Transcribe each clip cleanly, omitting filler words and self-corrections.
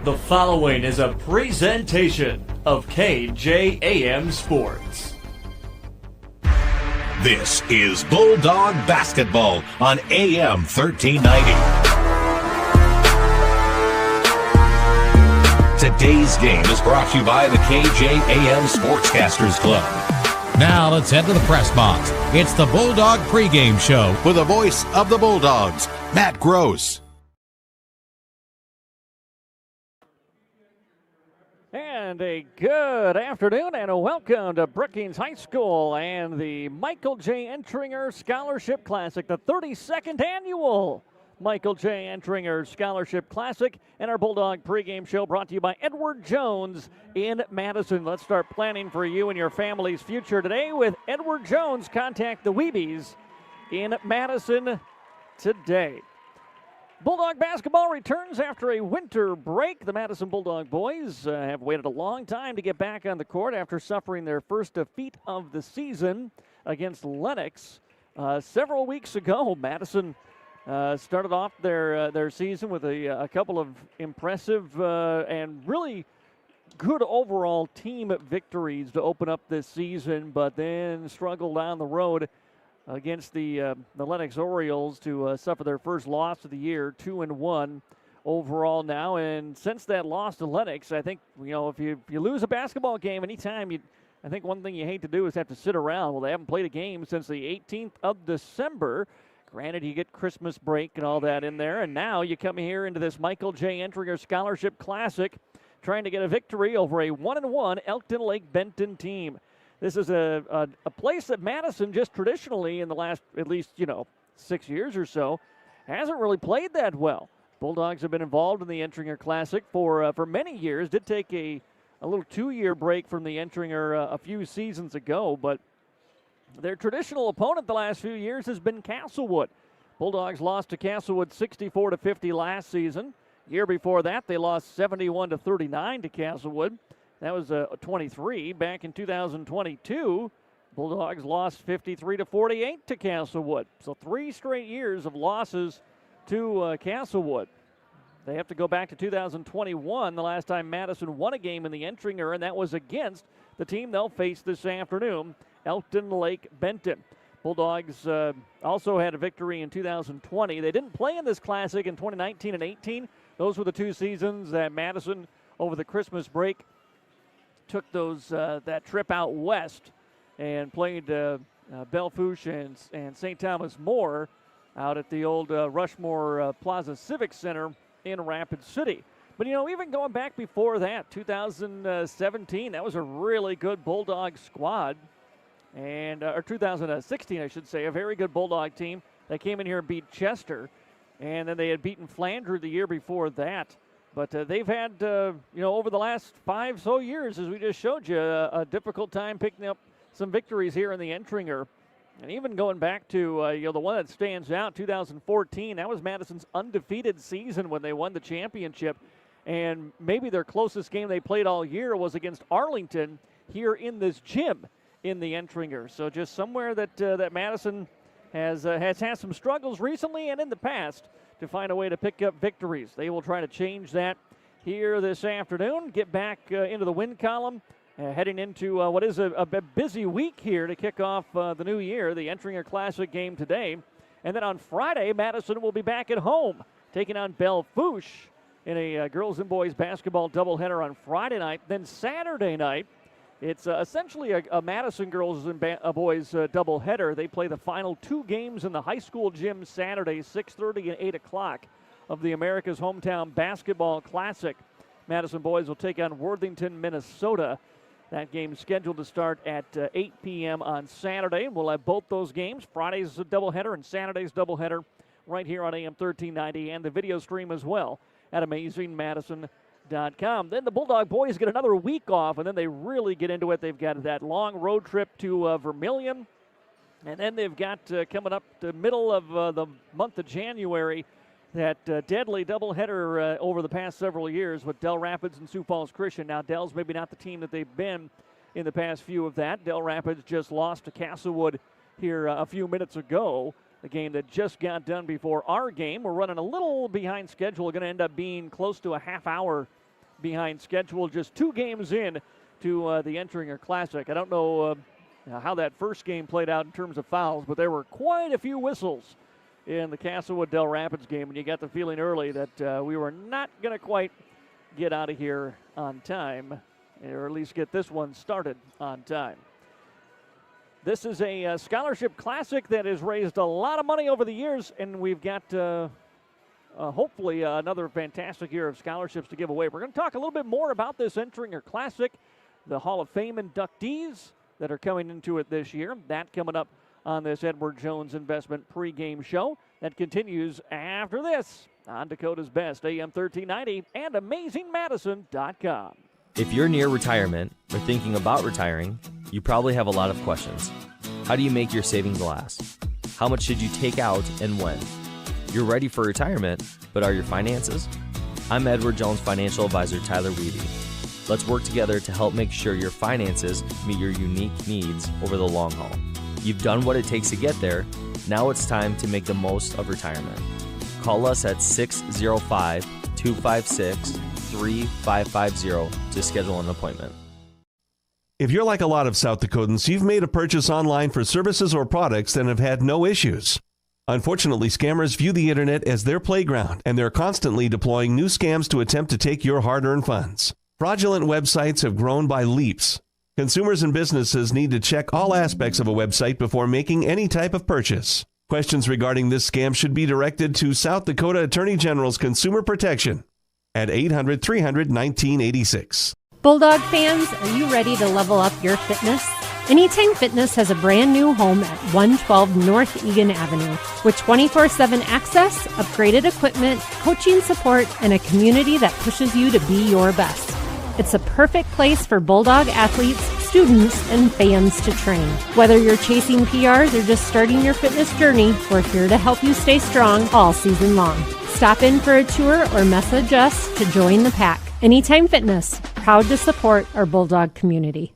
The following is a presentation of KJAM Sports. This is Bulldog Basketball on AM 1390. Today's game is brought to you by the KJAM Sportscasters Club. Now let's head to the press box. It's the Bulldog pregame show With the voice of the Bulldogs, Matt Gross. And a good afternoon and a welcome to Brookings High School and the Michael J. Entringer Scholarship Classic, the 32nd annual Michael J. Entringer Scholarship Classic, and our Bulldog pregame show brought to you by Edward Jones in Madison. Let's start planning for you and your family's future today with Edward Jones. Contact the Weebies in Madison today. Bulldog basketball returns after a winter break. The Madison Bulldog boys have waited a long time to get back on the court after suffering their first defeat of the season against Lennox several weeks ago. Madison started off their season with a couple of impressive and really good overall team victories to open up this season, but then struggled down the road against the Lennox Orioles to suffer their first loss of the year, 2-1 overall now. And since that loss to Lennox, I think, if you lose a basketball game anytime, I think one thing you hate to do is have to sit around. Well, they haven't played a game since the 18th of December. Granted, you get Christmas break and all that in there, and now you come here into this Michael J. Entringer Scholarship Classic trying to get a victory over a 1-1 Elkton-Lake Benton team. This is a place that Madison just traditionally in the last at least, 6 years or so hasn't really played that well. Bulldogs have been involved in the Entringer Classic for many years. Did take a little 2-year break from the Entringer a few seasons ago, but their traditional opponent the last few years has been Castlewood. Bulldogs lost to Castlewood 64-50 last season. Year before that, they lost 71-39 to Castlewood. That was 23. Back in 2022, Bulldogs lost 53-48 to Castlewood. So 3 straight years of losses to Castlewood. They have to go back to 2021, the last time Madison won a game in the Entringer, and that was against the team they'll face this afternoon, Elkton-Lake Benton. Bulldogs also had a victory in 2020. They didn't play in this classic in 2019 and 18. Those were the 2 seasons that Madison, over the Christmas break, took that trip out west and played Bellefouche and St. Thomas More out at the old Rushmore Plaza Civic Center in Rapid City. But, even going back before that, 2017, that was a really good Bulldog squad. Or 2016, I should say, a very good Bulldog team. They came in here and beat Chester, and then they had beaten Flandre the year before that. But they've had, over the last 5 years, as we just showed you, a difficult time picking up some victories here in the Entringer. And even going back to, the one that stands out, 2014, that was Madison's undefeated season when they won the championship. And maybe their closest game they played all year was against Arlington here in this gym in the Entringer. So just somewhere that Madison has had some struggles recently and in the past to find a way to pick up victories. They will try to change that here this afternoon, get back into the win column, heading into what is a busy week here to kick off the new year, the Entringer Classic game today. And then on Friday, Madison will be back at home, taking on Bellefouche in a girls and boys basketball doubleheader on Friday night. Then Saturday night, it's essentially a Madison girls and boys doubleheader. They play the final 2 games in the high school gym Saturday, 6:30 and 8 o'clock of the America's Hometown Basketball Classic. Madison boys will take on Worthington, Minnesota. That game is scheduled to start at 8 p.m. on Saturday. We'll have both those games, Friday's doubleheader and Saturday's doubleheader, right here on AM 1390 and the video stream as well at AmazingMadison.com. Then the Bulldog boys get another week off, and then they really get into it. They've got that long road trip to Vermilion, and then they've got coming up the middle of the month of January that deadly doubleheader over the past several years with Del Rapids and Sioux Falls Christian. Now, Del's maybe not the team that they've been in the past few of that. Del Rapids just lost to Castlewood here a few minutes ago. The game that just got done before our game. We're running a little behind schedule. We're going to end up being close to a half hour behind schedule, just 2 games in to the Entringer Classic. I don't know how that first game played out in terms of fouls, but there were quite a few whistles in the Castlewood-Del Rapids game, and you got the feeling early that we were not going to quite get out of here on time, or at least get this one started on time. This is a scholarship classic that has raised a lot of money over the years, and we've got hopefully another fantastic year of scholarships to give away. We're going to talk a little bit more about this Entringer Classic, the Hall of Fame inductees that are coming into it this year. That coming up on this Edward Jones Investment pregame show. That continues after this on Dakota's Best, AM 1390 and AmazingMadison.com. If you're near retirement or thinking about retiring, you probably have a lot of questions. How do you make your savings last? How much should you take out and when? You're ready for retirement, but are your finances? I'm Edward Jones Financial Advisor Tyler Weedy. Let's work together to help make sure your finances meet your unique needs over the long haul. You've done what it takes to get there. Now it's time to make the most of retirement. Call us at 605-256-3550 to schedule an appointment. If you're like a lot of South Dakotans, you've made a purchase online for services or products and have had no issues. Unfortunately, scammers view the internet as their playground, and they're constantly deploying new scams to attempt to take your hard-earned funds. Fraudulent websites have grown by leaps. Consumers and businesses need to check all aspects of a website before making any type of purchase. Questions regarding this scam should be directed to South Dakota Attorney General's Consumer Protection at 800-300-1986. Bulldog fans, are you ready to level up your fitness? Anytime Fitness has a brand new home at 112 North Egan Avenue with 24/7 access, upgraded equipment, coaching support, and a community that pushes you to be your best. It's a perfect place for Bulldog athletes, students, and fans to train. Whether you're chasing PRs or just starting your fitness journey, we're here to help you stay strong all season long. Stop in for a tour or message us to join the pack. Anytime Fitness, proud to support our Bulldog community.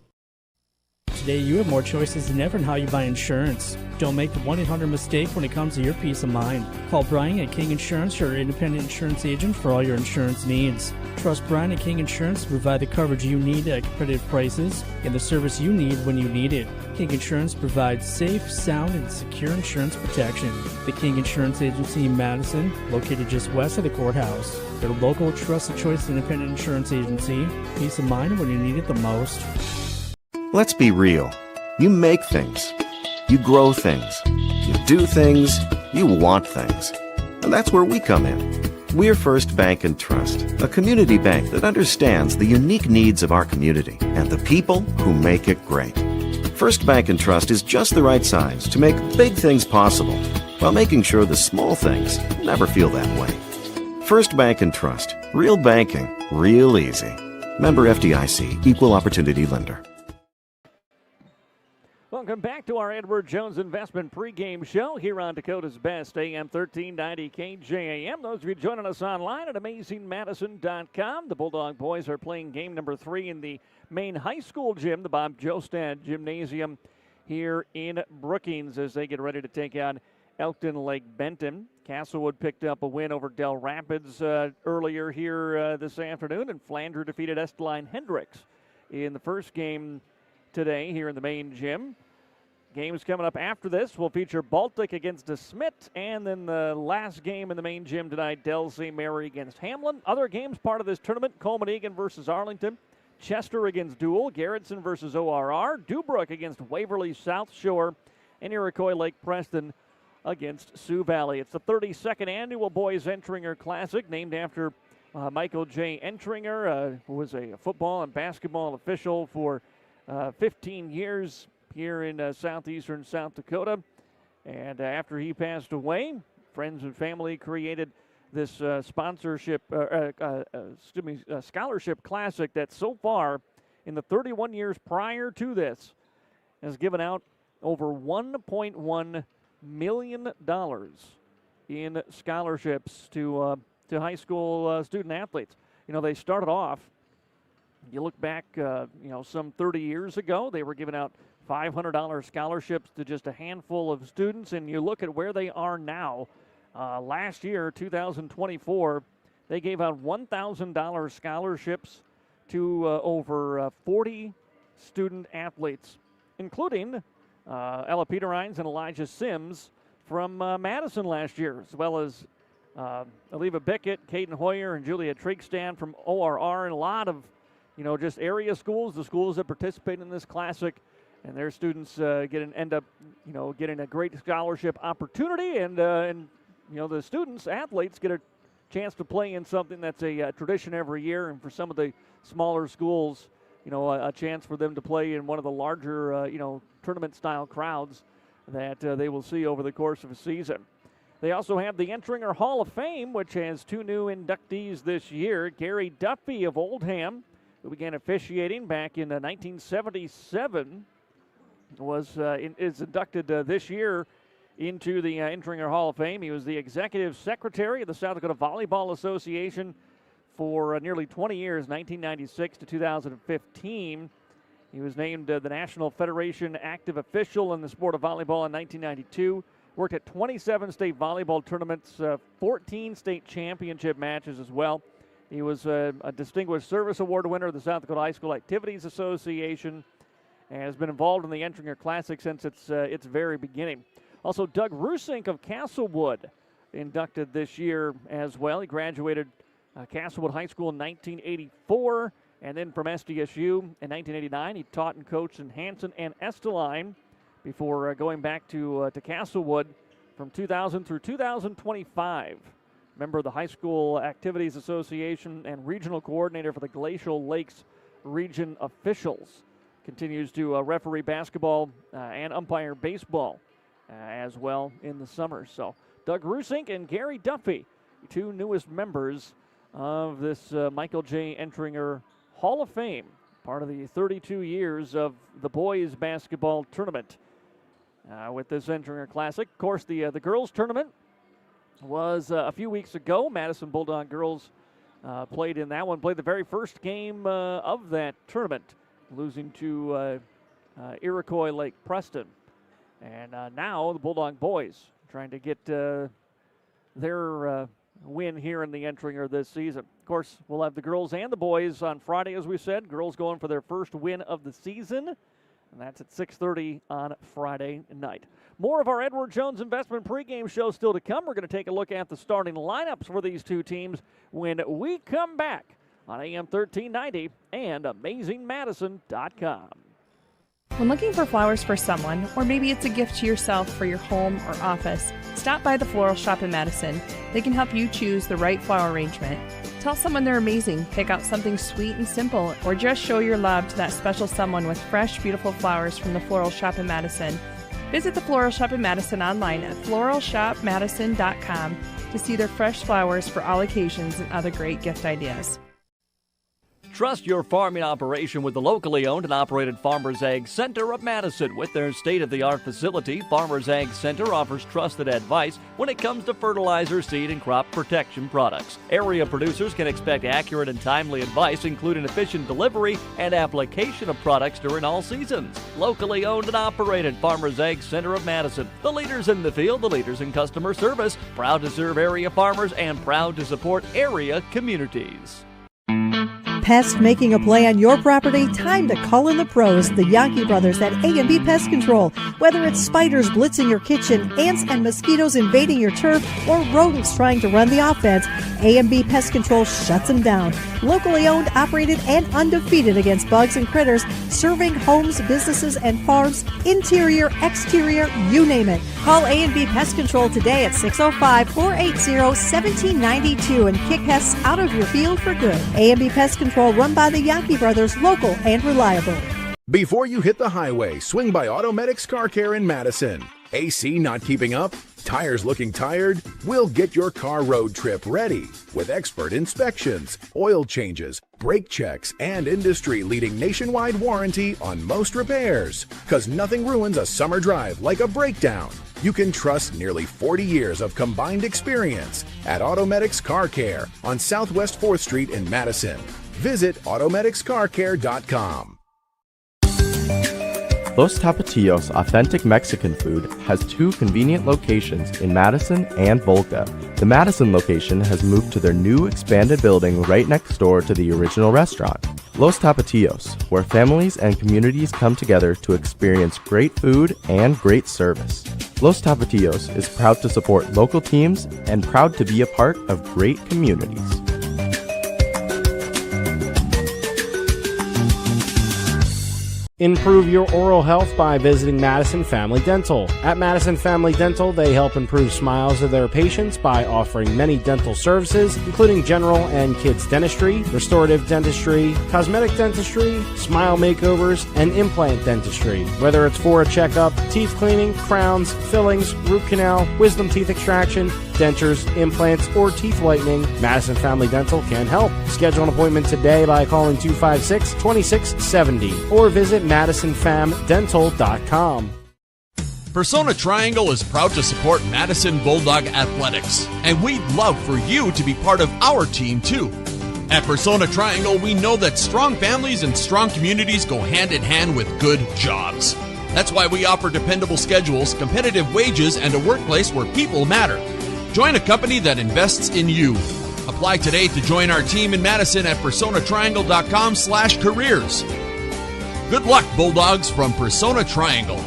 Today, you have more choices than ever in how you buy insurance. Don't make the 1-800 mistake when it comes to your peace of mind. Call Brian at King Insurance, your independent insurance agent for all your insurance needs. Trust Brian at King Insurance to provide the coverage you need at competitive prices and the service you need when you need it. King Insurance provides safe, sound, and secure insurance protection. The King Insurance Agency in Madison, located just west of the courthouse. Their local, trusted choice independent insurance agency. Peace of mind when you need it the most. Let's be real. You make things. You grow things. You do things. You want things. And that's where we come in. We're First Bank and Trust, a community bank that understands the unique needs of our community and the people who make it great. First Bank and Trust is just the right size to make big things possible while making sure the small things never feel that way. First Bank and Trust. Real banking, real easy. Member FDIC, Equal Opportunity Lender. Welcome back to our Edward Jones Investment pregame show here on Dakota's Best, AM 1390 KJAM. Those of you joining us online at AmazingMadison.com. The Bulldog boys are playing game number 3 in the main high school gym, the Bob Jostad Gymnasium here in Brookings, as they get ready to take on Elkton-Lake Benton. Castlewood picked up a win over Del Rapids earlier here this afternoon, and Flandre defeated Esterline Hendricks in the first game today here in the main gym. Games coming up after this will feature Baltic against DeSmit, and then the last game in the main gym tonight, Del St. Mary against Hamlin. Other games part of this tournament: Coleman Egan versus Arlington, Chester against Dual, Garrettson versus ORR, Dubrook against Waverly South Shore, and Iroquois Lake Preston against Sioux Valley. It's the 32nd annual Boys Entringer Classic, named after Michael J. Entringer, who was a football and basketball official for 15 years here in southeastern South Dakota. And after he passed away, friends and family created this scholarship classic that so far in the 31 years prior to this has given out over $1.1 million in scholarships to high school student athletes. You know, they started off, you look back, some 30 years ago, they were giving out $500 scholarships to just a handful of students, and you look at where they are now. Last year, 2024, They gave out $1,000 scholarships to over 40 student athletes, including Ella Peterines and Elijah Sims from Madison last year, as well as Aliva Bickett, Caden Hoyer, and Julia Trigstand from ORR, and a lot of, just area schools, the schools that participate in this classic, and their students end up getting a great scholarship opportunity, and the students, athletes, get a chance to play in something that's a tradition every year, and for some of the smaller schools, a chance for them to play in one of the larger, tournament-style crowds that they will see over the course of a season. They also have the Entringer Hall of Fame, which has 2 new inductees this year. Gary Duffy of Oldham, who began officiating back in 1977, is inducted this year into the Entringer Hall of Fame. He was the executive secretary of the South Dakota Volleyball Association for nearly 20 years, 1996 to 2015. He was named the National Federation active official in the sport of volleyball in 1992. Worked at 27 state volleyball tournaments, 14 state championship matches as well. He was a Distinguished Service Award winner of the South Dakota High School Activities Association and has been involved in the Entringer Classic since its very beginning. Also, Doug Rusink of Castlewood inducted this year as well. He graduated Castlewood High School in 1984, and then from SDSU in 1989. He taught and coached in Hanson and Esteline before going back to Castlewood from 2000 through 2025. Member of the High School Activities Association and regional coordinator for the Glacial Lakes Region Officials. Continues to referee basketball and umpire baseball as well in the summer. So Doug Rusink and Gary Duffy, 2 newest members of this Michael J. Entringer Hall of Fame, part of the 32 years of the boys basketball tournament with this Entringer Classic. Of course, the girls tournament was a few weeks ago. Madison Bulldog girls played in that one, played the very first game of that tournament, losing to Iroquois Lake Preston. And now the Bulldog boys trying to get their win here in the Entringer this season. Of course, we'll have the girls and the boys on Friday, as we said. Girls going for their first win of the season, and that's at 6:30 on Friday night. More of our Edward Jones Investment pregame show still to come. We're going to take a look at the starting lineups for these 2 teams when we come back on AM 1390 and AmazingMadison.com. When looking for flowers for someone, or maybe it's a gift to yourself for your home or office, stop by the Floral Shop in Madison. They can help you choose the right flower arrangement. Tell someone they're amazing, pick out something sweet and simple, or just show your love to that special someone with fresh, beautiful flowers from the Floral Shop in Madison. Visit the Floral Shop in Madison online at floralshopmadison.com to see their fresh flowers for all occasions and other great gift ideas. Trust your farming operation with the locally owned and operated Farmers Ag Center of Madison. With their state-of-the-art facility, Farmers Ag Center offers trusted advice when it comes to fertilizer, seed, and crop protection products. Area producers can expect accurate and timely advice, including efficient delivery and application of products during all seasons. Locally owned and operated Farmers Ag Center of Madison. The leaders in the field, the leaders in customer service, proud to serve area farmers and proud to support area communities. Pest making a play on your property? Time to call in the pros, the Yankee brothers at A&B Pest Control. Whether it's spiders blitzing your kitchen, ants and mosquitoes invading your turf, or rodents trying to run the offense, A&B Pest Control shuts them down. Locally owned, operated, and undefeated against bugs and critters, serving homes, businesses, and farms, interior, exterior, you name it. Call A&B Pest Control today at 605-480-1792 and kick pests out of your field for good. A&B Pest Control, run by the Yankee brothers, local and reliable. Before you hit the highway, swing by Automedics Car Care in Madison. AC not keeping up? Tires looking tired? We'll get your car road trip ready with expert inspections, oil changes, brake checks, and industry-leading nationwide warranty on most repairs. Because nothing ruins a summer drive like a breakdown. You can trust nearly 40 years of combined experience at Automedics Car Care on Southwest 4th Street in Madison. Visit automedicscarcare.com. Los Tapatios Authentic Mexican Food has 2 convenient locations in Madison and Volca. The Madison location has moved to their new expanded building right next door to the original restaurant. Los Tapatios, where families and communities come together to experience great food and great service. Los Tapatios is proud to support local teams and proud to be a part of great communities. Improve your oral health by visiting Madison Family Dental. At Madison Family Dental, they help improve smiles of their patients by offering many dental services, including general and kids dentistry, restorative dentistry, cosmetic dentistry, smile makeovers, and implant dentistry. Whether it's for a checkup, teeth cleaning, crowns, fillings, root canal, wisdom teeth extraction, dentures, implants, or teeth whitening, Madison Family Dental can help. Schedule an appointment today by calling 256-2670 or visit MadisonFamDental.com. Persona Triangle is proud to support Madison Bulldog Athletics, and we'd love for you to be part of our team too. At Persona Triangle, we know that strong families and strong communities go hand in hand with good jobs. That's why we offer dependable schedules, competitive wages, and a workplace where people matter. Join a company that invests in you. Apply today to join our team in Madison at personatriangle.com/careers. Good luck, Bulldogs, from Persona Triangle.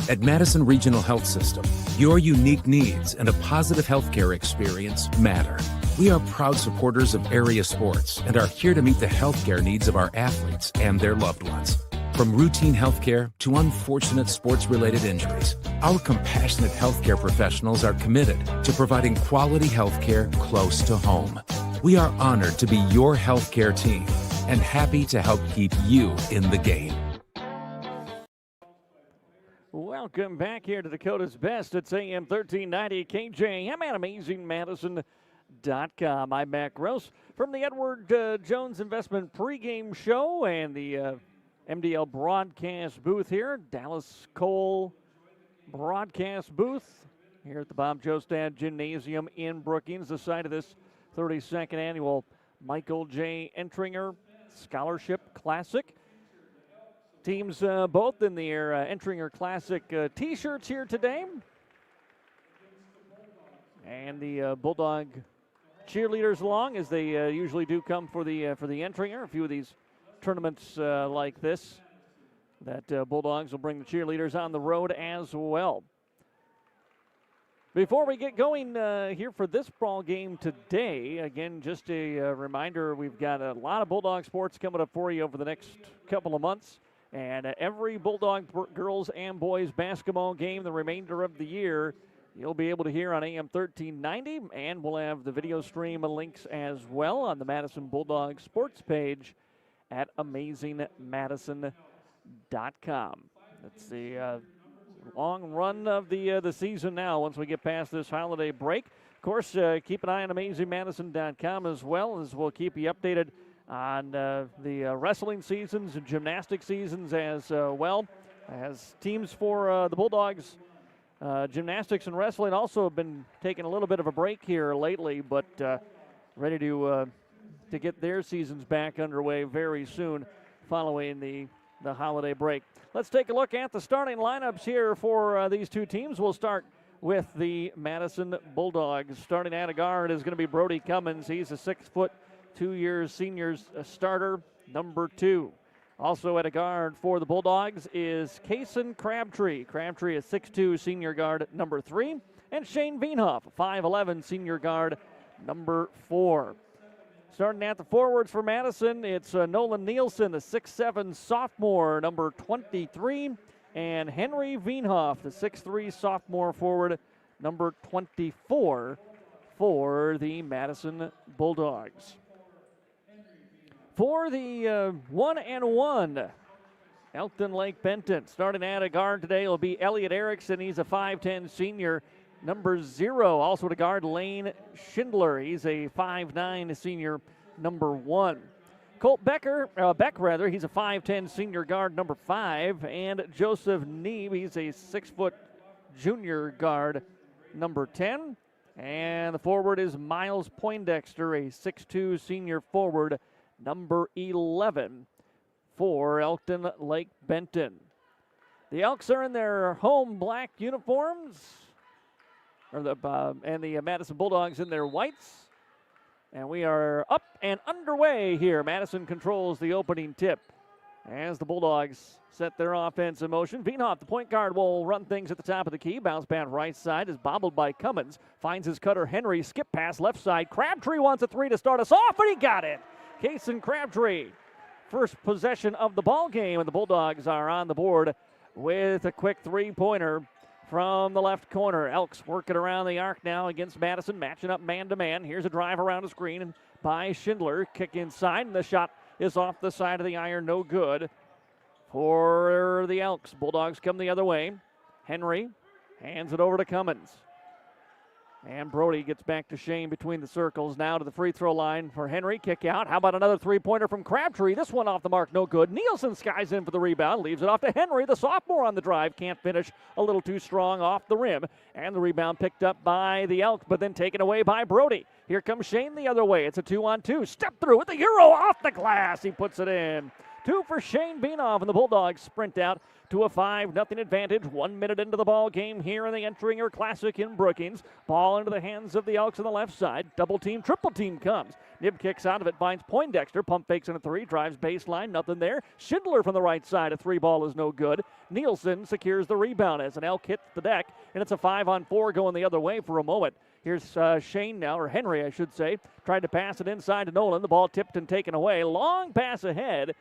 At Madison Regional Health System, your unique needs and a positive healthcare experience matter. We are proud supporters of area sports and are here to meet the healthcare needs of our athletes and their loved ones. From routine healthcare to unfortunate sports-related injuries, our compassionate healthcare professionals are committed to providing quality healthcare close to home. We are honored to be your healthcare team and happy to help keep you in the game. Welcome back here to Dakota's Best. It's AM 1390 KJM at AmazingMadison.com. I'm Matt Gross from the Edward Jones Investment pregame show and the MDL broadcast booth here. Dallas Cole broadcast booth here at the Bob Jostad Gymnasium in Brookings, the site of this 32nd annual Michael J. Entringer Scholarship Classic. Teams both in their Entringer Classic T-shirts here today. And the Bulldog cheerleaders along, as they usually do come for the Entringer. A few of these tournaments like this, that Bulldogs will bring the cheerleaders on the road as well. Before we get going here for this ball game today, again, just a reminder, we've got a lot of Bulldog sports coming up for you over the next couple of months. And every Bulldog girls and boys basketball game the remainder of the year, you'll be able to hear on AM 1390, and we'll have the video stream links as well on the Madison Bulldog sports page at AmazingMadison.com. That's the long run of the season now once we get past this holiday break. Of course, keep an eye on AmazingMadison.com as well, as we'll keep you updated on the wrestling seasons and gymnastic seasons as well, as teams for the Bulldogs gymnastics and wrestling also have been taking a little bit of a break here lately, but ready to get their seasons back underway very soon following the holiday break. Let's take a look at the starting lineups here for these two teams. We'll start with the Madison Bulldogs. Starting at a guard is going to be Brody Cummins. He's a 6'2" seniors starter, number 2. Also at a guard for the Bulldogs is Kason Crabtree. Crabtree is 6'2", senior guard, number 3. And Shane Veenhoff, 5'11", senior guard, number 4. Starting at the forwards for Madison, it's Nolan Nielsen, the 6'7", sophomore, number 23. And Henry Veenhoff, the 6'3", sophomore forward, number 24 for the Madison Bulldogs. For the 1-and-1, Elkton-Lake Benton. Starting at a guard today will be Elliot Erickson. He's a 5'10", senior, number 0. Also to guard, Lane Schindler. He's a 5'9", senior, number 1. Colt Beck, he's a 5'10", senior guard, number 5. And Joseph Neeb, he's a 6' junior guard, number 10. And the forward is Miles Poindexter, a 6'2 senior forward, number 11 for Elkton-Lake Benton. The Elks are in their home black uniforms, and the Madison Bulldogs in their whites. And we are up and underway here. Madison controls the opening tip as the Bulldogs set their offense in motion. Veenhoff, the point guard, will run things at the top of the key. Bounce back right side is bobbled by Cummins. Finds his cutter Henry. Skip pass left side. Crabtree wants a three to start us off, and he got it. Kason Crabtree, first possession of the ball game, and the Bulldogs are on the board with a quick three-pointer from the left corner. Elks working around the arc now against Madison, matching up man-to-man. Here's a drive around the screen and by Schindler. Kick inside, and the shot is off the side of the iron, no good for the Elks. Bulldogs come the other way. Henry hands it over to Cummins. And Brody gets back to Shane between the circles. Now to the free throw line for Henry. Kick out. How about another three-pointer from Crabtree? This one off the mark, no good. Nielsen skies in for the rebound. Leaves it off to Henry. The sophomore on the drive. Can't finish. A little too strong off the rim. And the rebound picked up by the Elks, but then taken away by Brody. Here comes Shane the other way. It's a 2-on-2. Step through with the Euro off the glass. He puts it in. Two for Shane Beanoff, and the Bulldogs sprint out to a 5-0 advantage. 1 minute into the ball game here in the Entringer Classic in Brookings. Ball into the hands of the Elks on the left side. Double team, triple team comes. Nib kicks out of it, finds Poindexter. Pump fakes in a three, drives baseline, nothing there. Schindler from the right side, a three ball is no good. Nielsen secures the rebound as an Elk hits the deck, and it's a 5-on-4 going the other way for a moment. Here's Shane now, or Henry, I should say. Tried to pass it inside to Nolan. The ball tipped and taken away. Long pass ahead.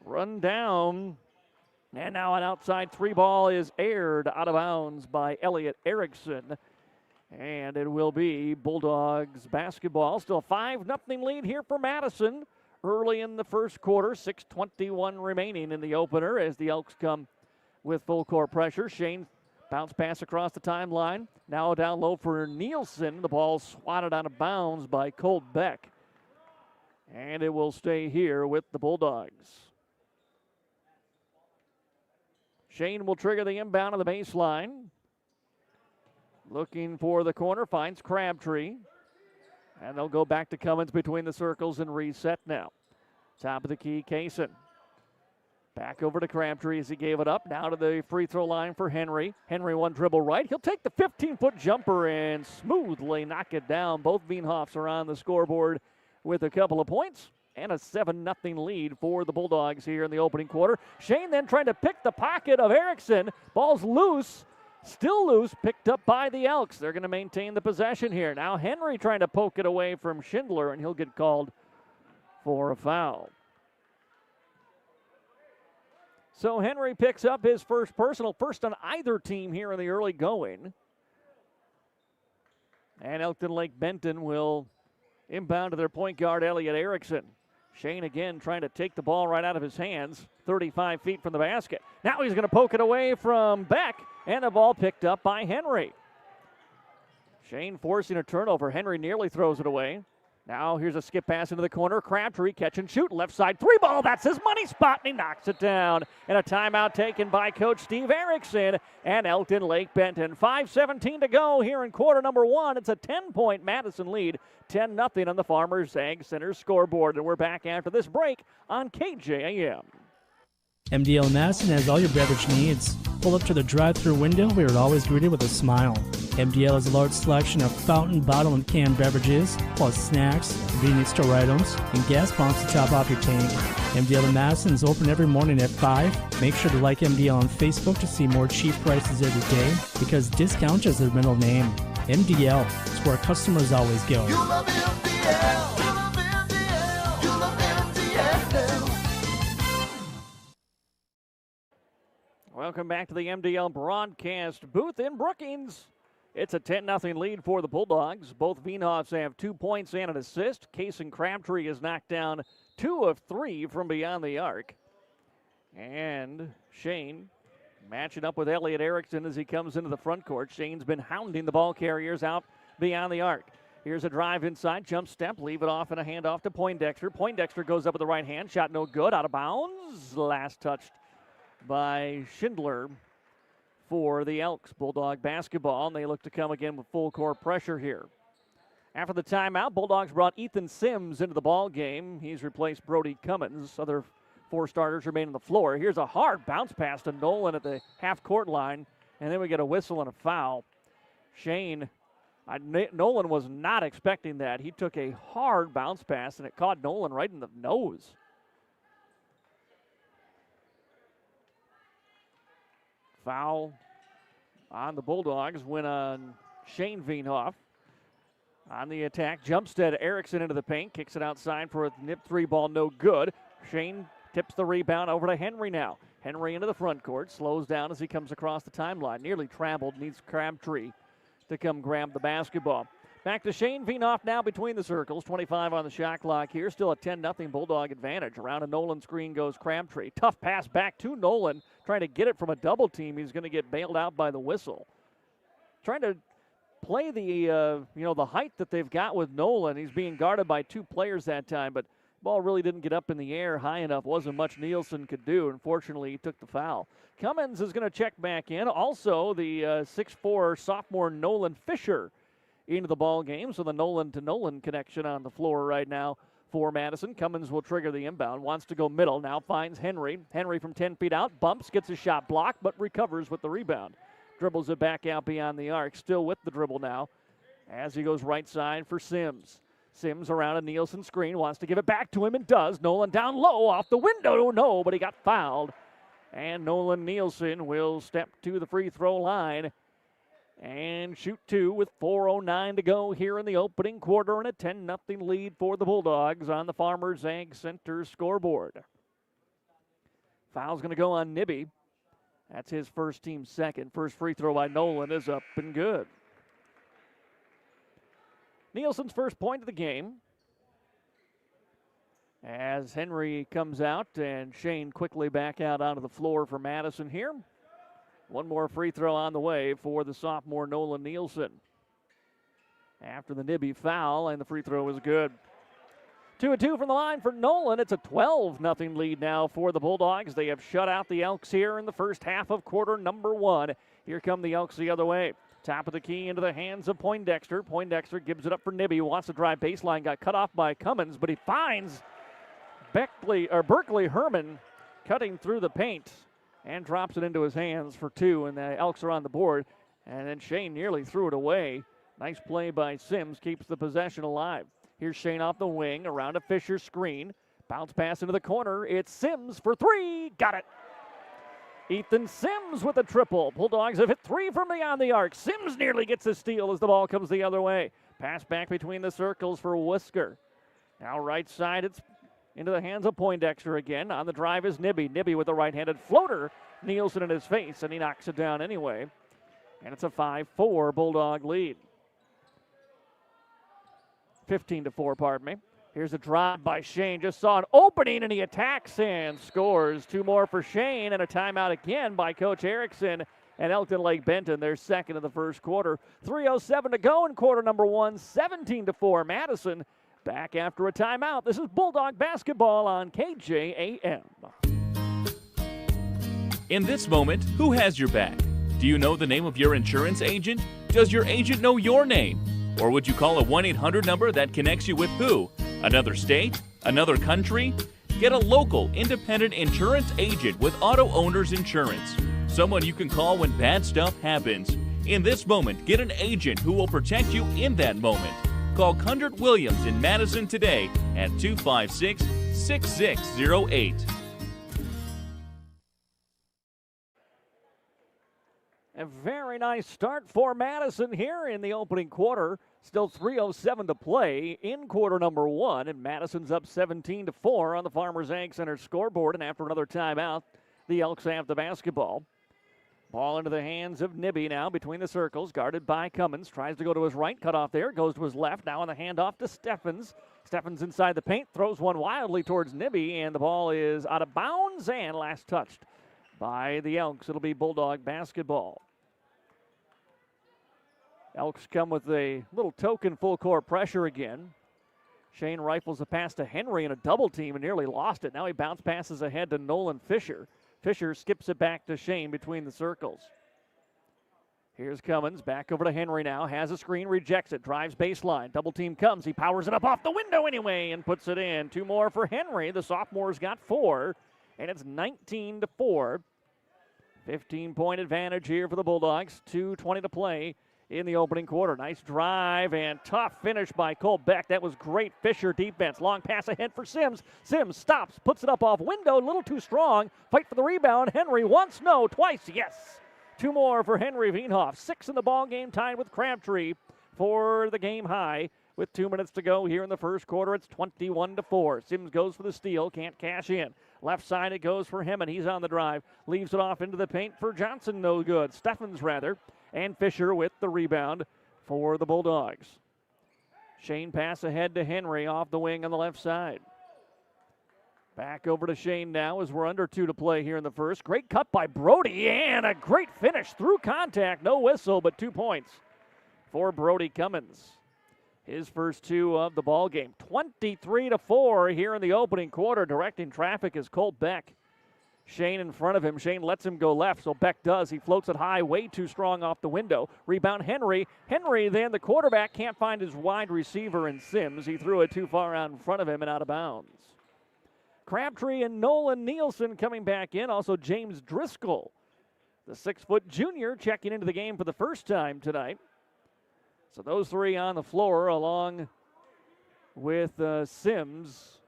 Run down. And now an outside three ball is aired out of bounds by Elliot Erickson. And it will be Bulldogs basketball. Still 5-0 lead here for Madison early in the first quarter. 6:21 remaining in the opener as the Elks come with full court pressure. Shane bounce pass across the timeline. Now down low for Nielsen. The ball swatted out of bounds by Colt Beck. And it will stay here with the Bulldogs. Shane will trigger the inbound of the baseline. Looking for the corner, finds Crabtree. And they'll go back to Cummins between the circles and reset now. Top of the key, Kaysen. Back over to Crabtree as he gave it up. Now to the free throw line for Henry. Henry one dribble right. He'll take the 15-foot jumper and smoothly knock it down. Both Veenhoffs are on the scoreboard with a couple of points. And a 7-0 lead for the Bulldogs here in the opening quarter. Shane then trying to pick the pocket of Erickson. Ball's loose, still loose, picked up by the Elks. They're going to maintain the possession here. Now Henry trying to poke it away from Schindler, and he'll get called for a foul. So Henry picks up his first personal, first on either team here in the early going. And Elkton-Lake Benton will inbound to their point guard, Elliot Erickson. Shane again trying to take the ball right out of his hands, 35 feet from the basket. Now he's going to poke it away from Beck, and the ball picked up by Henry. Shane forcing a turnover. Henry nearly throws it away. Now here's a skip pass into the corner. Crabtree catch and shoot. Left side three ball. That's his money spot, and he knocks it down. And a timeout taken by Coach Steve Erickson and Elkton-Lake Benton. 5:17 to go here in quarter number one. It's a 10-point Madison lead. 10-0 on the Farmers Ag Center scoreboard. And we're back after this break on KJAM. MDL Madison has all your beverage needs. Pull up to the drive-thru window where you're always greeted with a smile. MDL has a large selection of fountain, bottle, and canned beverages, plus snacks, convenience store items, and gas pumps to top off your tank. MDL in Madison is open every morning at 5. Make sure to like MDL on Facebook to see more cheap prices every day, because discount is their middle name. MDL is where customers always go. You love MDL. You love MDL. You love MDL. Welcome back to the MDL broadcast booth in Brookings. It's a 10-0 lead for the Bulldogs. Both Veenhoffs have 2 points and an assist. Kason Crabtree has knocked down 2 of 3 from beyond the arc. And Shane matching up with Elliot Erickson as he comes into the front court. Shane's been hounding the ball carriers out beyond the arc. Here's a drive inside, jump step, leave it off and a handoff to Poindexter. Poindexter goes up with the right hand, shot no good, out of bounds. Last touched by Schindler for the Elks. Bulldog basketball, and they look to come again with full court pressure here. After the timeout, Bulldogs brought Ethan Sims into the ball game. He's replaced Brody Cummins. Other 4 starters remain on the floor. Here's a hard bounce pass to Nolan at the half-court line, and then we get a whistle and a foul. Nolan was not expecting that. He took a hard bounce pass, and it caught Nolan right in the nose. Foul on the Bulldogs went on Shane Veenhoff. On the attack, Jumpstead Erickson into the paint, kicks it outside for a nip 3 ball, no good. Shane tips the rebound over to Henry now. Henry into the front court, slows down as he comes across the timeline. Nearly traveled, needs Crabtree to come grab the basketball. Back to Shane Veenhoff now between the circles. 25 on the shot clock here. Still a 10-0 Bulldog advantage. Around a Nolan screen goes Crabtree. Tough pass back to Nolan. Trying to get it from a double team. He's going to get bailed out by the whistle. Trying to play the the height that they've got with Nolan. He's being guarded by 2 players that time, but ball really didn't get up in the air high enough. Wasn't much Nielsen could do. Unfortunately, he took the foul. Cummins is going to check back in. Also, the 6'4" sophomore Nolan Fisher into the ball game. So the Nolan to Nolan connection on the floor right now for Madison. Cummins will trigger the inbound. Wants to go middle. Now finds Henry. Henry from 10 feet out. Bumps, gets a shot blocked, but recovers with the rebound. Dribbles it back out beyond the arc. Still with the dribble now as he goes right side for Sims. Sims around a Nielsen screen. Wants to give it back to him and does. Nolan down low off the window. No, but he got fouled. And Nolan Nielsen will step to the free throw line and shoot 2 with 4:09 to go here in the opening quarter, and a 10-0 lead for the Bulldogs on the Farmers Ag Center scoreboard. Foul's going to go on Nibby. That's his first team second. First free throw by Nolan is up and good. Nielsen's first point of the game. As Henry comes out and Shane quickly back out onto the floor for Madison here. One more free throw on the way for the sophomore Nolan Nielsen. After the Nibby foul, and the free throw is good. 2-2 from the line for Nolan. It's a 12-0 lead now for the Bulldogs. They have shut out the Elks here in the first half of quarter number 1. Here come the Elks the other way. Top of the key into the hands of Poindexter. Poindexter gives it up for Nibby. Wants to drive baseline. Got cut off by Cummins, but he finds Berkeley Herman cutting through the paint and drops it into his hands for 2, and the Elks are on the board. And then Shane nearly threw it away. Nice play by Sims, keeps the possession alive. Here's Shane off the wing, around a Fisher screen. Bounce pass into the corner. It's Sims for 3. Got it. Ethan Sims with a triple. Bulldogs have hit 3 from beyond the arc. Sims nearly gets a steal as the ball comes the other way. Pass back between the circles for Whisker. Now right side, it's into the hands of Poindexter again. On the drive is Nibby. Nibby with a right-handed floater. Nielsen in his face, and he knocks it down anyway. And it's a 5-4 Bulldog lead. 15-4, pardon me. Here's a drive by Shane. Just saw an opening, and he attacks and scores. 2 more for Shane, and a timeout again by Coach Erickson and Elkton-Lake Benton. Their second of the first quarter. 3:07 to go in quarter number 1. 17-4 Madison. Back after a timeout. This is Bulldog basketball on KJAM. In this moment, who has your back? Do you know the name of your insurance agent? Does your agent know your name? Or would you call a 1-800 number that connects you with who? Another state? Another country? Get a local, independent insurance agent with Auto Owners Insurance. Someone you can call when bad stuff happens. In this moment, get an agent who will protect you in that moment. Call Kundert Williams in Madison today at 256-6608. A very nice start for Madison here in the opening quarter. Still 3:07 to play in quarter number 1, and Madison's up 17-4 on the Farmers Ag Center scoreboard. And after another timeout, the Elks have the basketball. Ball into the hands of Nibby now between the circles, guarded by Cummins. Tries to go to his right, cut off there, goes to his left. Now on the handoff to Steffens. Steffens inside the paint, throws one wildly towards Nibby, and the ball is out of bounds and last touched by the Elks. It'll be Bulldog basketball. Elks come with a little token full court pressure again. Shane rifles a pass to Henry in a double team and nearly lost it. Now he bounce passes ahead to Nolan Fisher. Fisher skips it back to Shane between the circles. Here's Cummins, back over to Henry now, has a screen, rejects it, drives baseline, double team comes, he powers it up off the window anyway and puts it in. 2 more for Henry, the sophomore's got 4, and it's 19-4. 15-point advantage here for the Bulldogs, 2:20 to play in the opening quarter. Nice drive and tough finish by Cole Beck. That was great Fisher defense. Long pass ahead for Sims. Sims stops, puts it up off window, a little too strong. Fight for the rebound. Henry once, no, twice, yes. 2 more for Henry Wienhoff. 6 in the ball game, tied with Crabtree for the game high. With 2 minutes to go here in the first quarter, it's 21-4. Sims goes for the steal, can't cash in. Left side it goes for him, and he's on the drive. Leaves it off into the paint for Johnson, no good. Steffens rather, and Fisher with the rebound for the Bulldogs. Shane pass ahead to Henry off the wing on the left side. Back over to Shane now as we're under 2 to play here in the first. Great cut by Brody and a great finish through contact. No whistle, but 2 points for Brody Cummins. His first 2 of the ball game. 23-4 here in the opening quarter. Directing traffic is Cole Beck. Shane in front of him. Shane lets him go left, so Beck does. He floats it high, way too strong off the window. Rebound Henry. Henry then, the quarterback, can't find his wide receiver in Sims. He threw it too far out in front of him and out of bounds. Crabtree and Nolan Nielsen coming back in. Also James Driscoll, the 6-foot junior, checking into the game for the first time tonight. So those 3 on the floor along with Sims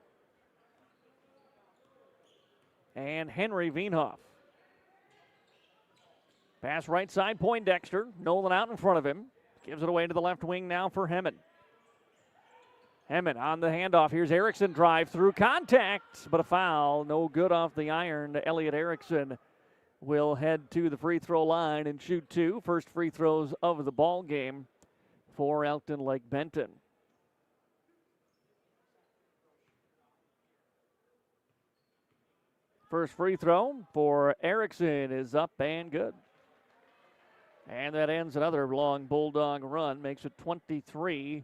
and Henry Wienhoff. Pass right side, Poindexter. Nolan out in front of him. Gives it away to the left wing now for Hemmen. Hemmen on the handoff. Here's Erickson, drive through contact, but a foul. No good off the iron. Elliot Erickson will head to the free throw line and shoot 2. First free throws of the ball game for Elkton-Lake Benton. First free throw for Erickson is up and good. And that ends another long Bulldog run, makes it 23-5.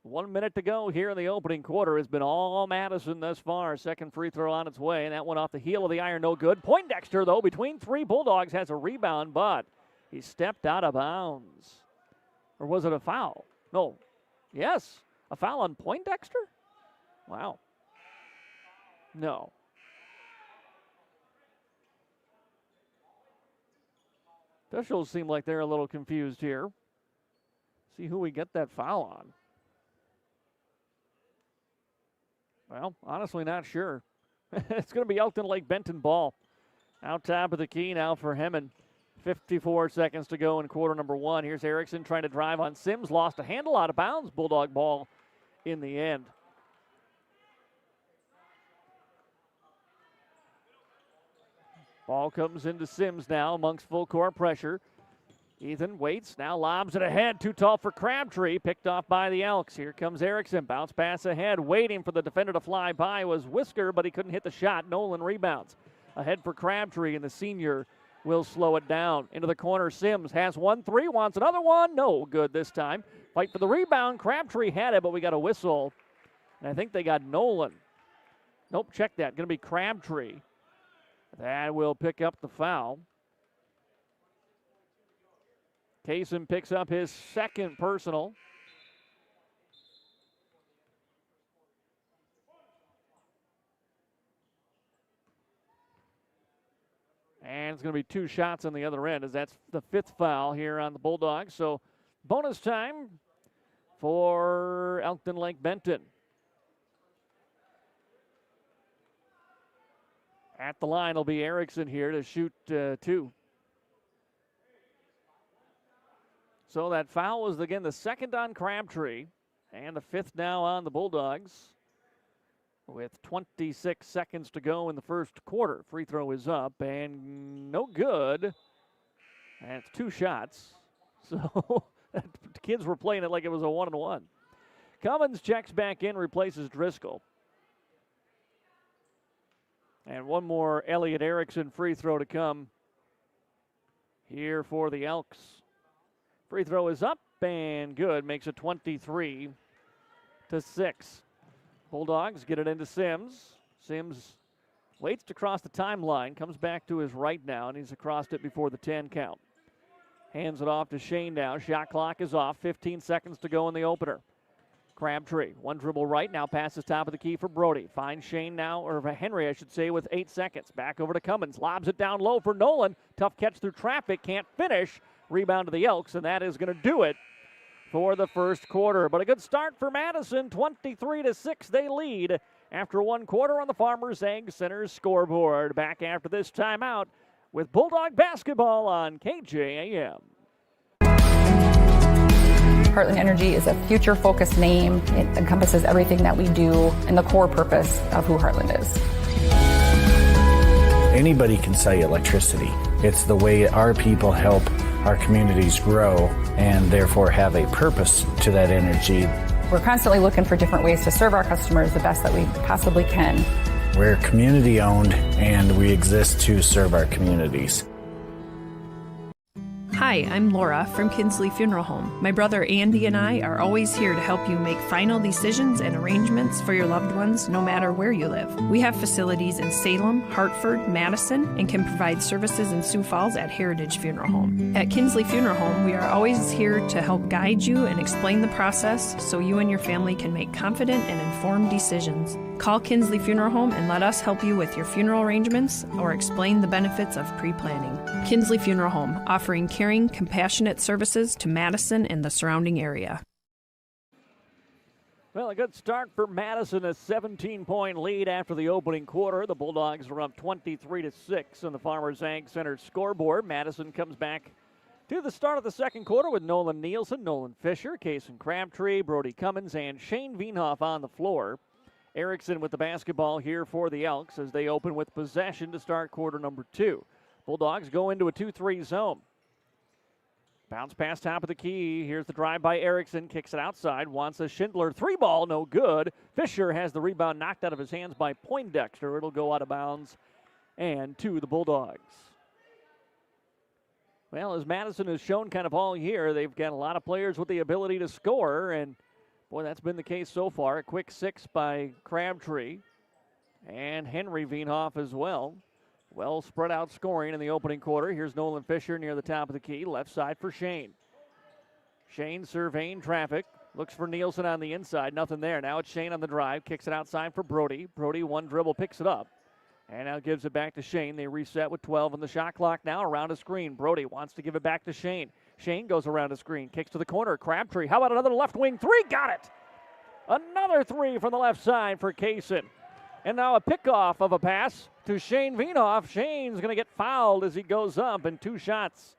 1 minute to go here in the opening quarter. Has been all Madison thus far. Second free throw on its way, and that went off the heel of the iron, no good. Poindexter, though, between 3 Bulldogs has a rebound, but he stepped out of bounds. Or was it a foul? No. Yes. A foul on Poindexter? Wow. No. Officials seem like they're a little confused here. See who we get that foul on. Well, honestly, not sure. It's going to be Elkton-Lake Benton ball. Out top of the key now for Hemmen. 54 seconds to go in quarter number 1. Here's Erickson trying to drive on Sims. Lost a handle, out of bounds. Bulldog ball in the end. Ball comes into Sims now amongst full court pressure. Ethan waits, now lobs it ahead. Too tall for Crabtree, picked off by the Elks. Here comes Erickson, bounce pass ahead. Waiting for the defender to fly by was Whisker, but he couldn't hit the shot. Nolan rebounds. Ahead for Crabtree, and the senior will slow it down. Into the corner, Sims has 1-3, wants another one. No good this time. Fight for the rebound. Crabtree had it, but we got a whistle. And I think they got Nolan. Nope, check that. Going to be Crabtree. That will pick up the foul. Kaysen picks up his second personal. And it's going to be 2 shots on the other end, as that's the 5th foul here on the Bulldogs. So bonus time for Elkton-Lake Benton. At the line will be Erickson here to shoot 2. So that foul was, again, the 2nd on Crabtree and the 5th now on the Bulldogs with 26 seconds to go in the first quarter. Free throw is up and no good. And it's 2 shots. So the kids were playing it like it was a 1-on-1. Cummins checks back in, replaces Driscoll. And one more Elliot Erickson free throw to come here for the Elks. Free throw is up and good. Makes it 23-6. Bulldogs get it into Sims. Sims Waits to cross the timeline, comes back to his right now, and he's across it before the 10 count. Hands it off to Shane now. Shot clock is off. 15 seconds to go in the opener. Crabtree, one dribble right, now passes top of the key for Brody. Finds Shane now, or Henry, I should say, with 8 seconds. Back over to Cummins. Lobs it down low for Nolan. Tough catch through traffic, can't finish. Rebound to the Elks, and that is going to do it for the first quarter. But a good start for Madison. 23-6 they lead after one quarter on the Farmers Egg Center scoreboard. Back after this timeout with Bulldog basketball on KJAM. Heartland Energy is a future-focused name. It encompasses everything that we do and the core purpose of who Heartland is. Anybody can sell you electricity. It's the way our people help our communities grow and therefore have a purpose to that energy. We're constantly looking for different ways to serve our customers the best that we possibly can. We're community-owned and we exist to serve our communities. Hi, I'm Laura from Kinsley Funeral Home. My brother Andy and I are always here to help you make final decisions and arrangements for your loved ones no matter where you live. We have facilities in Salem, Hartford, Madison, and can provide services in Sioux Falls at Heritage Funeral Home. At Kinsley Funeral Home, we are always here to help guide you and explain the process so you and your family can make confident and informed decisions. Call Kinsley Funeral Home and let us help you with your funeral arrangements or explain the benefits of pre-planning. Kinsley Funeral Home, offering caring, compassionate services to Madison and the surrounding area. Well, a good start for Madison, a 17-point lead after the opening quarter. The Bulldogs are up 23-6 on the Farmers Ag Center scoreboard. Madison comes back to the start of the second quarter with Nolan Nielsen, Nolan Fisher, Kason Crabtree, Brody Cummins, and Shane Wienhoff on the floor. Erickson with the basketball here for the Elks as they open with possession to start quarter number 2. Bulldogs go into a 2-3 zone. Bounce pass top of the key. Here's the drive by Erickson. Kicks it outside. Wants a Schindler 3-ball. No good. Fisher has the rebound knocked out of his hands by Poindexter. It'll go out of bounds and to the Bulldogs. Well, as Madison has shown kind of all year, they've got a lot of players with the ability to score, and boy, that's been the case so far. A quick 6 by Crabtree and Henry Wienhoff as well. Well spread out scoring in the opening quarter. Here's Nolan Fisher near the top of the key. Left side for Shane. Shane surveying traffic. Looks for Nielsen on the inside. Nothing there. Now it's Shane on the drive. Kicks it outside for Brody. Brody, one dribble, picks it up. And now gives it back to Shane. They reset with 12 on the shot clock now. Around a screen. Brody wants to give it back to Shane. Shane goes around a screen. Kicks to the corner. Crabtree. How about another left wing 3? Got it. Another 3 from the left side for Kaysen. And now a pickoff of a pass to Shane Wienhoff. Shane's going to get fouled as he goes up, and 2 shots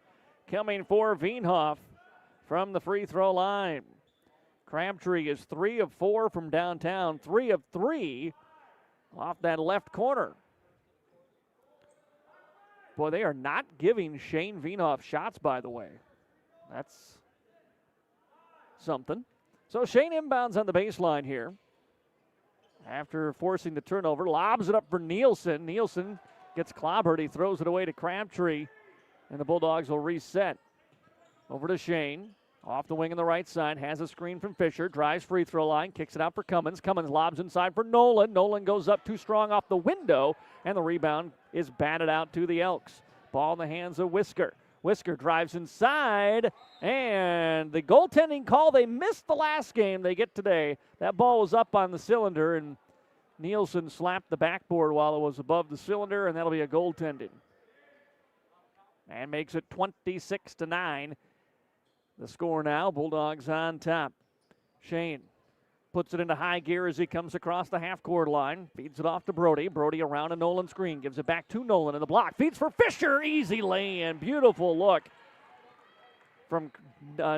coming for Wienhoff from the free throw line. Crabtree is 3 of 4 from downtown, 3 of 3 off that left corner. Boy, they are not giving Shane Wienhoff shots, by the way. That's something. So Shane inbounds on the baseline here. After forcing the turnover, lobs it up for Nielsen. Nielsen gets clobbered. He throws it away to Crabtree, and the Bulldogs will reset. Over to Shane. Off the wing on the right side. Has a screen from Fisher. Drives free throw line. Kicks it out for Cummins. Cummins lobs inside for Nolan. Nolan goes up too strong off the window, and the rebound is batted out to the Elks. Ball in the hands of Whisker. Whisker drives inside, and the goaltending call they missed the last game they get today. That ball was up on the cylinder, and Nielsen slapped the backboard while it was above the cylinder, and that'll be a goaltending. And makes it 26-9. The score now, Bulldogs on top. Shane puts it into high gear as he comes across the half-court line. Feeds it off to Brody. Brody around a Nolan screen. Gives it back to Nolan in the block. Feeds for Fisher. Easy lay-in. Beautiful look from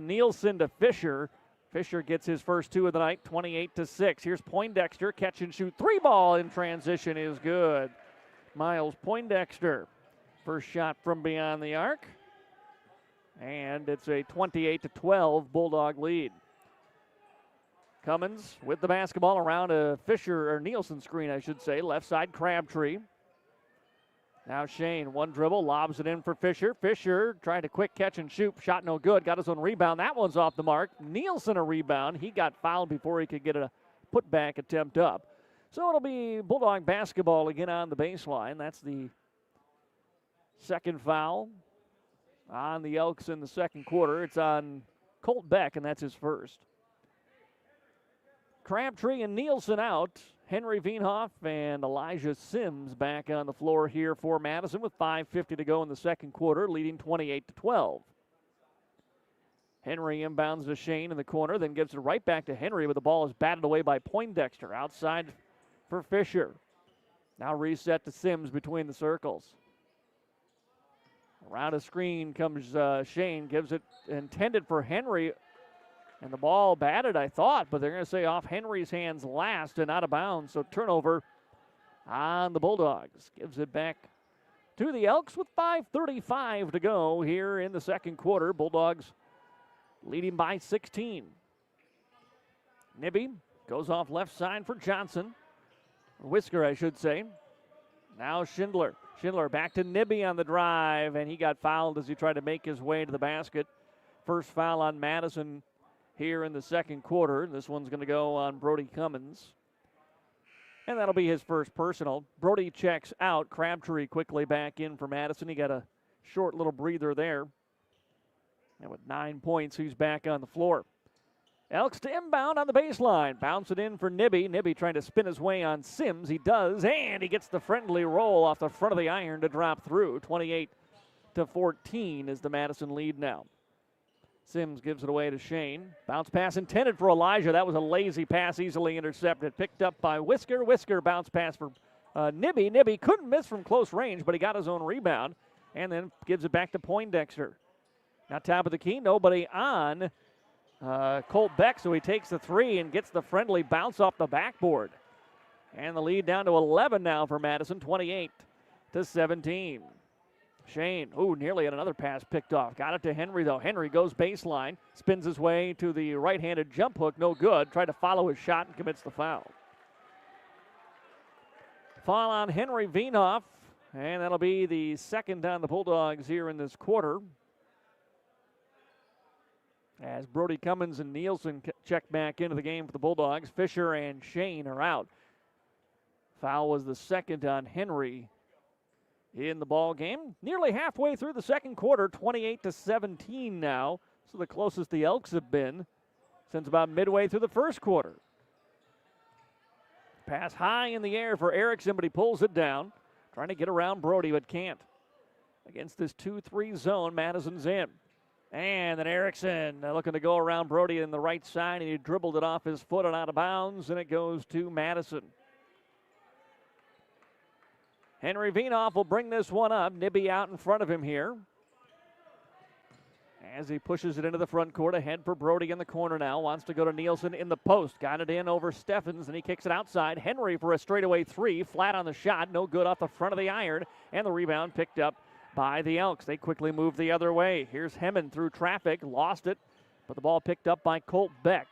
Nielsen to Fisher. Fisher gets his first 2 of the night, 28-6. Here's Poindexter. Catch and shoot. 3-ball in transition is good. Miles Poindexter. First shot from beyond the arc. And it's a 28-12 Bulldog lead. Cummins with the basketball around a Fisher or Nielsen screen, I should say. Left side, Crabtree. Now Shane, one dribble, lobs it in for Fisher. Fisher tried a quick catch and shoot. Shot no good. Got his own rebound. That one's off the mark. Nielsen a rebound. He got fouled before he could get a putback attempt up. So it'll be Bulldog basketball again on the baseline. That's the second foul on the Elks in the second quarter. It's on Colt Beck, and that's his first. Crabtree and Nielsen out. Henry Veenhoff and Elijah Sims back on the floor here for Madison with 5:50 to go in the second quarter, leading 28-12. Henry inbounds to Shane in the corner, then gives it right back to Henry, but the ball is batted away by Poindexter. Outside for Fisher. Now reset to Sims between the circles. Around a screen comes Shane, gives it intended for Henry. And the ball batted, I thought, but they're going to say off Henry's hands last and out of bounds. So turnover on the Bulldogs. Gives it back to the Elks with 5:35 to go here in the second quarter. Bulldogs leading by 16. Nibby goes off left side for Johnson. Whisker, I should say. Now Schindler. Schindler back to Nibby on the drive, and he got fouled as he tried to make his way to the basket. First foul on Madison here in the second quarter. This one's going to go on Brody Cummins. And that'll be his first personal. Brody checks out. Crabtree quickly back in for Madison. He got a short little breather there. And with 9 points, he's back on the floor. Elks to inbound on the baseline. Bounce it in for Nibby. Nibby trying to spin his way on Sims. He does, and he gets the friendly roll off the front of the iron to drop through. 28-14 is the Madison lead now. Sims gives it away to Shane. Bounce pass intended for Elijah. That was a lazy pass, easily intercepted. Picked up by Whisker. Whisker bounce pass for Nibby. Nibby couldn't miss from close range, but he got his own rebound and then gives it back to Poindexter. Now top of the key, nobody on Colt Beck, so he takes the three and gets the friendly bounce off the backboard. And the lead down to 11 now for Madison, 28-17. Shane, nearly had another pass picked off. Got it to Henry, though. Henry goes baseline, spins his way to the right-handed jump hook, no good. Tried to follow his shot and commits the foul. Foul on Henry Veenhoff, and that'll be the second on the Bulldogs here in this quarter. As Brody Cummins and Nielsen check back into the game for the Bulldogs, Fisher and Shane are out. Foul was the second on Henry in the ball game. Nearly halfway through the second quarter, 28-17 now. So the closest the Elks have been since about midway through the first quarter. Pass high in the air for Erickson, but he pulls it down. Trying to get around Brody, but can't. Against this 2-3 zone, Madison's in. And then Erickson looking to go around Brody in the right side, and he dribbled it off his foot and out of bounds, and it goes to Madison. Henry Veenhoff will bring this one up. Nibby out in front of him here. As he pushes it into the front court, ahead for Brody in the corner now. Wants to go to Nielsen in the post. Got it in over Steffens, and he kicks it outside. Henry for a straightaway three. Flat on the shot. No good off the front of the iron. And the rebound picked up by the Elks. They quickly move the other way. Here's Hemmen through traffic. Lost it, but the ball picked up by Colt Beck.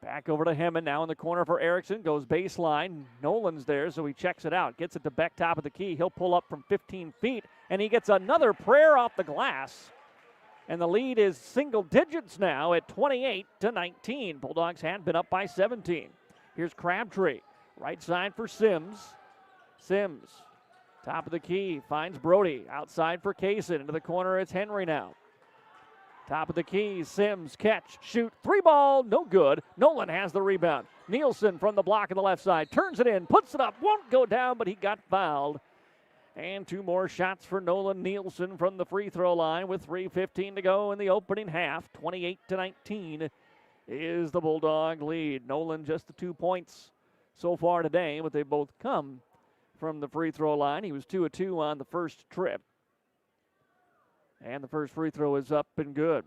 Back over to Hemmen now in the corner for Erickson. Goes baseline. Nolan's there, so he checks it out. Gets it to Beck, top of the key. He'll pull up from 15 feet, and he gets another prayer off the glass. And the lead is single digits now at 28-19. Bulldogs had been up by 17. Here's Crabtree. Right side for Sims. Sims, top of the key, finds Brody. Outside for Kaysen. Into the corner, it's Henry now. Top of the key, Sims, catch, shoot, three ball, no good. Nolan has the rebound. Nielsen from the block on the left side, turns it in, puts it up, won't go down, but he got fouled. And two more shots for Nolan Nielsen from the free throw line with 3:15 to go in the opening half. 28-19 is the Bulldog lead. Nolan just the 2 points so far today, but they both come from the free throw line. He was 2 of 2 on the first trip. And the first free throw is up and good.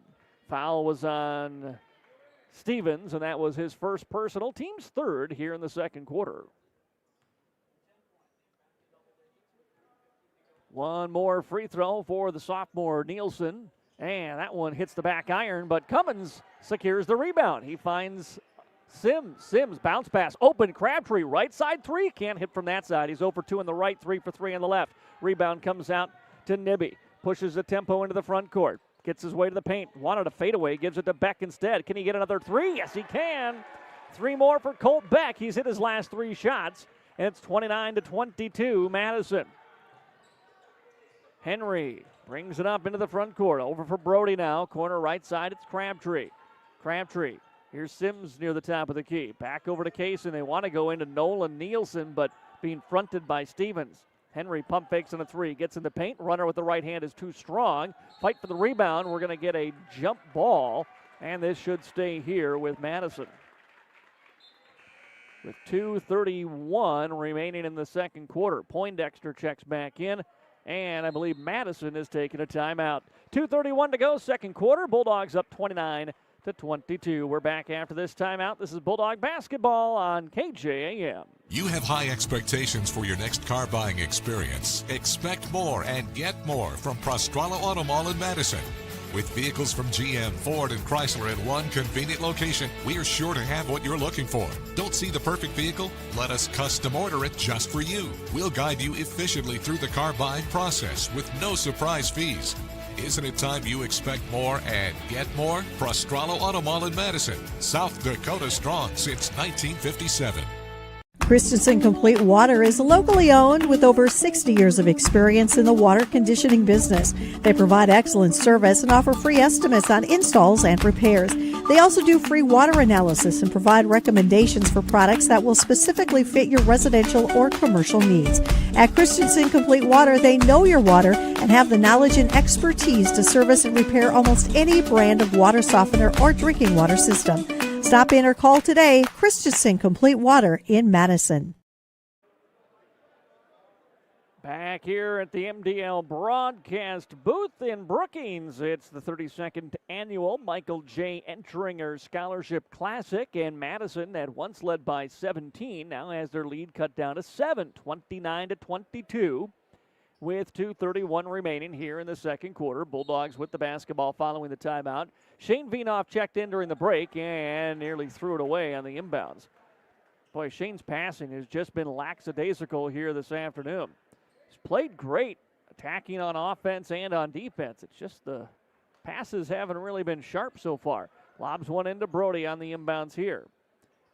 Foul was on Stevens, and that was his first personal. Team's third here in the second quarter. One more free throw for the sophomore Nielsen. And that one hits the back iron, but Cummins secures the rebound. He finds Sims. Sims, bounce pass, open, Crabtree, right side three. Can't hit from that side. He's 0 for 2 on the right, 3 for 3 on the left. Rebound comes out to Nibby. Pushes the tempo into the front court. Gets his way to the paint. Wanted a fadeaway. Gives it to Beck instead. Can he get another three? Yes, he can. 3 more for Colt Beck. He's hit his last 3 shots, and it's 29-22 Madison. Henry brings it up into the front court. Over for Brody now. Corner right side, it's Crabtree. Crabtree. Here's Sims near the top of the key. Back over to Case, and they want to go into Nolan Nielsen, but being fronted by Stevens. Henry pump fakes on a 3. Gets in the paint. Runner with the right hand is too strong. Fight for the rebound. We're going to get a jump ball, and this should stay here with Madison. With 2:31 remaining in the second quarter. Poindexter checks back in, and I believe Madison is taking a timeout. 2:31 to go, second quarter. Bulldogs up 29-22. We're back after this timeout. This is Bulldog basketball on KJAM. You have high expectations for your next car buying experience. Expect more and get more from Prostrana Auto Mall in Madison. With vehicles from GM, Ford, and Chrysler in one convenient location, we are sure to have what you're looking for. Don't see the perfect vehicle? Let us custom order it just for you. We'll guide you efficiently through the car buying process with no surprise fees. Isn't it time you expect more and get more? Prostrana Auto Mall in Madison, South Dakota strong since 1957. Christensen Complete Water is locally owned with over 60 years of experience in the water conditioning business. They provide excellent service and offer free estimates on installs and repairs. They also do free water analysis and provide recommendations for products that will specifically fit your residential or commercial needs. At Christensen Complete Water, they know your water and have the knowledge and expertise to service and repair almost any brand of water softener or drinking water system. Stop in or call today. Christensen Complete Water in Madison. Back here at the MDL broadcast booth in Brookings, it's the 32nd annual Michael J. Entringer Scholarship Classic, and Madison, at once led by 17, now has their lead cut down to 7, 29-22. With 2:31 remaining here in the second quarter. Bulldogs with the basketball following the timeout. Shane Vienoff checked in during the break and nearly threw it away on the inbounds. Boy, Shane's passing has just been lackadaisical here this afternoon. He's played great, attacking on offense and on defense. It's just the passes haven't really been sharp so far. Lobs one into Brody on the inbounds here.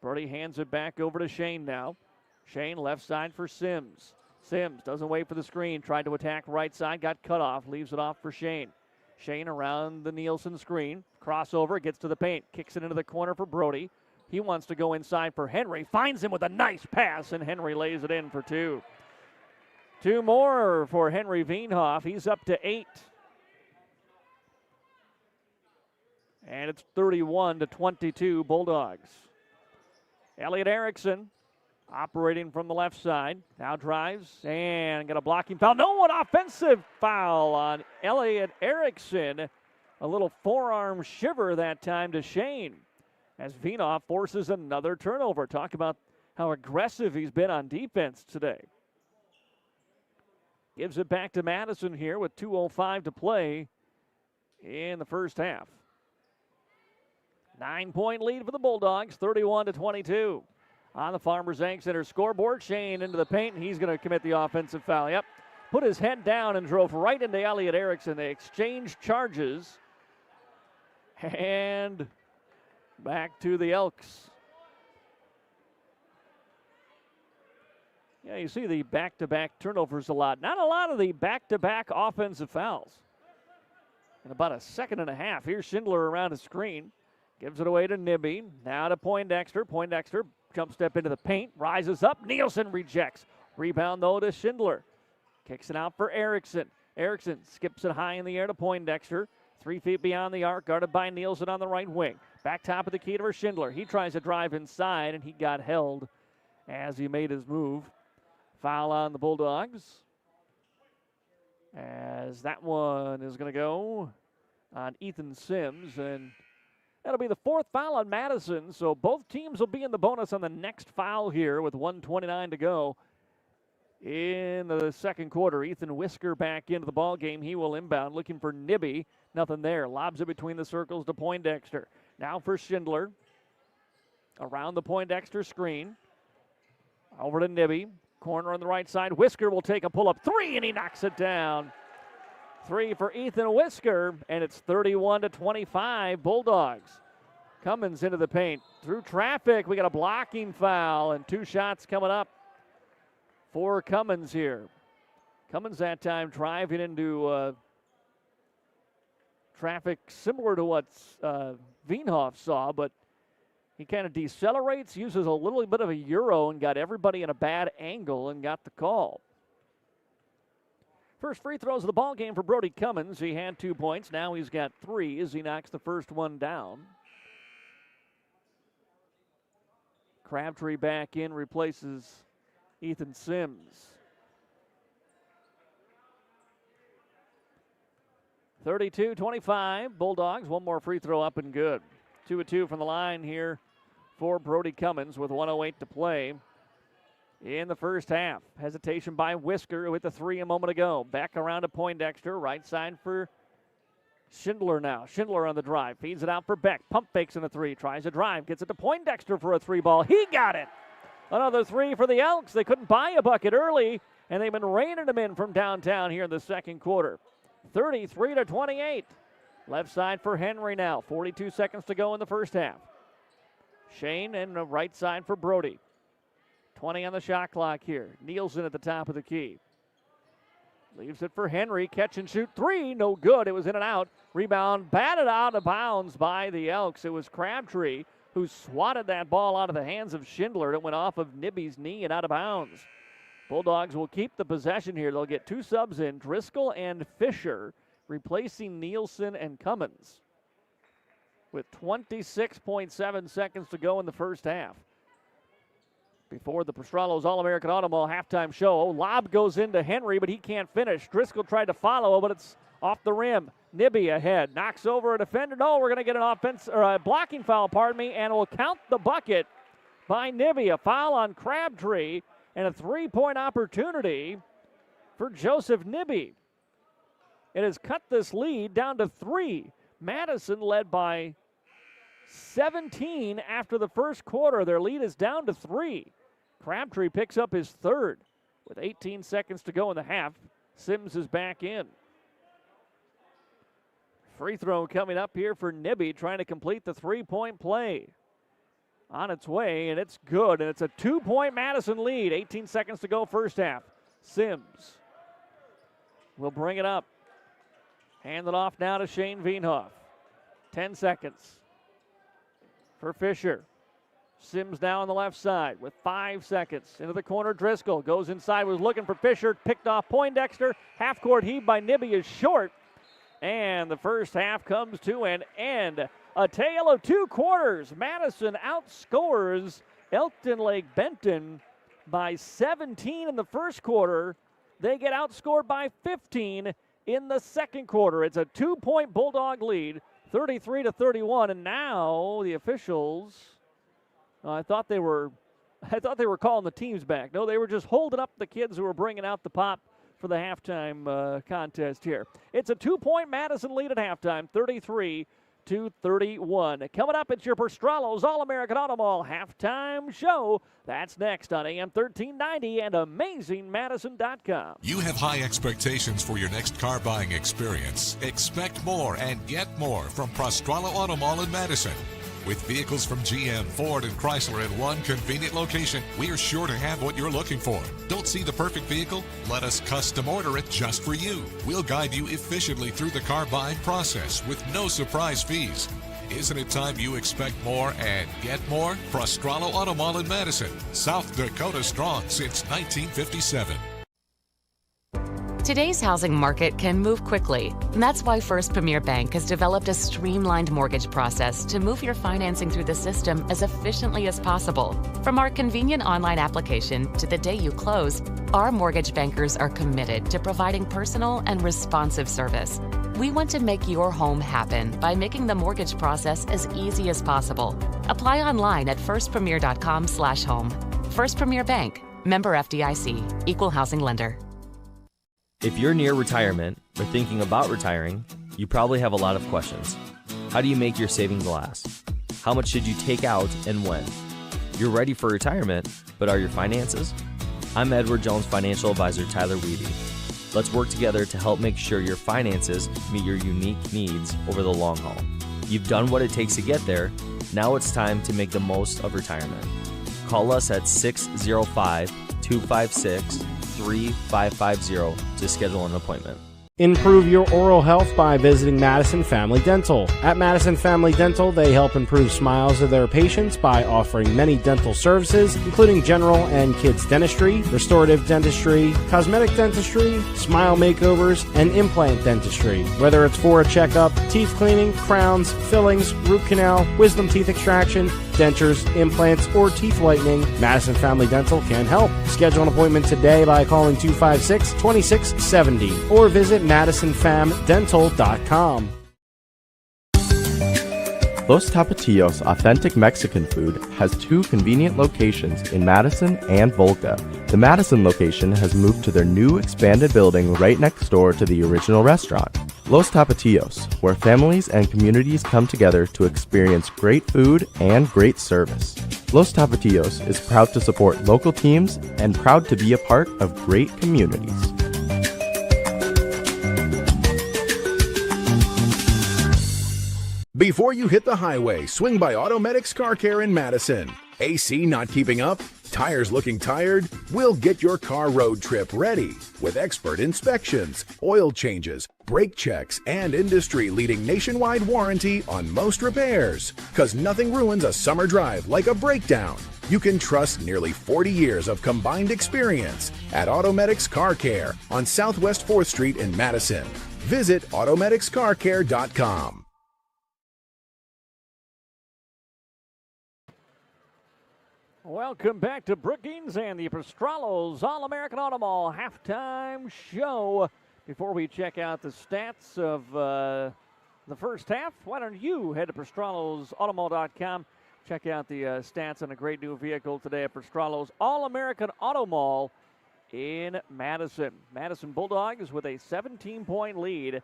Brody hands it back over to Shane now. Shane left side for Sims. Sims doesn't wait for the screen, tried to attack right side, got cut off, leaves it off for Shane. Shane around the Nielsen screen, crossover, gets to the paint, kicks it into the corner for Brody. He wants to go inside for Henry, finds him with a nice pass, and Henry lays it in for 2. 2 more for Henry Vienoff. He's up to 8. And it's 31-22 Bulldogs. Elliot Erickson operating from the left side. Now drives and got a blocking foul. No, an offensive foul on Elliot Erickson. A little forearm shiver that time to Shane as Vienoff forces another turnover. Talk about how aggressive he's been on defense today. Gives it back to Madison here with 2:05 to play in the first half. 9-point lead for the Bulldogs, 31-22. On the Farmers Ag Center scoreboard, Shane into the paint, and he's going to commit the offensive foul. Yep, put his head down and drove right into Elliot Erickson. They exchanged charges, and back to the Elks. Yeah, you see the back-to-back turnovers a lot. Not a lot of the back-to-back offensive fouls. In about a second and a half, here's Schindler around the screen. Gives it away to Nibby. Now to Poindexter. Poindexter jump step into the paint. Rises up. Nielsen rejects. Rebound, though, to Schindler. Kicks it out for Erickson. Erickson skips it high in the air to Poindexter. 3 feet beyond the arc. Guarded by Nielsen on the right wing. Back top of the key to Schindler. He tries to drive inside, and he got held as he made his move. Foul on the Bulldogs. As that one is going to go on Ethan Sims, and that'll be the 4th foul on Madison, so both teams will be in the bonus on the next foul here with 1:29 to go in the second quarter. Ethan Whisker back into the ball game. He will inbound, looking for Nibby. Nothing there. Lobs it between the circles to Poindexter. Now for Schindler. Around the Poindexter screen. Over to Nibby. Corner on the right side. Whisker will take a pull-up 3, and he knocks it down. 3 for Ethan Whisker, and it's 31-25 Bulldogs. Cummins into the paint. Through traffic, we got a blocking foul and 2 shots coming up for Cummins here. Cummins that time driving into traffic similar to what Wienhoff saw, but he kind of decelerates, uses a little bit of a euro, and got everybody in a bad angle and got the call. First free throws of the ball game for Brody Cummins. He had 2 points. Now he's got 3 as he knocks the first one down. Crabtree back in, replaces Ethan Sims. 32-25, Bulldogs. One more free throw up and good. 2 of 2 from the line here for Brody Cummins with 1:08 to play in the first half. Hesitation by Whisker with the 3 a moment ago. Back around to Poindexter. Right side for Schindler now. Schindler on the drive. Feeds it out for Beck. Pump fakes in the 3. Tries a drive. Gets it to Poindexter for a 3 ball. He got it. Another 3 for the Elks. They couldn't buy a bucket early, and they've been raining them in from downtown here in the second quarter. 33-28. Left side for Henry now. 42 seconds to go in the first half. Shane and the right side for Brody. 20 on the shot clock here. Nielsen at the top of the key. Leaves it for Henry. Catch and shoot 3. No good. It was in and out. Rebound batted out of bounds by the Elks. It was Crabtree who swatted that ball out of the hands of Schindler. It went off of Nibby's knee and out of bounds. Bulldogs will keep the possession here. They'll get 2 subs in, Driscoll and Fisher, replacing Nielsen and Cummins with 26.7 seconds to go in the first half. Before the Pastrollo's All-American Auto Mall halftime show, lob goes into Henry, but he can't finish. Driscoll tried to follow, but it's off the rim. Nibby ahead, knocks over a defender. No, we're going to get an offense or a blocking foul, and we'll count the bucket by Nibby. A foul on Crabtree and a 3-point opportunity for Joseph Nibby. It has cut this lead down to 3. Madison led by 17 after the first quarter. Their lead is down to 3. Crabtree picks up his 3rd with 18 seconds to go in the half. Sims is back in. Free throw coming up here for Nibby, trying to complete the 3-point play. On its way, and it's good, and it's a 2-point Madison lead. 18 seconds to go first half. Sims will bring it up. Hand it off now to Shane Wienhoff. 10 seconds for Fisher. Sims now on the left side with 5 seconds. Into the corner, Driscoll goes inside, was looking for Fisher, picked off Poindexter. Half-court heave by Nibby is short. And the first half comes to an end. A tale of 2 quarters. Madison outscores Elkton-Lake Benton by 17 in the first quarter. They get outscored by 15 in the second quarter. It's a 2-point Bulldog lead, 33-31. And now the officials, I thought they were calling the teams back. No, they were just holding up the kids who were bringing out the pop for the halftime contest here. It's a 2-point Madison lead at halftime, 33-31. Coming up, it's your Pastrollo's All-American Auto Mall halftime show. That's next on AM 1390 and AmazingMadison.com. You have high expectations for your next car buying experience. Expect more and get more from Pastrollo Auto Mall in Madison. With vehicles from GM, Ford, and Chrysler in one convenient location, we are sure to have what you're looking for. Don't see the perfect vehicle? Let us custom order it just for you. We'll guide you efficiently through the car buying process with no surprise fees. Isn't it time you expect more and get more? Pastrollo Auto Mall in Madison, South Dakota strong since 1957. Today's housing market can move quickly, and that's why First Premier Bank has developed a streamlined mortgage process to move your financing through the system as efficiently as possible. From our convenient online application to the day you close, our mortgage bankers are committed to providing personal and responsive service. We want to make your home happen by making the mortgage process as easy as possible. Apply online at firstpremier.com/home. First Premier Bank, member FDIC, equal housing lender. If you're near retirement or thinking about retiring, you probably have a lot of questions. How do you make your savings last? How much should you take out and when? You're ready for retirement, but are your finances? I'm Edward Jones financial advisor Tyler Weedy. Let's work together to help make sure your finances meet your unique needs over the long haul. You've done what it takes to get there. Now it's time to make the most of retirement. Call us at 605-256-3550 to schedule an appointment. Improve your oral health by visiting Madison Family Dental. At Madison Family Dental, they help improve smiles of their patients by offering many dental services, including general and kids dentistry, restorative dentistry, cosmetic dentistry, smile makeovers, and implant dentistry. Whether it's for a checkup, teeth cleaning, crowns, fillings, root canal, wisdom teeth extraction, dentures, implants, or teeth whitening, Madison Family Dental can help. Schedule an appointment today by calling 256-2670 or visit MadisonFamDental.com. Los Tapatios Authentic Mexican Food has 2 convenient locations in Madison and Volca. The Madison location has moved to their new expanded building right next door to the original restaurant. Los Tapatios, where families and communities come together to experience great food and great service. Los Tapatios is proud to support local teams and proud to be a part of great communities. Before you hit the highway, swing by Automedics Car Care in Madison. AC not keeping up? Tires looking tired? We'll get your car road trip ready with expert inspections, oil changes, brake checks, and industry-leading nationwide warranty on most repairs. 'Cause nothing ruins a summer drive like a breakdown. You can trust nearly 40 years of combined experience at Automedics Car Care on Southwest 4th Street in Madison. Visit automedicscarcare.com. Welcome back to Brookings and the Pastrollo's All-American Auto Mall halftime show. Before we check out the stats of the first half, why don't you head to Pastrollo'sAutomall.com. Check out the stats on a great new vehicle today at Pastrollo's All-American Auto Mall in Madison. Madison Bulldogs with a 17-point lead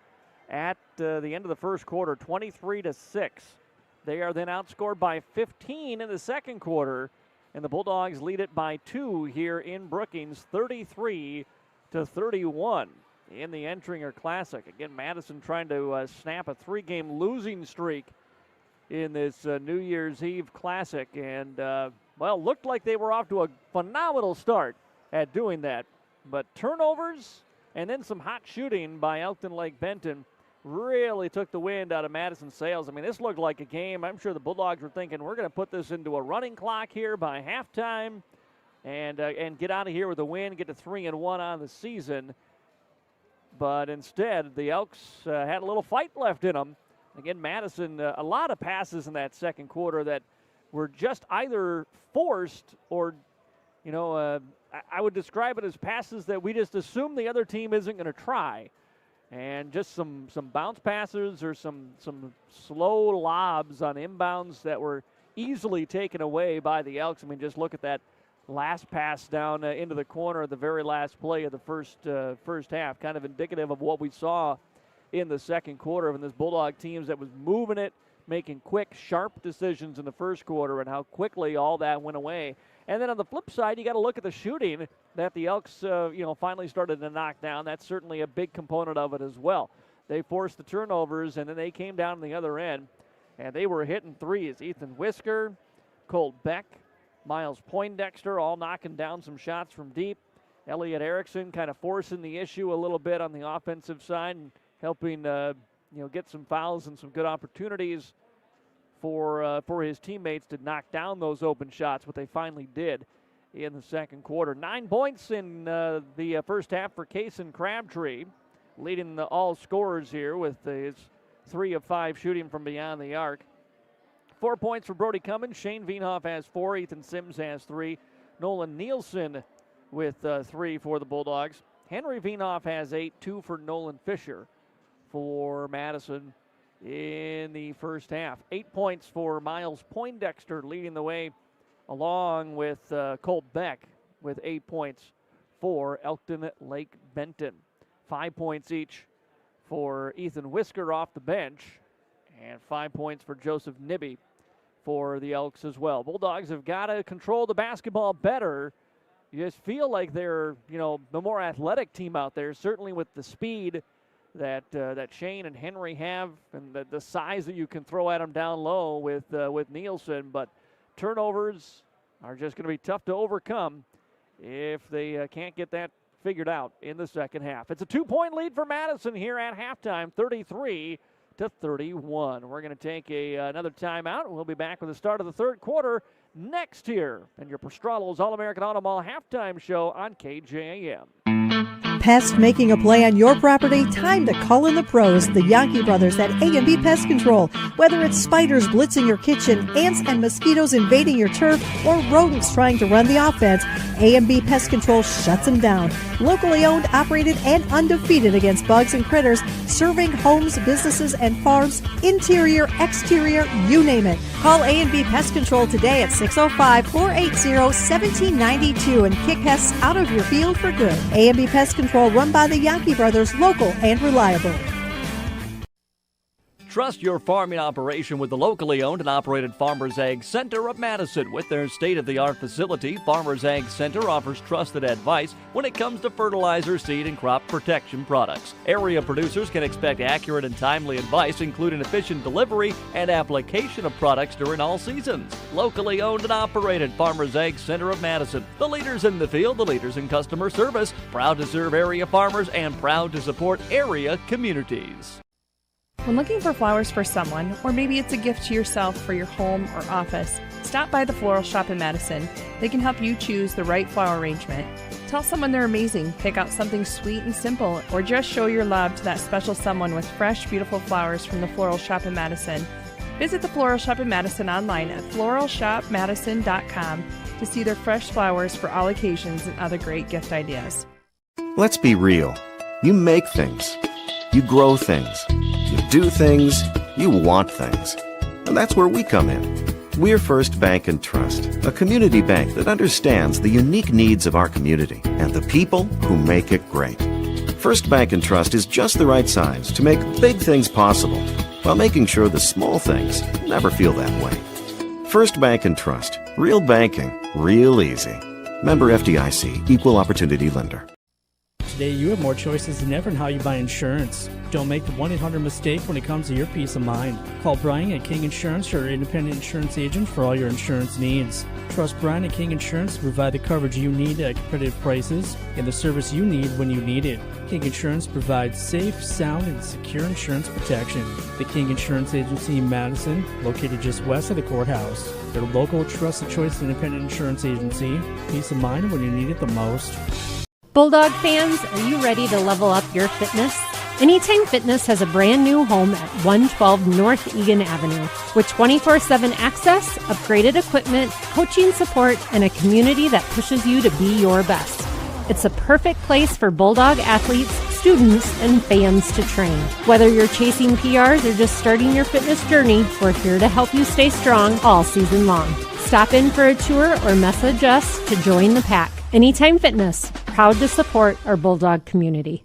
at the end of the first quarter, 23-6. They are then outscored by 15 in the second quarter, and the Bulldogs lead it by 2 here in Brookings, 33-31 in the Entringer Classic. Again, Madison trying to snap a 3-game losing streak in this New Year's Eve Classic, and, looked like they were off to a phenomenal start at doing that. But turnovers and then some hot shooting by Elkton-Lake Benton really took the wind out of Madison's sails. I mean, this looked like a game. I'm sure the Bulldogs were thinking, we're going to put this into a running clock here by halftime and get out of here with a win, get to 3-1 on the season. But instead, the Elks had a little fight left in them. Again, Madison, a lot of passes in that second quarter that were just either forced or, I would describe it as passes that we just assume the other team isn't going to try. And just some bounce passes or some slow lobs on inbounds that were easily taken away by the Elks. I mean, just look at that last pass down into the corner of the very last play of the first half, kind of indicative of what we saw in the second quarter of this Bulldog teams that was moving it, making quick, sharp decisions in the first quarter, and how quickly all that went away. And then on the flip side, you got to look at the shooting that the Elks, finally started to knock down. That's certainly a big component of it as well. They forced the turnovers, and then they came down on the other end, and they were hitting threes. Ethan Whisker, Colt Beck, Miles Poindexter all knocking down some shots from deep. Elliot Erickson kind of forcing the issue a little bit on the offensive side and helping, get some fouls and some good opportunities for his teammates to knock down those open shots, what they finally did in the second quarter. 9 points in the first half for Kason Crabtree, leading all scorers here with his 3 of 5 shooting from beyond the arc. 4 points for Brody Cummins. Shane Veenhoff has 4. Ethan Sims has 3. Nolan Nielsen with 3 for the Bulldogs. Henry Veenhoff has 8, 2 for Nolan Fisher for Madison in the first half. 8 points for Miles Poindexter, leading the way, along with Colt Beck with 8 points for Elkton-Lake Benton. 5 points each for Ethan Whisker off the bench, and 5 points for Joseph Nibby for the Elks as well. Bulldogs have got to control the basketball better. You just feel like they're, the more athletic team out there, certainly with the speed that Shane and Henry have, and the size that you can throw at them down low with Nielsen. But turnovers are just going to be tough to overcome if they can't get that figured out in the second half. It's a 2-point lead for Madison here at halftime, 33-31. We're going to take another timeout. We'll be back with the start of the third quarter next here in your Prostrolo's All-American Auto Mall halftime show on KJAM. Pest making a play on your property? Time to call in the pros, the Yankee brothers at A&B Pest Control. Whether it's spiders blitzing your kitchen, ants and mosquitoes invading your turf, or rodents trying to run the offense, A&B Pest Control shuts them down. Locally owned, operated, and undefeated against bugs and critters, serving homes, businesses, and farms, interior, exterior, you name it. Call A&B Pest Control today at 605-480-1792 and kick pests out of your field for good. A&B Pest Control, run by the Yankee brothers, local and reliable. Trust your farming operation with the locally owned and operated Farmers Ag Center of Madison. With their state-of-the-art facility, Farmers Ag Center offers trusted advice when it comes to fertilizer, seed, and crop protection products. Area producers can expect accurate and timely advice, including efficient delivery and application of products during all seasons. Locally owned and operated Farmers Ag Center of Madison. The leaders in the field, the leaders in customer service, proud to serve area farmers and proud to support area communities. When looking for flowers for someone, or maybe it's a gift to yourself for your home or office, stop by the Floral Shop in Madison. They can help you choose the right flower arrangement. Tell someone they're amazing, pick out something sweet and simple, or just show your love to that special someone with fresh, beautiful flowers from the Floral Shop in Madison. Visit the Floral Shop in Madison online at floralshopmadison.com to see their fresh flowers for all occasions and other great gift ideas. Let's be real. You make things. You grow things. You do things. You want things. And that's where we come in. We're First Bank and Trust, a community bank that understands the unique needs of our community and the people who make it great. First Bank and Trust is just the right size to make big things possible while making sure the small things never feel that way. First Bank and Trust. Real banking, real easy. Member FDIC, Equal Opportunity Lender. Today, you have more choices than ever in how you buy insurance. Don't make the 1-800 mistake when it comes to your peace of mind. Call Brian at King Insurance, your independent insurance agent for all your insurance needs. Trust Brian at King Insurance to provide the coverage you need at competitive prices and the service you need when you need it. King Insurance provides safe, sound, and secure insurance protection. The King Insurance Agency in Madison, located just west of the courthouse. Their local, trusted choice independent insurance agency. Peace of mind when you need it the most. Bulldog fans, are you ready to level up your fitness? Anytime Fitness has a brand new home at 112 North Egan Avenue with 24/7 access, upgraded equipment, coaching support, and a community that pushes you to be your best. It's a perfect place for Bulldog athletes, students, and fans to train. Whether you're chasing PRs or just starting your fitness journey, we're here to help you stay strong all season long. Stop in for a tour or message us to join the pack. Anytime Fitness, proud to support our Bulldog community.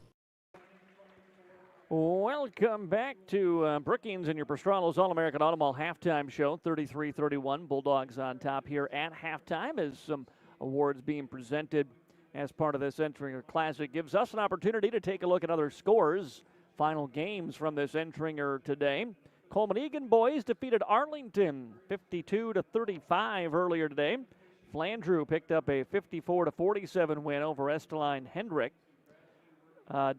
Welcome back to Brookings and your Prostrolo's All-American Auto Mall halftime show, 33-31. Bulldogs on top here at halftime as some awards being presented as part of this Entringer Classic. Gives us an opportunity to take a look at other scores, final games from this Entringer today. Coleman Egan boys defeated Arlington 52-35 earlier today. Flandreau picked up a 54-47 win over Esteline Hendrick.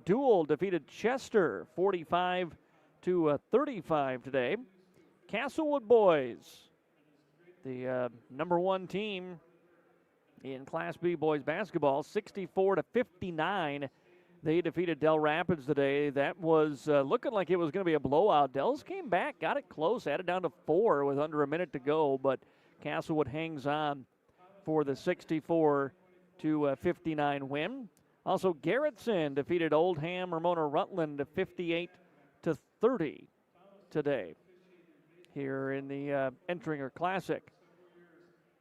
Dual defeated Chester 45-35 today. Castlewood boys, the number one team in Class B boys basketball, 64-59. They defeated Del Rapids today. That was looking like it was going to be a blowout. Dells came back, got it close, added down to 4 with under a minute to go, but Castlewood hangs on for the 64-59 win. Also, Garrettson defeated Oldham Ramona Rutland 58-30 today here in the Entringer Classic.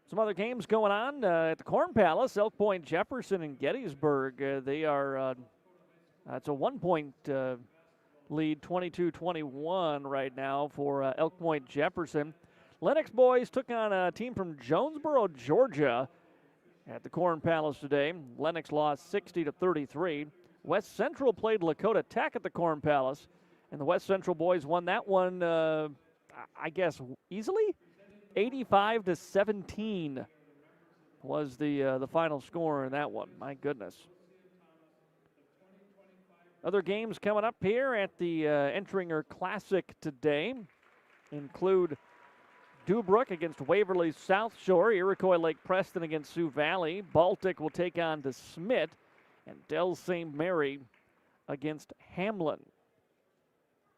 Some other games going on at the Corn Palace. Elk Point Jefferson and Gettysburg. They are, it's a 1-point lead, 22-21 right now for Elk Point Jefferson. Lennox boys took on a team from Jonesboro, Georgia at the Corn Palace today. Lennox lost 60-33. West Central played Lakota Tech at the Corn Palace, and the West Central boys won that one, I guess, easily. 85-17 was the final score in that one. My goodness. Other games coming up here at the Entringer Classic today include Dubrook against Waverly South Shore, Iroquois Lake Preston against Sioux Valley, Baltic will take on DeSmit, and Del St. Mary against Hamlin.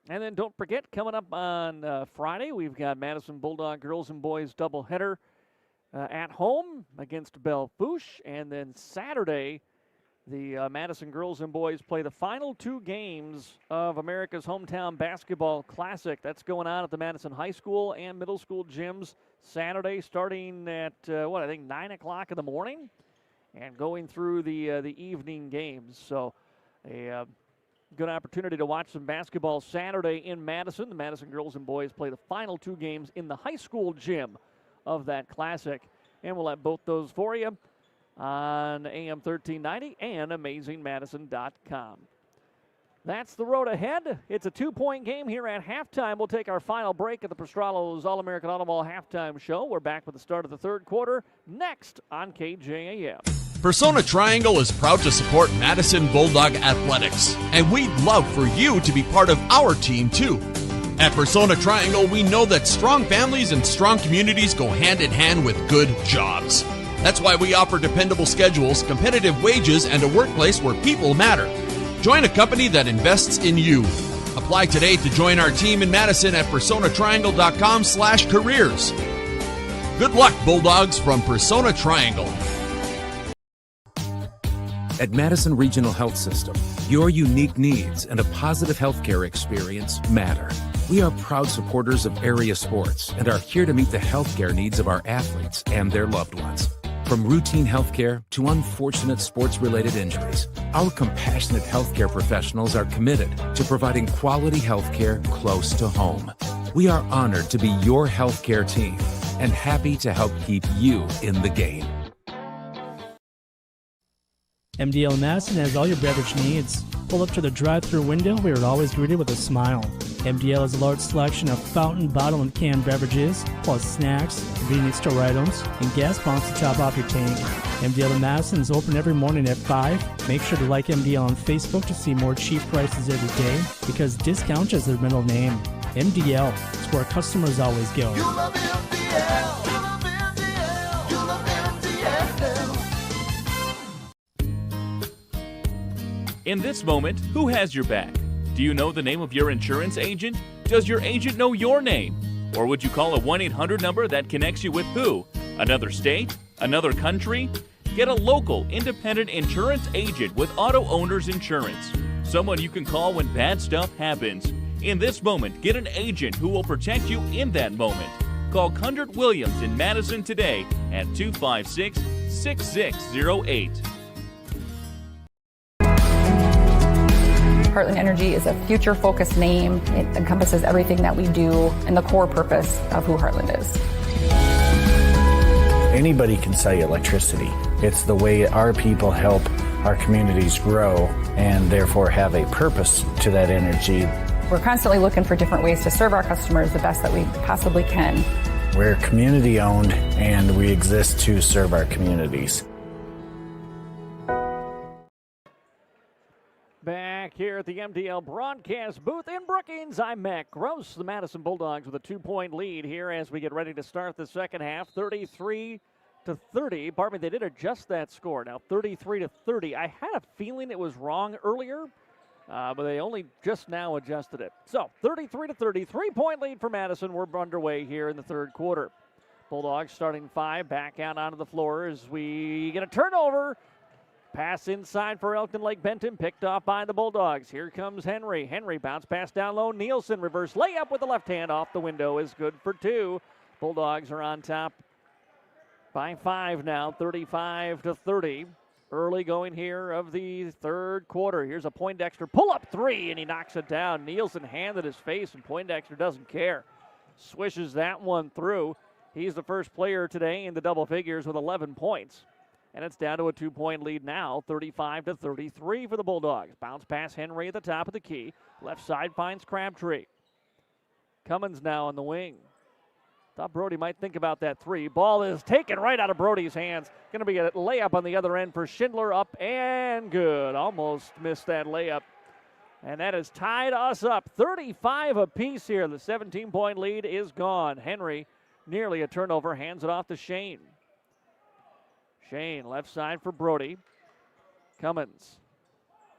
And then don't forget, coming up on Friday, we've got Madison Bulldog girls and boys doubleheader at home against Belle Fourche. And then Saturday, the Madison girls and boys play the final two games of America's Hometown Basketball Classic. That's going on at the Madison High School and Middle School gyms Saturday, starting at, 9 o'clock in the morning and going through the evening games. So a good opportunity to watch some basketball Saturday in Madison. The Madison girls and boys play the final two games in the high school gym of that Classic. And we'll have both those for you on AM 1390 and AmazingMadison.com. That's the road ahead. It's a 2-point game here at halftime. We'll take our final break at the Prostrolo's All-American Auto Mall halftime show. We're back with the start of the third quarter next on KJAM. Persona Triangle is proud to support Madison Bulldog Athletics, and we'd love for you to be part of our team too. At Persona Triangle, we know that strong families and strong communities go hand in hand with good jobs. That's why we offer dependable schedules, competitive wages, and a workplace where people matter. Join a company that invests in you. Apply today to join our team in Madison at personatriangle.com/careers. Good luck, Bulldogs, from Persona Triangle. At Madison Regional Health System, your unique needs and a positive healthcare experience matter. We are proud supporters of area sports and are here to meet the healthcare needs of our athletes and their loved ones. From routine healthcare to unfortunate sports-related injuries, our compassionate healthcare professionals are committed to providing quality healthcare close to home. We are honored to be your healthcare team and happy to help keep you in the game. MDL Madison has all your beverage needs. Pull up to the drive-thru window where you're always greeted with a smile. MDL has a large selection of fountain, bottle, and canned beverages, plus snacks, convenience store items, and gas pumps to top off your tank. MDL Madison is open every morning at 5. Make sure to like MDL on Facebook to see more cheap prices every day, because discount is their middle name. MDL is where customers always go. You love MDL. You love MDL. You love MDL. In this moment, who has your back? Do you know the name of your insurance agent? Does your agent know your name? Or would you call a 1-800 number that connects you with who? Another state? Another country? Get a local, independent insurance agent with Auto Owners Insurance. Someone you can call when bad stuff happens. In this moment, get an agent who will protect you in that moment. Call Kundert Williams in Madison today at 256-6608. Heartland Energy is a future-focused name. It encompasses everything that we do and the core purpose of who Heartland is. Anybody can sell you electricity. It's the way our people help our communities grow and therefore have a purpose to that energy. We're constantly looking for different ways to serve our customers the best that we possibly can. We're community-owned and we exist to serve our communities. Back here at the MDL broadcast booth in Brookings, I'm Matt Gross. The Madison Bulldogs with a 2-point lead here as we get ready to start the second half, 33-30. Pardon me, they did adjust that score. Now 33-30. I had a feeling it was wrong earlier, but they only just now adjusted it. So 33-30, 3-point lead for Madison. We're underway here in the third quarter. Bulldogs starting 5, back out onto the floor as we get a turnover. Pass inside for Elkton-Lake Benton, picked off by the Bulldogs. Here comes Henry. Henry bounce pass down low. Nielsen reverse layup with the left hand off the window is good for 2. Bulldogs are on top by 5 now, 35-30. Early going here of the third quarter. Here's a Poindexter pull-up 3, and he knocks it down. Nielsen handed his face, and Poindexter doesn't care. Swishes that one through. He's the first player today in the double figures with 11 points. And it's down to a 2-point lead now, 35-33 for the Bulldogs. Bounce pass Henry at the top of the key. Left side finds Crabtree. Cummins now on the wing. Thought Brody might think about that three. Ball is taken right out of Brody's hands. Going to be a layup on the other end for Schindler, up and good. Almost missed that layup. And that has tied us up. 35 apiece here. The 17-point lead is gone. Henry, nearly a turnover, hands it off to Shane. Shane, left side for Brody. Cummins,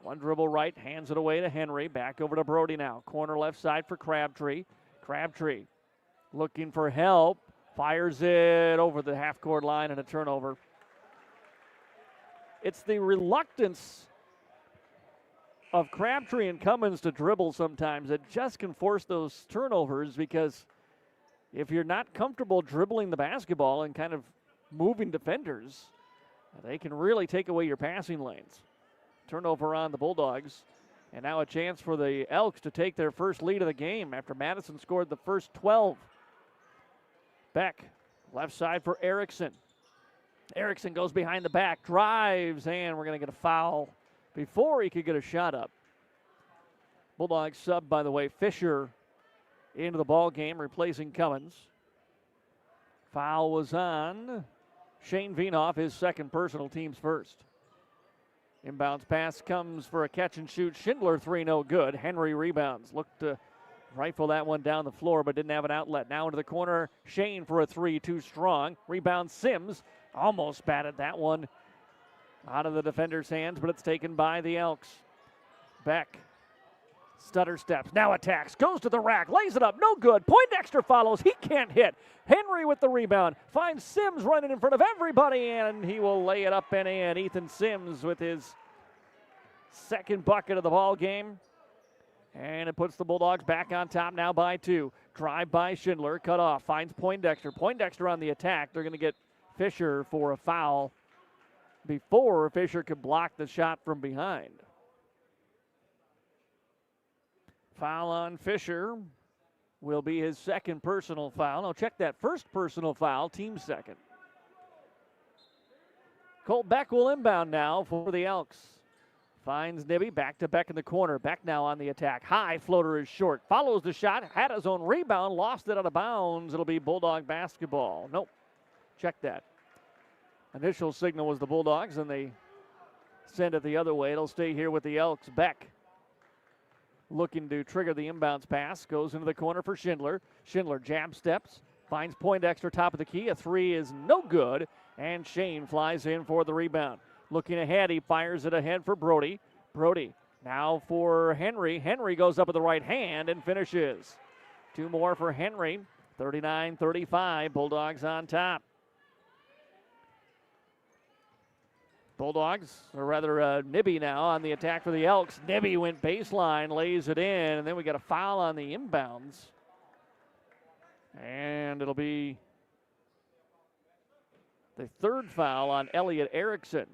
one dribble right, hands it away to Henry. Back over to Brody now. Corner left side for Crabtree. Crabtree looking for help. Fires it over the half-court line and a turnover. It's the reluctance of Crabtree and Cummins to dribble sometimes that just can force those turnovers, because if you're not comfortable dribbling the basketball and kind of moving defenders, they can really take away your passing lanes. Turnover on the Bulldogs. And now a chance for the Elks to take their first lead of the game after Madison scored the first 12. Beck, left side for Erickson. Erickson goes behind the back, drives, and we're going to get a foul before he could get a shot up. Bulldogs sub, by the way, Fisher into the ball game, replacing Cummins. Foul was on Shane Veenhoff, his second personal, team's first. Inbounds pass comes for a catch and shoot. Schindler three, no good. Henry rebounds. Looked to rifle that one down the floor, but didn't have an outlet. Now into the corner. Shane for a three, too strong. Rebound Sims. Almost batted that one out of the defender's hands, but it's taken by the Elks. Beck. Stutter steps, now attacks, goes to the rack, lays it up, no good. Poindexter follows, he can't hit. Henry with the rebound, finds Sims running in front of everybody, and he will lay it up and in. Ethan Sims with his second bucket of the ball game. And it puts the Bulldogs back on top now by 2. Drive by Schindler, cut off, finds Poindexter. Poindexter on the attack. They're going to get Fisher for a foul before Fisher could block the shot from behind. Foul on Fisher will be his second personal foul. Now check that, first personal foul, team second. Colt Beck will inbound now for the Elks. Finds Nibby, back to Beck in the corner. Beck now on the attack. High floater is short. Follows the shot, had his own rebound, lost it out of bounds. It'll be Bulldog basketball. Nope, check that. Initial signal was the Bulldogs, and they send it the other way. It'll stay here with the Elks. Beck looking to trigger the inbounds pass. Goes into the corner for Schindler. Schindler jab steps. Finds Poindexter top of the key. A three is no good. And Shane flies in for the rebound. Looking ahead, he fires it ahead for Brody. Brody now for Henry. Henry goes up with the right hand and finishes. 2 more for Henry. 39-35. Bulldogs on top. Bulldogs, or rather Nibby now on the attack for the Elks. Nibby went baseline, lays it in, and then we got a foul on the inbounds. And it'll be the third foul on Elliot Erickson.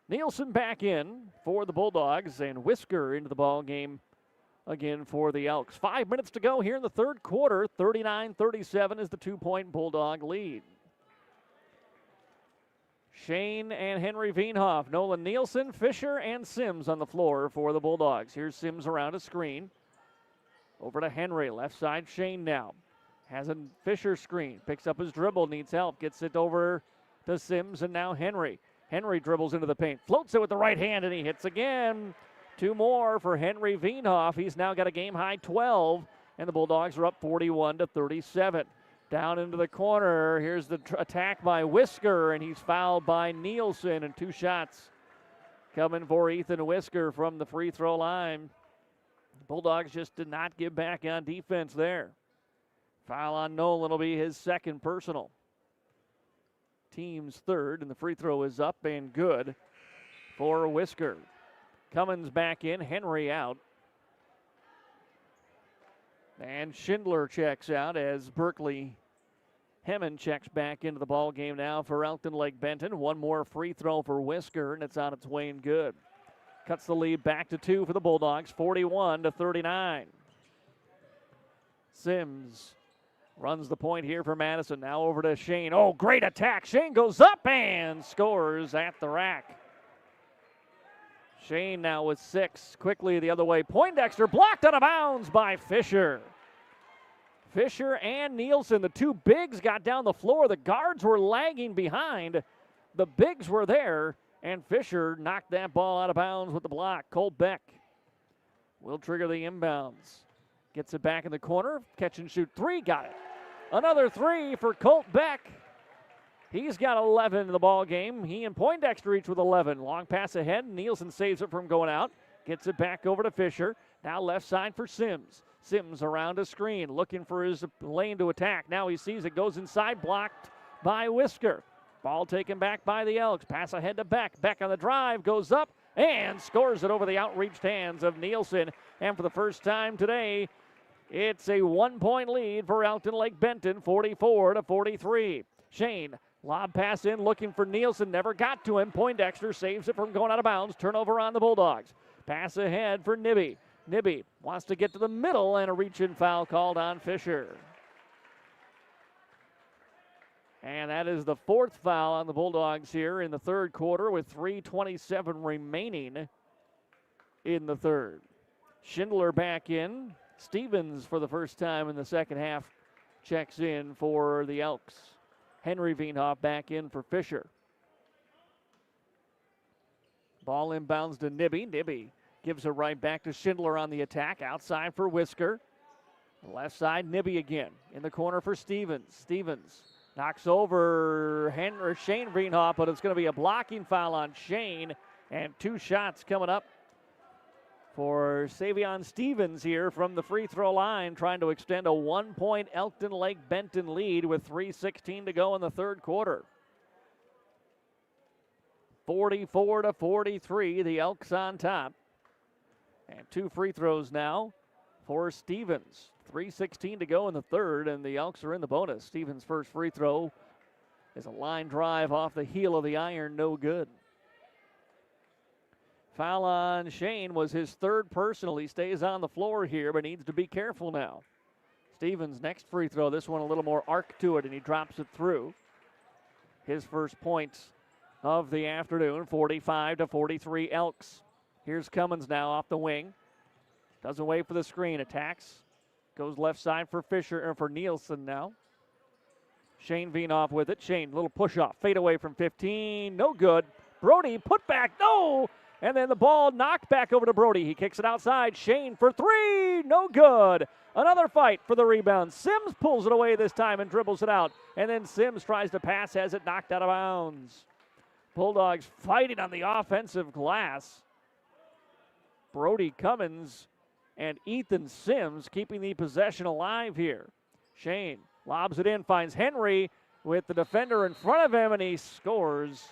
Nielsen back in for the Bulldogs, and Whisker into the ball game again for the Elks. 5 minutes to go here in the third quarter. 39-37 is the 2-point Bulldog lead. Shane and Henry Veenhoff, Nolan Nielsen, Fisher, and Sims on the floor for the Bulldogs. Here's Sims around a screen. Over to Henry, left side Shane now. Has a Fisher screen, picks up his dribble, needs help, gets it over to Sims, and now Henry. Henry dribbles into the paint, floats it with the right hand, and he hits again. 2 more for Henry Veenhoff. He's now got a game-high 12, and the Bulldogs are up 41-37. Down into the corner. Here's the attack by Whisker, and he's fouled by Nielsen. And 2 shots coming for Ethan Whisker from the free throw line. The Bulldogs just did not give back on defense there. Foul on Nolan will be his second personal. Team's third, and the free throw is up and good for Whisker. Cummins back in, Henry out. And Schindler checks out as Berkeley Hemmen checks back into the ball game now for Elkton-Lake Benton. 1 more free throw for Whisker, and it's on its way and good. Cuts the lead back to 2 for the Bulldogs, 41-39. Sims runs the point here for Madison. Now over to Shane. Oh, great attack. Shane goes up and scores at the rack. Shane now with 6. Quickly the other way. Poindexter blocked out of bounds by Fisher. Fisher and Nielsen, the two bigs, got down the floor. The guards were lagging behind. The bigs were there, and Fisher knocked that ball out of bounds with the block. Cole Beck will trigger the inbounds. Gets it back in the corner. Catch and shoot 3. Got it. Another 3 for Colt Beck. He's got 11 in the ball game. He and Poindexter each with 11. Long pass ahead. Nielsen saves it from going out. Gets it back over to Fisher. Now left side for Sims. Sims around a screen, looking for his lane to attack. Now he sees it, goes inside, blocked by Whisker. Ball taken back by the Elks. Pass ahead to Beck. Beck on the drive, goes up and scores it over the outreached hands of Nielsen. And for the first time today, it's a 1-point lead for Elkton-Lake Benton, 44-43. Shane, lob pass in, looking for Nielsen, never got to him. Poindexter saves it from going out of bounds. Turnover on the Bulldogs. Pass ahead for Nibby. Nibby wants to get to the middle, and a reach-in foul called on Fisher. And that is the 4th foul on the Bulldogs here in the third quarter with 3:27 remaining in the third. Schindler back in. Stevens, for the first time in the second half, checks in for the Elks. Henry Veenhoff back in for Fisher. Ball inbounds to Nibby. Nibby gives it right back to Schindler on the attack. Outside for Whisker. Left side, Nibby again. In the corner for Stevens. Stevens knocks over Shane Veenhoff, but it's going to be a blocking foul on Shane. And 2 shots coming up for Savion Stevens here from the free throw line, trying to extend a 1-point Elkton-Lake Benton lead with 3:16 to go in the third quarter. 44-43, the Elks on top. And 2 free throws now for Stevens. 3:16 to go in the third, and the Elks are in the bonus. Stevens' first free throw is a line drive off the heel of the iron, no good. Foul on Shane was his 3rd personal. He stays on the floor here, but needs to be careful now. Stevens' next free throw, this one a little more arc to it, and he drops it through. His first points of the afternoon, 45-43 Elks. Here's Cummins now off the wing. Doesn't wait for the screen, attacks. Goes left side for Fisher, or for Nielsen now. Shane Veenhoff with it. Shane, little push off, fade away from 15, no good. Brody, put back, no! And then the ball knocked back over to Brody. He kicks it outside. Shane for 3, no good. Another fight for the rebound. Sims pulls it away this time and dribbles it out. And then Sims tries to pass, has it knocked out of bounds. Bulldogs fighting on the offensive glass. Brody Cummins and Ethan Sims keeping the possession alive here. Shane lobs it in, finds Henry with the defender in front of him, and he scores.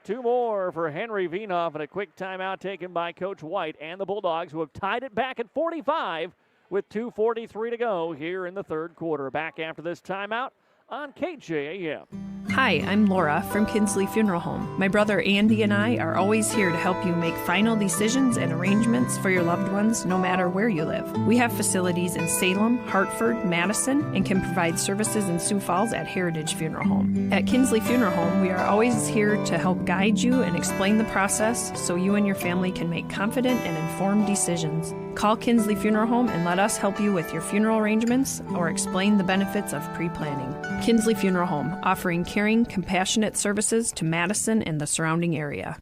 2 more for Henry Veenhoff, and a quick timeout taken by Coach White and the Bulldogs, who have tied it back at 45 with 2:43 to go here in the third quarter. Back after this timeout on KJAM. Hi, I'm Laura from Kinsley Funeral Home. My brother Andy and I are always here to help you make final decisions and arrangements for your loved ones, no matter where you live. We have facilities in Salem, Hartford, Madison, and can provide services in Sioux Falls at Heritage Funeral Home. At Kinsley Funeral Home, we are always here to help guide you and explain the process so you and your family can make confident and informed decisions. Call Kinsley Funeral Home and let us help you with your funeral arrangements or explain the benefits of pre-planning. Kinsley Funeral Home, offering caring, compassionate services to Madison and the surrounding area.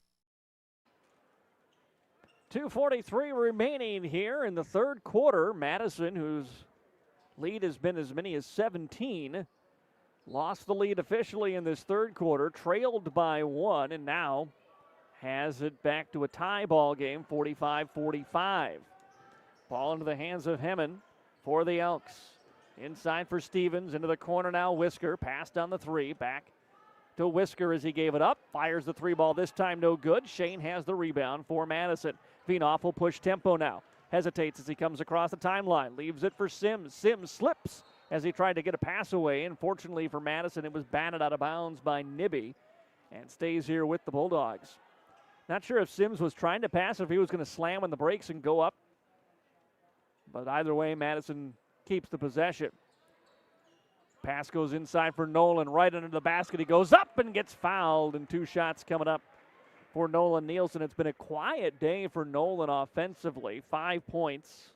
2:43 remaining here in the third quarter. Madison, whose lead has been as many as 17, lost the lead officially in this third quarter, trailed by 1, and now has it back to a tie ball game, 45-45. Ball into the hands of Hemmen for the Elks. Inside for Stevens, into the corner now, Whisker, passed on the 3, back to Whisker as he gave it up, fires the 3 ball, this time no good. Shane has the rebound for Madison. Veenhoff will push tempo now, hesitates as he comes across the timeline, leaves it for Sims. Sims slips as he tried to get a pass away. Unfortunately for Madison, it was batted out of bounds by Nibby and stays here with the Bulldogs. Not sure if Sims was trying to pass, if he was going to slam on the brakes and go up. But either way, Madison keeps the possession. Pass goes inside for Nolan, right under the basket. He goes up and gets fouled, and 2 shots coming up for Nolan Nielsen. It's been a quiet day for Nolan offensively. 5 points,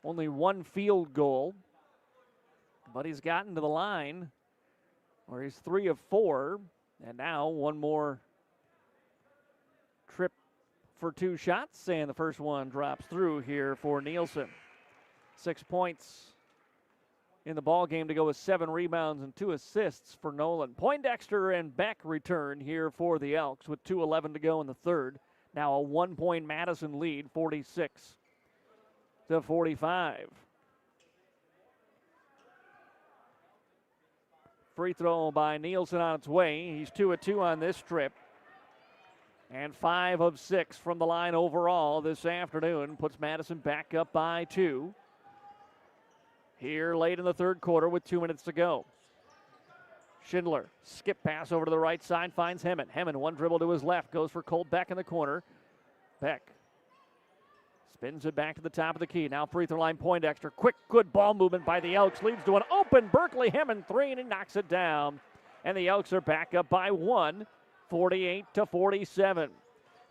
only 1 field goal, but he's gotten to the line where he's 3 of 4, and now 1 more trip for 2 shots, and the first one drops through here for Nielsen. 6 points in the ball game to go with 7 rebounds and 2 assists for Nolan. Poindexter and Beck return here for the Elks with 2:11 to go in the third. Now a 1-point Madison lead, 46-45. Free throw by Nielsen on its way. He's 2 of 2 on this trip. And 5 of 6 from the line overall this afternoon. Puts Madison back up by 2. Here late in the third quarter with 2 minutes to go. Schindler, skip pass over to the right side, finds Hemmon. Hemmon, 1 dribble to his left, goes for Cole Beck in the corner. Beck spins it back to the top of the key. Now free throw line, Poindexter. Quick, good ball movement by the Elks. Leads to an open Berkeley Hemmon 3, and he knocks it down. And the Elks are back up by 1, 48-47.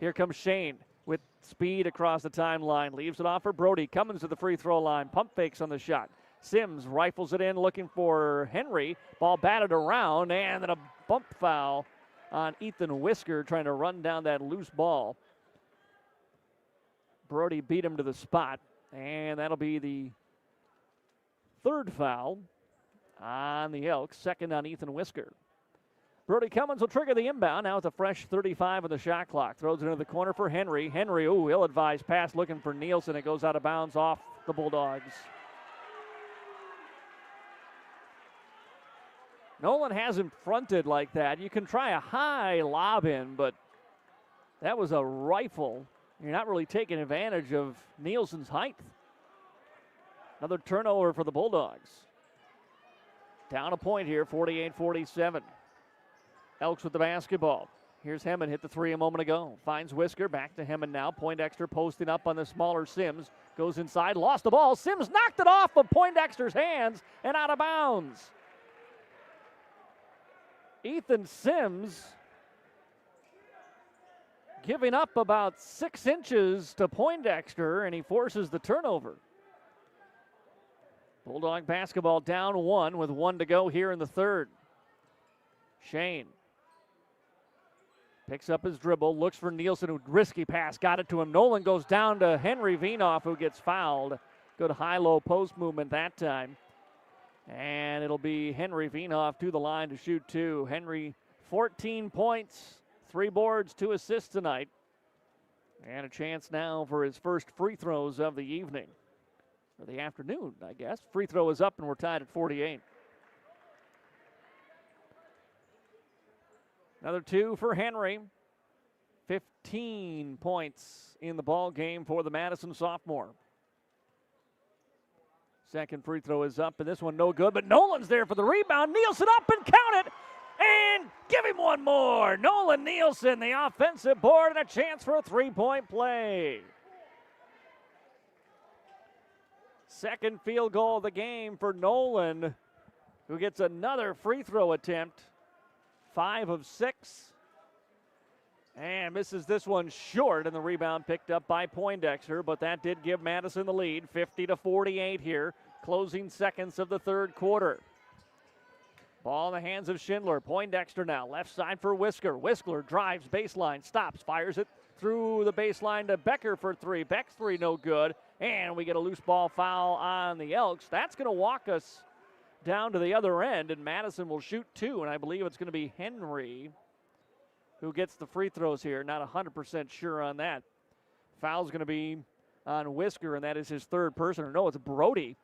Here comes Shane with speed across the timeline. Leaves it off for Brody. Cummins to the free throw line. Pump fakes on the shot. Sims rifles it in, looking for Henry. Ball batted around, and then a bump foul on Ethan Whisker, trying to run down that loose ball. Brody beat him to the spot, and that'll be the 3rd foul on the Elks, 2nd on Ethan Whisker. Brody Cummins will trigger the inbound. Now it's a fresh 35 on the shot clock. Throws it into the corner for Henry. Henry, ill-advised pass looking for Nielsen. It goes out of bounds off the Bulldogs. Nolan hasn't fronted like that. You can try a high lob in, but that was a rifle. You're not really taking advantage of Nielsen's height. Another turnover for the Bulldogs. Down a point here, 48-47. Elks with the basketball. Here's Hemmon, hit the 3 a moment ago. Finds Whisker, back to Hemmon now. Poindexter posting up on the smaller Sims. Goes inside, lost the ball. Sims knocked it off of Poindexter's hands and out of bounds. Ethan Sims giving up about 6 inches to Poindexter, and he forces the turnover. Bulldog basketball down 1 with 1 to go here in the third. Shane picks up his dribble, looks for Nielsen, who risky pass, got it to him. Nolan goes down to Henry Vienoff, who gets fouled. Good high-low post movement that time. And it'll be Henry Vienoff to the line to shoot 2. Henry, 14 points, 3 boards, 2 assists tonight. And a chance now for his first free throws of the evening. Or the afternoon, I guess. Free throw is up, and we're tied at 48. Another 2 for Henry. 15 points in the ball game for the Madison sophomore. Second free throw is up, and this one no good, but Nolan's there for the rebound. Nielsen up and count it, and give him 1 more. Nolan Nielsen, the offensive board, and a chance for a 3-point play. Second field goal of the game for Nolan, who gets another free throw attempt. 5 of 6. And misses this one short, and the rebound picked up by Poindexter, but that did give Madison the lead, 50-48 here, closing seconds of the third quarter. Ball in the hands of Schindler. Poindexter now, left side for Whisker. Whisker drives baseline, stops, fires it through the baseline to Becker for 3. Beck's 3 no good, and we get a loose ball foul on the Elks. That's going to walk us down to the other end, and Madison will shoot 2, and I believe it's going to be Henry who gets the free throws here. Not 100% sure on that. Foul's going to be on Whisker, and that is his 3rd person. Or no, it's Brody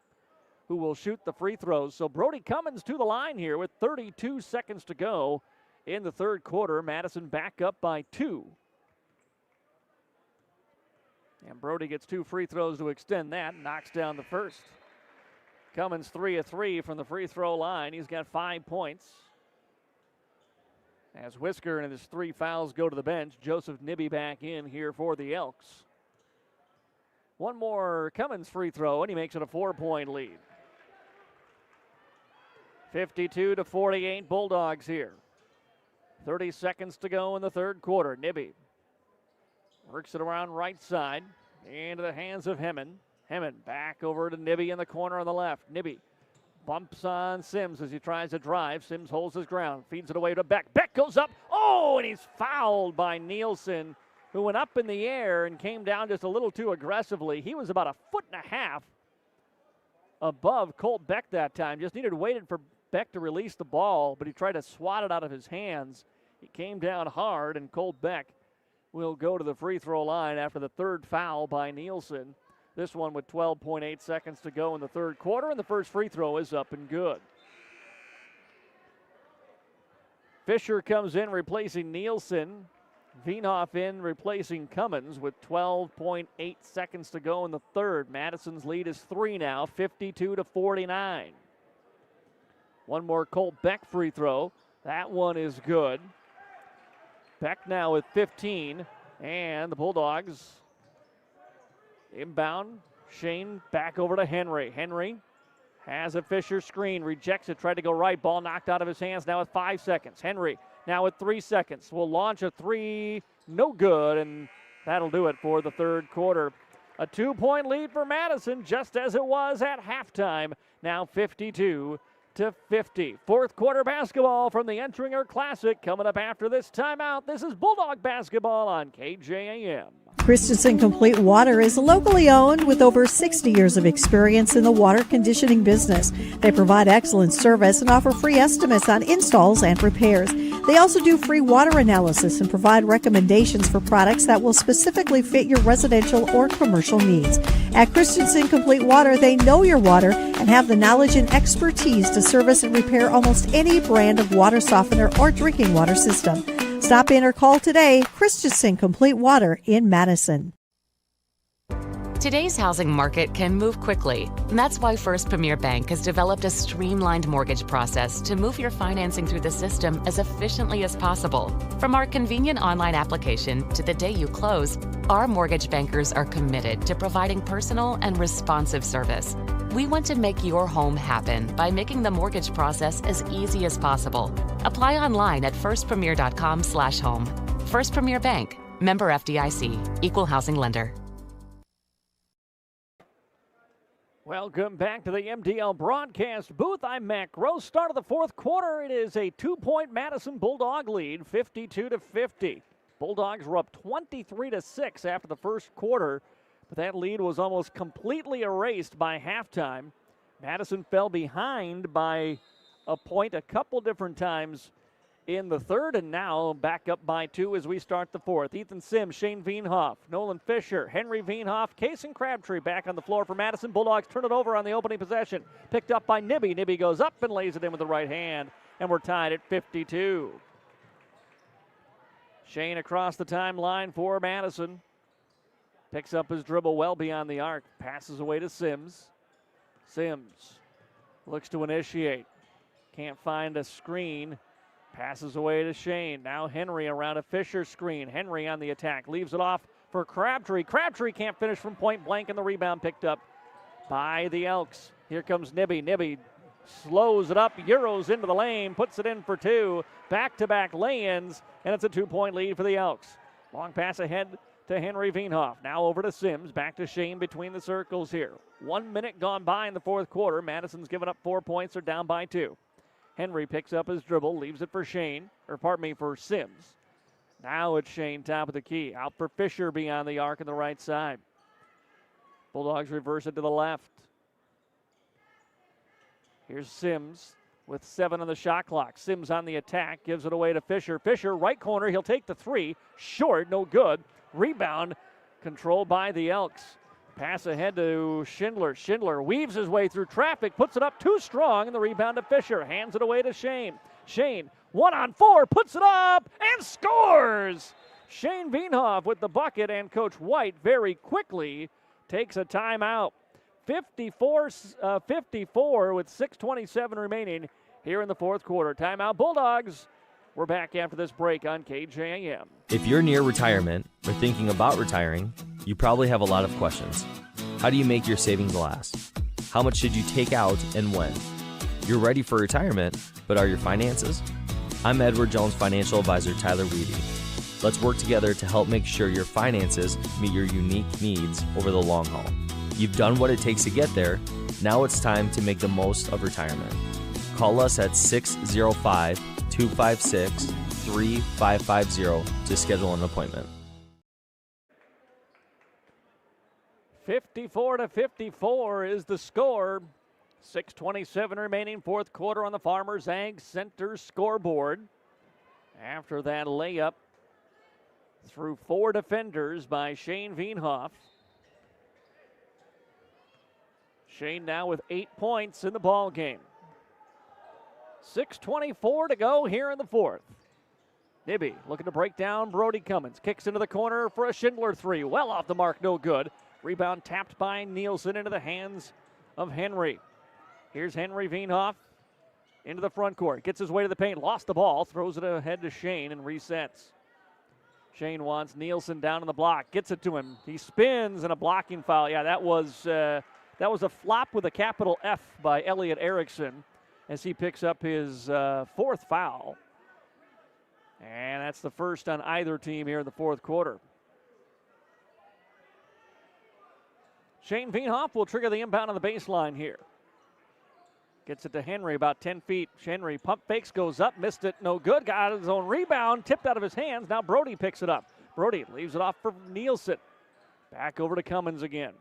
who will shoot the free throws. So Brody Cummins to the line here with 32 seconds to go in the third quarter. Madison back up by 2. And Brody gets 2 free throws to extend that, knocks down the first. Cummins 3 of 3 from the free throw line. He's got 5 points. As Whisker and his 3 fouls go to the bench, Joseph Nibby back in here for the Elks. 1 more Cummins free throw, and he makes it a 4-point lead. 52-48 Bulldogs here. 30 seconds to go in the third quarter. Nibby works it around right side into the hands of Hemmen. Hemmen back over to Nibby in the corner on the left. Nibby bumps on Sims as he tries to drive. Sims holds his ground, feeds it away to Beck. Beck goes up. Oh, and he's fouled by Nielsen, who went up in the air and came down just a little too aggressively. He was about 1.5 feet above Colt Beck that time. Just waited for Beck to release the ball, but he tried to swat it out of his hands. He came down hard, and Colt Beck will go to the free throw line after the third foul by Nielsen. This one with 12.8 seconds to go in the third quarter, and the first free throw is up and good. Fisher comes in replacing Nielsen. Veenhoff in replacing Cummins with 12.8 seconds to go in the third. Madison's lead is 3 now, 52-49. One more Colt Beck free throw. That one is good. Beck now with 15, and the Bulldogs inbound. Shane back over to Henry. Henry has a Fisher screen, rejects it, tried to go right. Ball knocked out of his hands now with 5 seconds. Henry now with 3 seconds will launch a three, no good, and that'll do it for the third quarter. A 2-point lead for Madison, just as it was at halftime. Now 52-50. Fourth quarter basketball from the Entringer Classic coming up after this timeout. This is Bulldog basketball on KJAM. Christensen Complete Water is locally owned with over 60 years of experience in the water conditioning business. They provide excellent service and offer free estimates on installs and repairs. They also do free water analysis and provide recommendations for products that will specifically fit your residential or commercial needs. At Christensen Complete Water, they know your water and have the knowledge and expertise to service and repair almost any brand of water softener or drinking water system. Stop in or call today. Christensen Complete Water in Madison. Today's housing market can move quickly. And that's why First Premier Bank has developed a streamlined mortgage process to move your financing through the system as efficiently as possible. From our convenient online application to the day you close, our mortgage bankers are committed to providing personal and responsive service. We want to make your home happen by making the mortgage process as easy as possible. Apply online at firstpremier.com/home. First Premier Bank, member FDIC, equal housing lender. Welcome back to the MDL broadcast booth. I'm Matt Gross. Start of the fourth quarter. It is a 2-point Madison Bulldog lead, 52-50. Bulldogs were up 23-6 after the first quarter, but that lead was almost completely erased by halftime. Madison fell behind by a point a couple different times in the third, and now back up by 2 as we start the fourth. Ethan Sims, Shane Veenhoff, Nolan Fisher, Henry Veenhoff, Kason Crabtree back on the floor for Madison. Bulldogs turn it over on the opening possession. Picked up by Nibby. Nibby goes up and lays it in with the right hand, and we're tied at 52. Shane across the timeline for Madison. Picks up his dribble well beyond the arc. Passes away to Sims. Sims looks to initiate. Can't find a screen. Passes away to Shane. Now Henry around a Fisher screen. Henry on the attack. Leaves it off for Crabtree. Crabtree can't finish from point blank, and the rebound picked up by the Elks. Here comes Nibby. Nibby slows it up, Euros into the lane, puts it in for 2. Back-to-back lay-ins, and it's a 2-point lead for the Elks. Long pass ahead to Henry Veenhoff. Now over to Sims. Back to Shane between the circles here. 1 minute gone by in the fourth quarter. Madison's given up 4 points. They're down by 2. Henry picks up his dribble, leaves it for for Sims. Now it's Shane, top of the key. Out for Fisher beyond the arc on the right side. Bulldogs reverse it to the left. Here's Sims with 7 on the shot clock. Sims on the attack, gives it away to Fisher. Fisher, right corner, he'll take the 3. Short, no good. Rebound, controlled by the Elks. Pass ahead to Schindler. Schindler weaves his way through traffic, puts it up too strong, and the rebound to Fisher. Hands it away to Shane. Shane, 1-on-4, puts it up and scores! Shane Veenhoff with the bucket, and Coach White very quickly takes a timeout. 54 with 6:27 remaining here in the fourth quarter. Timeout, Bulldogs. We're back after this break on KJAM. If you're near retirement or thinking about retiring, you probably have a lot of questions. How do you make your savings last? How much should you take out and when? You're ready for retirement, but are your finances? I'm Edward Jones Financial Advisor Tyler Weedy. Let's work together to help make sure your finances meet your unique needs over the long haul. You've done what it takes to get there. Now it's time to make the most of retirement. Call us at 605-256-3550 to schedule an appointment. 54-54 is the score. 6:27 remaining, fourth quarter on the Farmers Ag Center scoreboard. After that layup through 4 defenders by Shane Veenhoff. Shane now with 8 points in the ball game. 6:24 to go here in the fourth. Nibby looking to break down Brody Cummins. Kicks into the corner for a Schindler three. Well off the mark, no good. Rebound tapped by Nielsen into the hands of Henry. Here's Henry Veenhoff into the front court. Gets his way to the paint, lost the ball, throws it ahead to Shane and resets. Shane wants Nielsen down on the block, gets it to him. He spins and a blocking foul. Yeah, that was a flop with a capital F by Elliot Erickson as he picks up his fourth foul. And that's the first on either team here in the fourth quarter. Shane Veenhoff will trigger the inbound on the baseline here. Gets it to Henry, about 10 feet. Henry pump fakes, goes up, missed it, no good. Got his own rebound, tipped out of his hands. Now Brody picks it up. Brody leaves it off for Nielsen. Back over to Cummins again.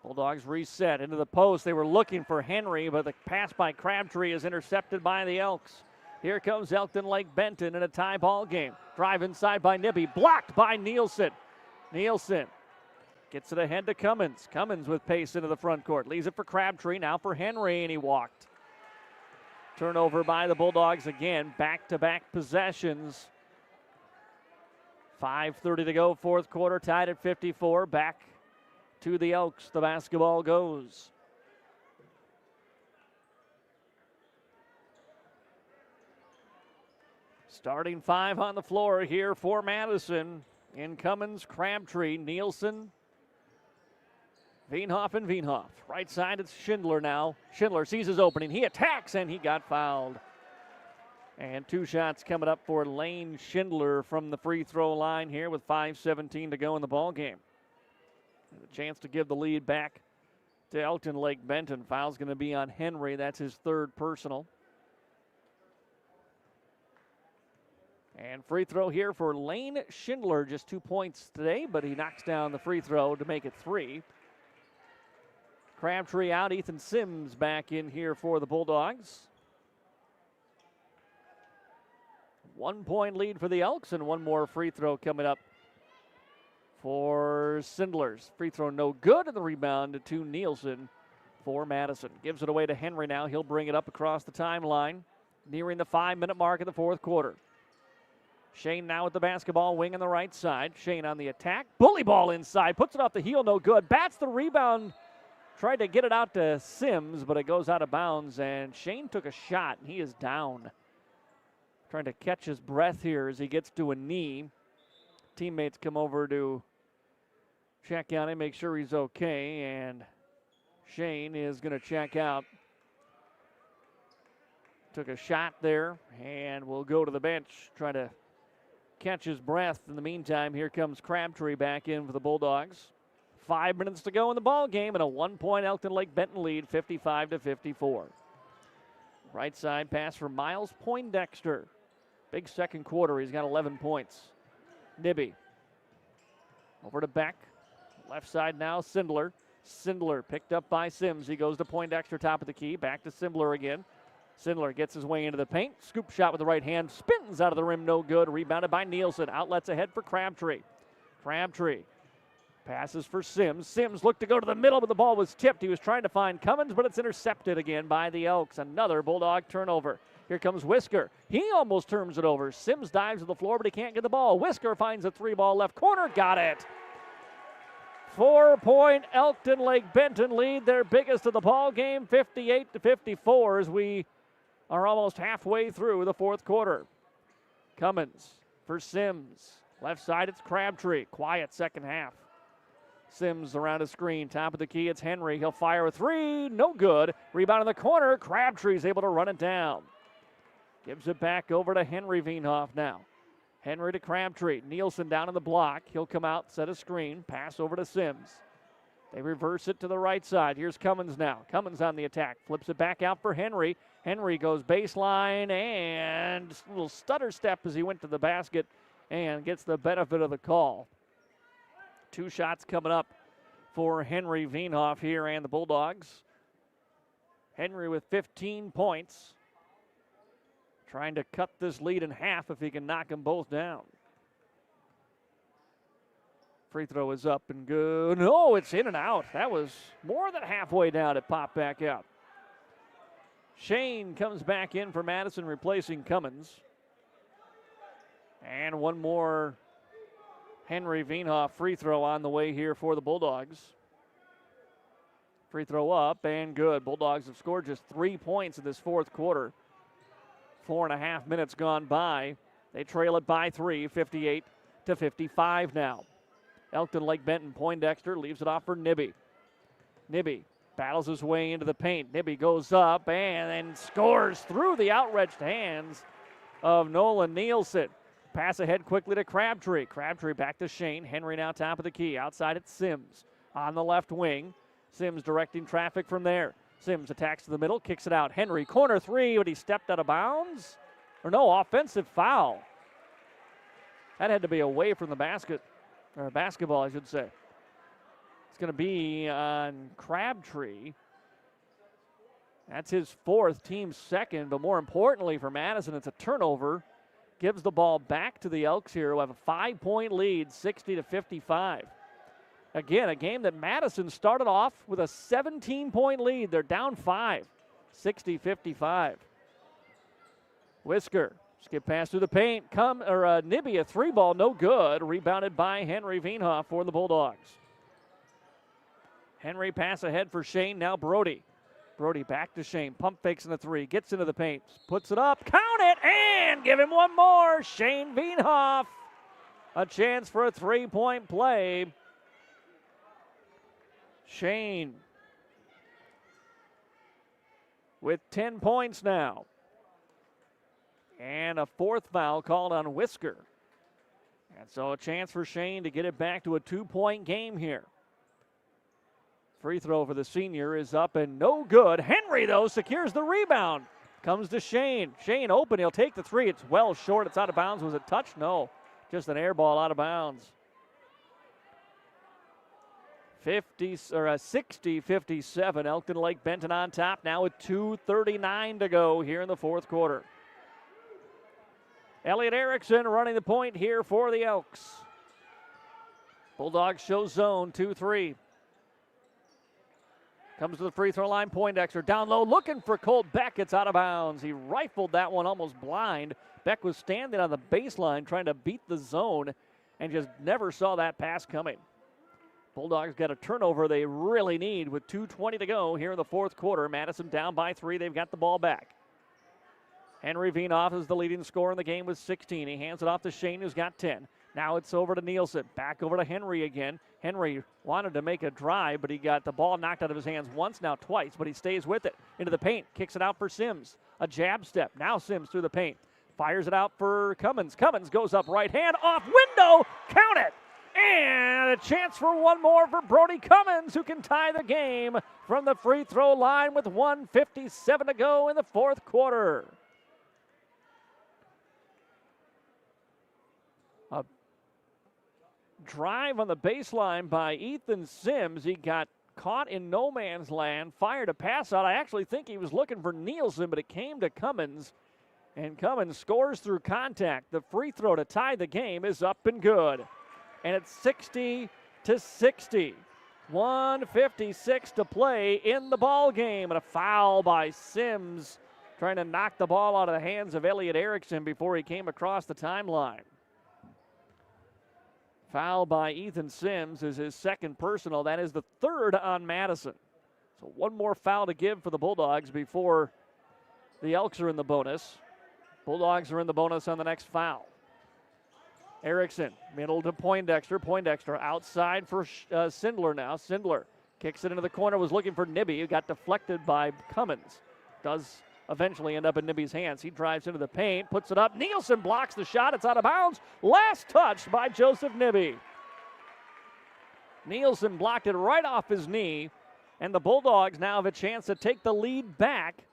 Bulldogs reset into the post. They were looking for Henry, but the pass by Crabtree is intercepted by the Elks. Here comes Elkton-Lake Benton in a tie ball game. Drive inside by Nibby, blocked by Nielsen. Nielsen gets it ahead to Cummins. Cummins with pace into the front court. Leaves it for Crabtree, now for Henry, and he walked. Turnover by the Bulldogs again. Back-to-back possessions. 5:30 to go, fourth quarter, tied at 54. Back to the Elks, the basketball goes. Starting 5 on the floor here for Madison. In Cummins, Crabtree, Nielsen, Veenhoff and Veenhoff. Right side, it's Schindler now. Schindler sees his opening. He attacks, and he got fouled. And 2 shots coming up for Lane Schindler from the free throw line here with 5:17 to go in the ball game. And a chance to give the lead back to Elkton-Lake Benton. Foul's going to be on Henry. That's his third personal. And free throw here for Lane Schindler. Just 2 points today, but he knocks down the free throw to make it 3. Crabtree out. Ethan Sims back in here for the Bulldogs. 1 point lead for the Elks, and one more free throw coming up for Schindler's. Free throw no good, and the rebound to Nielsen for Madison. Gives it away to Henry now. He'll bring it up across the timeline, nearing the 5-minute mark of the fourth quarter. Shane now with the basketball, wing on the right side. Shane on the attack. Bully ball inside. Puts it off the heel, no good. Bats the rebound. Tried to get it out to Sims, but it goes out of bounds, and Shane took a shot, and he is down. Trying to catch his breath here as he gets to a knee. Teammates come over to check on him, make sure he's okay, and Shane is going to check out. Took a shot there, and will go to the bench, try to catch his breath. In the meantime, here comes Crabtree back in for the Bulldogs. 5 minutes to go in the ball game, and a 1-point Elkton-Lake Benton lead, 55-54. Right side pass for Miles Poindexter. Big second quarter. He's got 11 points. Nibby over to Beck. Left side now, Sindler. Sindler picked up by Sims. He goes to Poindexter, top of the key. Back to Sindler again. Sindler gets his way into the paint. Scoop shot with the right hand. Spins out of the rim, no good. Rebounded by Nielsen. Outlets ahead for Crabtree. Crabtree passes for Sims. Sims looked to go to the middle, but the ball was tipped. He was trying to find Cummins, but it's intercepted again by the Elks. Another Bulldog turnover. Here comes Whisker. He almost turns it over. Sims dives to the floor, but he can't get the ball. Whisker finds a 3-ball left corner. Got it. 4-point Elkton-Lake Benton lead, their biggest of the ball game, 58-54, as we are almost halfway through the fourth quarter. Cummins for Sims. Left side, it's Crabtree. Quiet second half. Sims around a screen, top of the key, it's Henry. He'll fire a three, no good. Rebound in the corner, Crabtree's able to run it down. Gives it back over to Henry Veenhoff now. Henry to Crabtree. Nielsen down in the block. He'll come out, set a screen, pass over to Sims. They reverse it to the right side. Here's Cummins now. Cummins on the attack. Flips it back out for Henry. Henry goes baseline and a little stutter step as he went to the basket and gets the benefit of the call. 2 shots coming up for Henry Veenhoff here and the Bulldogs. Henry with 15 points. Trying to cut this lead in half if he can knock them both down. Free throw is up and good. No, it's in and out. That was more than halfway down. It popped back out. Shane comes back in for Madison, replacing Cummins. And one more Henry Veenhoff free throw on the way here for the Bulldogs. Free throw up and good. Bulldogs have scored just 3 points in this fourth quarter. 4.5 minutes gone by. They trail it by 3, 58-55 now. Elkton-Lake Benton, Poindexter leaves it off for Nibby. Nibby battles his way into the paint. Nibby goes up and then scores through the outstretched hands of Nolan Nielsen. Pass ahead quickly to Crabtree. Crabtree back to Shane. Henry now top of the key. Outside it's Sims on the left wing. Sims directing traffic from there. Sims attacks to the middle, kicks it out. Henry, corner three, but he stepped out of bounds. Or no, offensive foul. That had to be away from the basket, or basketball, I should say. It's going to be on Crabtree. That's his 4th, team's 2nd, but more importantly for Madison, it's a turnover. Gives the ball back to the Elks here, who have a 5-point lead, 60-55. Again, a game that Madison started off with a 17-point lead. They're down 5, 60-55. Whisker, skip pass through the paint. Nibby, a 3-ball, no good. Rebounded by Henry Veenhoff for the Bulldogs. Henry pass ahead for Shane, now Brody. Brody back to Shane, pump fakes in the 3, gets into the paint, puts it up, count it, and give him one more. Shane Veenhoff, a chance for a 3-point play. Shane with 10 points now. And a 4th foul called on Whisker. And so a chance for Shane to get it back to a 2-point game here. Free throw for the senior is up and no good. Henry, though, secures the rebound. Comes to Shane. Shane open. He'll take the 3. It's well short. It's out of bounds. Was it touched? No. Just an air ball out of bounds. 60-57. Elkton-Lake Benton on top now with 2:39 to go here in the fourth quarter. Elliot Erickson running the point here for the Elks. Bulldogs show zone 2-3. Comes to the free throw line. Poindexter down low looking for Colt Beck. It's out of bounds. He rifled that one almost blind. Beck was standing on the baseline trying to beat the zone and just never saw that pass coming. Bulldogs got a turnover they really need with 2:20 to go here in the fourth quarter. Madison down by 3. They've got the ball back. Henry Veenhoff is the leading scorer in the game with 16. He hands it off to Shane, who's got 10. Now it's over to Nielsen. Back over to Henry again. Henry wanted to make a drive, but he got the ball knocked out of his hands once, now twice, but he stays with it. Into the paint. Kicks it out for Sims. A jab step. Now Sims through the paint. Fires it out for Cummins. Cummins goes up right hand. Off window. Count it. And a chance for one more for Brody Cummins, who can tie the game from the free throw line with 1:57 to go in the fourth quarter. A drive on the baseline by Ethan Sims. He got caught in no man's land, fired a pass out. I actually think he was looking for Nielsen, but it came to Cummins, and Cummins scores through contact. The free throw to tie the game is up and good. And it's 60-60. 1:56 to play in the ball game, and a foul by Sims trying to knock the ball out of the hands of Elliot Erickson before he came across the timeline. Foul by Ethan Sims is his second personal. That is the third on Madison. So one more foul to give for the Bulldogs before the Elks are in the bonus. Bulldogs are in the bonus on the next foul. Erickson, middle to Poindexter. Poindexter outside for Sindler now. Sindler kicks it into the corner, was looking for Nibby, who got deflected by Cummins. Does eventually end up in Nibby's hands. He drives into the paint, puts it up. Nielsen blocks the shot. It's out of bounds. Last touch by Joseph Nibby. Nielsen blocked it right off his knee, and the Bulldogs now have a chance to take the lead back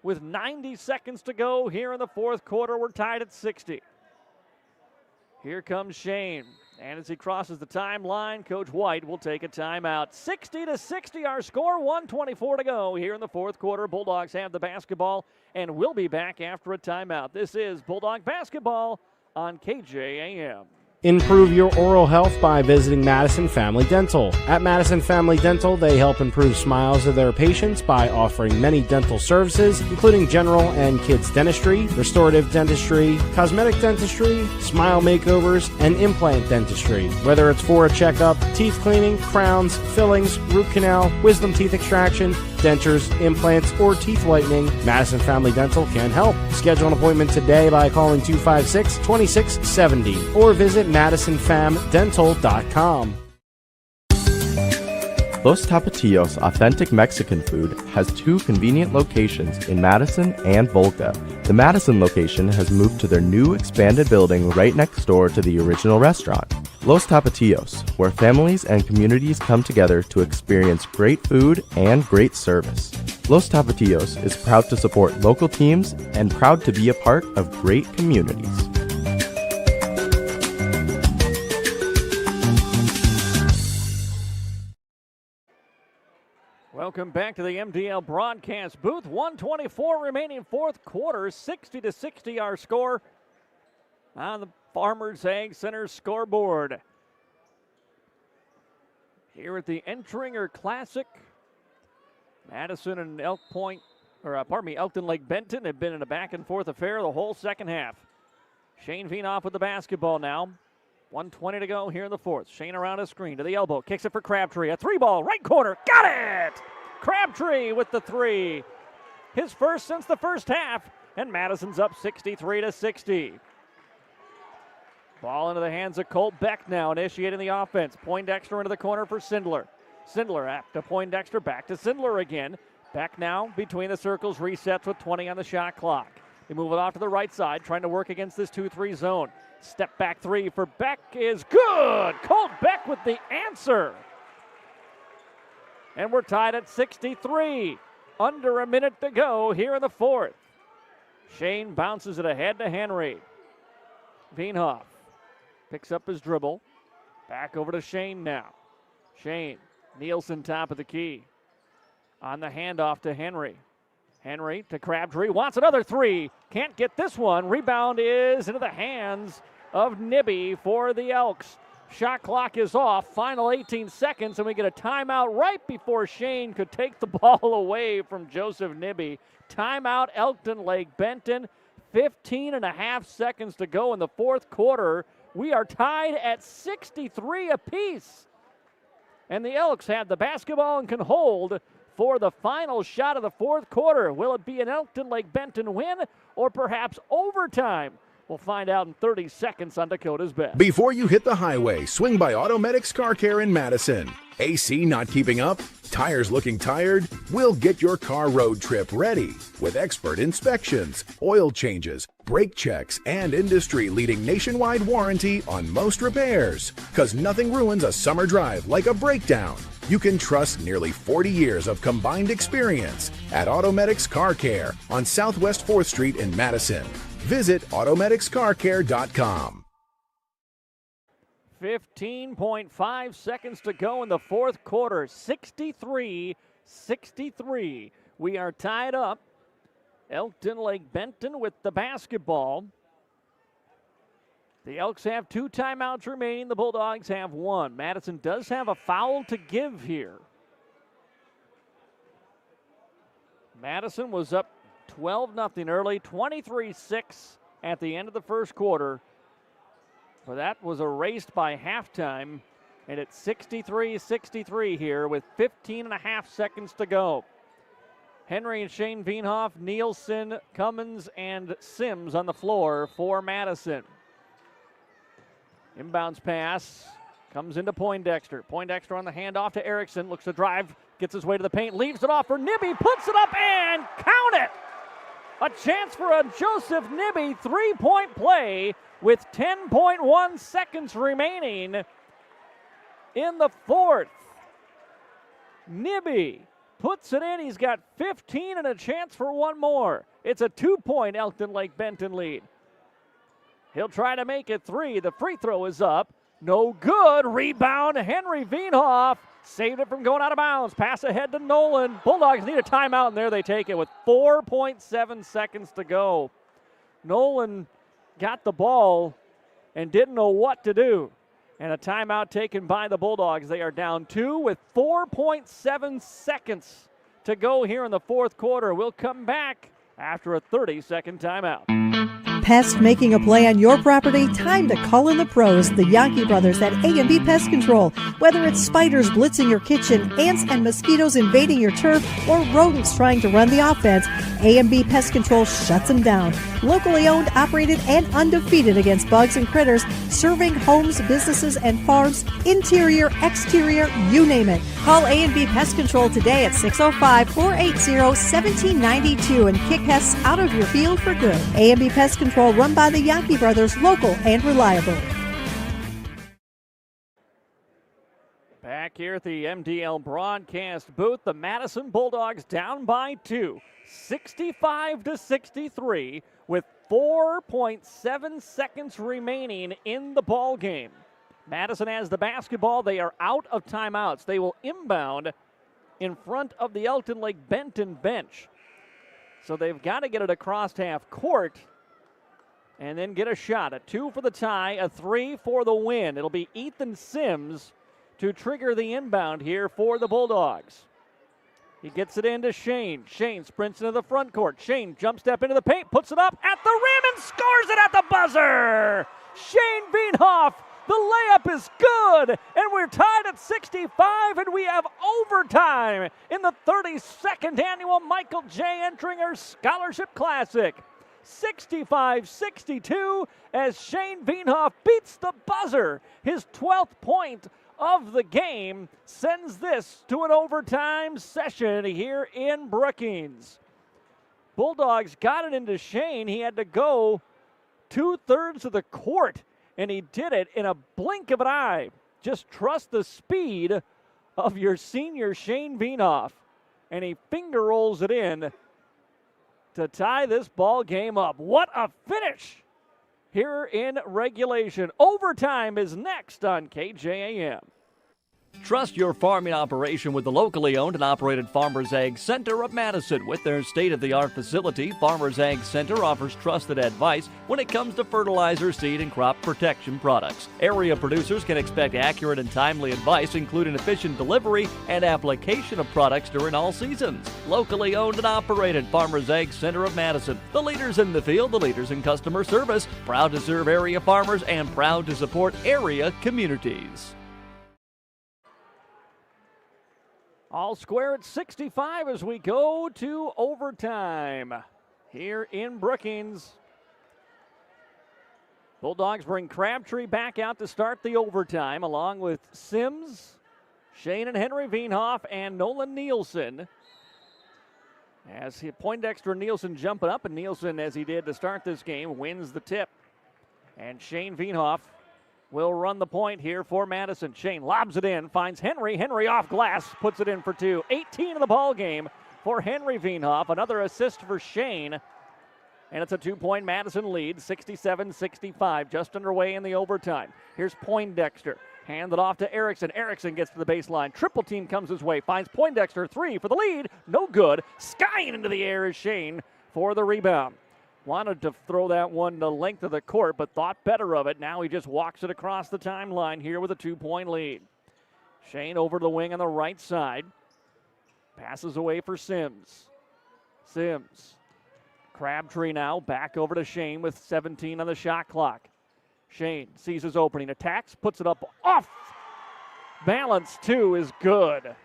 with 90 seconds to go here in the fourth quarter. We're tied at 60. Here comes Shane, and as he crosses the timeline, Coach White will take a timeout. 60-60 our score, 1:24 to go here in the fourth quarter. Bulldogs have the basketball and will be back after a timeout. This is Bulldog basketball on KJAM. Improve your oral health by visiting Madison Family Dental. At Madison Family Dental, they help improve smiles of their patients by offering many dental services, including general and kids dentistry, restorative dentistry, cosmetic dentistry, smile makeovers, and implant dentistry. Whether it's for a checkup, teeth cleaning, crowns, fillings, root canal, wisdom teeth extraction, dentures, implants, or teeth whitening, Madison Family Dental can help. Schedule an appointment today by calling 256-2670 or visit MadisonFamDental.com. Los Tapatios Authentic Mexican Food has 2 convenient locations in Madison and Volca. The Madison location has moved to their new expanded building right next door to the original restaurant. Los Tapatios, where families and communities come together to experience great food and great service. Los Tapatios is proud to support local teams and proud to be a part of great communities. Welcome back to the MDL broadcast booth. 1:24 remaining fourth quarter. 60-60 our score on the Farmers Ag Center scoreboard. Here at the Entringer Classic, Madison and Elkton-Lake Benton have been in a back and forth affair the whole second half. Shane Vienoff with the basketball now. 1:20 to go here in the fourth. Shane around a screen to the elbow. Kicks it for Crabtree. A 3-ball, right corner. Got it! Crabtree with the 3. His first since the first half. And Madison's up 63-60. Ball into the hands of Colt Beck now, initiating the offense. Poindexter into the corner for Sindler. Sindler up to Poindexter, back to Sindler again. Beck now between the circles, resets with 20 on the shot clock. They move it off to the right side, trying to work against this 2-3 zone. Step back 3 for Beck is good. Colt Beck with the answer. And we're tied at 63. Under a minute to go here in the fourth. Shane bounces it ahead to Henry. Vienoff picks up his dribble. Back over to Shane now. Shane, Nielsen top of the key. On the handoff to Henry. Henry to Crabtree, wants another 3. Can't get this one. Rebound is into the hands of Nibby for the Elks. Shot clock is off. Final 18 seconds, and we get a timeout right before Shane could take the ball away from Joseph Nibby. Timeout, Elkton-Lake Benton. 15 and a half seconds to go in the fourth quarter. We are tied at 63 apiece. And the Elks have the basketball and can hold for the final shot of the fourth quarter. Will it be an Elkton-Lake Benton win or perhaps overtime? We'll find out in 30 seconds on Dakota's Best. Before you hit the highway, swing by Automedics Car Care in Madison. AC not keeping up? Tires looking tired? We'll get your car road trip ready with expert inspections, oil changes, brake checks, and industry-leading nationwide warranty on most repairs. Because nothing ruins a summer drive like a breakdown. You can trust nearly 40 years of combined experience at Automedics Car Care on Southwest 4th Street in Madison. Visit automedicscarcare.com. 15.5 seconds to go in the fourth quarter. 63-63. We are tied up. Elkton-Lake Benton with the basketball. The Elks have 2 timeouts remaining. The Bulldogs have 1. Madison does have a foul to give here. Madison was up 12-0 early, 23-6 at the end of the first quarter. But that was erased by halftime, and it's 63-63 here with 15 and a half seconds to go. Henry and Shane Vienoff, Nielsen, Cummins, and Sims on the floor for Madison. Inbounds pass comes into Poindexter. Poindexter on the handoff to Erickson. Looks to drive, gets his way to the paint, leaves it off for Nibby, puts it up and count it! A chance for a Joseph Nibby three-point play with 10.1 seconds remaining in the fourth. Nibby puts it in. He's got 15 and a chance for one more. It's a 2-point Elkton-Lake Benton lead. He'll try to make it three. The free throw is up. No good. Rebound, Henry Veenhoff. Saved it from going out of bounds. Pass ahead to Nolan. Bulldogs need a timeout, and there they take it with 4.7 seconds to go. Nolan got the ball and didn't know what to do. And a timeout taken by the Bulldogs. They are down 2 with 4.7 seconds to go here in the fourth quarter. We'll come back after a 30-second timeout. Pest making a play on your property? Time to call in the pros, the Yankee brothers at A&B Pest Control. Whether it's spiders blitzing your kitchen, ants and mosquitoes invading your turf, or rodents trying to run the offense, A&B Pest Control shuts them down. Locally owned, operated, and undefeated against bugs and critters, serving homes, businesses, and farms, interior, exterior, you name it. Call A&B Pest Control today at 605-480-1792 and kick pests out of your field for good. A&B Pest Control, run by the Yankee brothers, local and reliable. Back here at the MDL broadcast booth, the Madison Bulldogs down by 2, 65-63, with 4.7 seconds remaining in the ball game. Madison has the basketball. They are out of timeouts. They will inbound in front of the Elkton-Lake Benton bench. So they've got to get it across half court and then get a shot. A 2 for the tie, a 3 for the win. It'll be Ethan Sims to trigger the inbound here for the Bulldogs. He gets it into Shane. Shane sprints into the front court. Shane jump step into the paint, puts it up at the rim and scores it at the buzzer. Shane Veenhoff, the layup is good, and we're tied at 65, and we have overtime in the 32nd annual Michael J. Entringer Scholarship Classic. 65-62 as Shane Veenhoff beats the buzzer. His 12th point of the game sends this to an overtime session here in Brookings. Bulldogs got it into Shane. He had to go 2/3 of the court, and he did it in a blink of an eye. Just trust the speed of your senior Shane Veenhoff. And he finger rolls it in to tie this ball game up. What a finish here in regulation. Overtime is next on KJAM. Trust your farming operation with the locally owned and operated Farmers Ag Center of Madison. With their state-of-the-art facility, Farmers Ag Center offers trusted advice when it comes to fertilizer, seed, and crop protection products. Area producers can expect accurate and timely advice, including efficient delivery and application of products during all seasons. Locally owned and operated Farmers Ag Center of Madison. The leaders in the field, the leaders in customer service. Proud to serve area farmers and proud to support area communities. All square at 65 as we go to overtime here in Brookings. Bulldogs bring Crabtree back out to start the overtime along with Sims, Shane and Henry Veenhoff, and Nolan Nielsen. As Poindexter and Nielsen jumping up, and Nielsen, as he did to start this game, wins the tip. And Shane Veenhoff will run the point here for Madison. Shane lobs it in, finds Henry. Henry off glass, puts it in for 2. 18 in the ball game for Henry Veenhoff. Another assist for Shane. And it's a 2-point Madison lead, 67-65, just underway in the overtime. Here's Poindexter. Hand it off to Erickson. Erickson gets to the baseline. Triple team comes his way. Finds Poindexter. 3 for the lead. No good. Skying into the air is Shane for the rebound. Wanted to throw that one the length of the court, but thought better of it. Now he just walks it across the timeline here with a 2-point lead. Shane over the wing on the right side. Passes away for Sims. Sims. Crabtree now back over to Shane with 17 on the shot clock. Shane sees his opening, attacks, puts it up off. Balance 2 is good.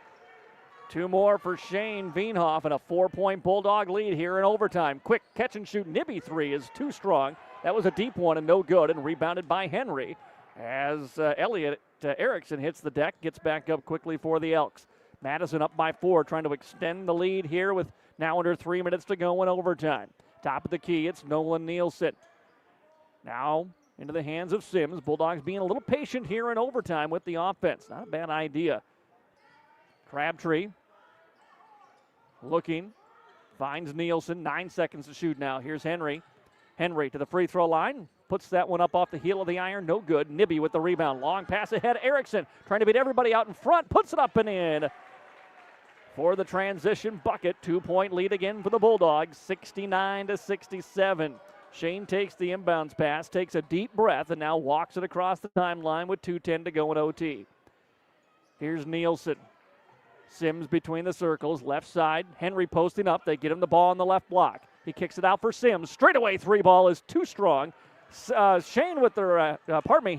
2 more for Shane Veenhoff and a 4-point Bulldog lead here in overtime. Quick catch and shoot Nibby 3 is too strong. That was a deep one and no good, and rebounded by Henry. as Elliott Erickson hits the deck, gets back up quickly for the Elks. Madison up by 4, trying to extend the lead here with now under 3 minutes to go in overtime. Top of the key, it's Nolan Nielsen. Now into the hands of Sims. Bulldogs being a little patient here in overtime with the offense. Not a bad idea. Crabtree looking, finds Nielsen. 9 seconds to shoot now. Here's Henry. Henry to the free throw line. Puts that one up off the heel of the iron. No good. Nibby with the rebound. Long pass ahead. Erickson trying to beat everybody out in front. Puts it up and in for the transition bucket. 2-point lead again for the Bulldogs. 69-67. Shane takes the inbounds pass, takes a deep breath, and now walks it across the timeline with 2:10 to go in OT. Here's Nielsen. Sims between the circles, left side. Henry posting up. They get him the ball on the left block. He kicks it out for Sims. Straightaway 3 ball is too strong. Shane with the,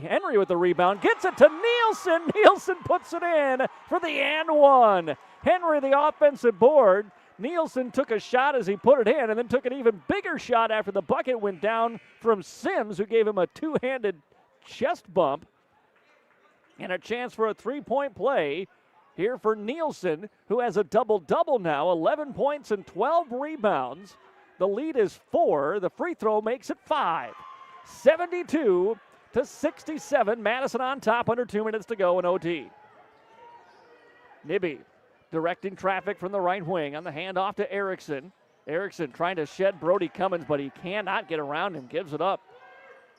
Henry with the rebound. Gets it to Nielsen. Nielsen puts it in for the and one. Henry the offensive board. Nielsen took a shot as he put it in and then took an even bigger shot after the bucket went down from Sims, who gave him a two-handed chest bump. And a chance for a 3-point play here for Nielsen, who has a double-double now, 11 points and 12 rebounds. The lead is 4. The free throw makes it 5. 72-67. Madison on top, under 2 minutes to go in OT. Nibby directing traffic from the right wing on the handoff to Erickson. Erickson trying to shed Brody Cummins, but he cannot get around him, gives it up.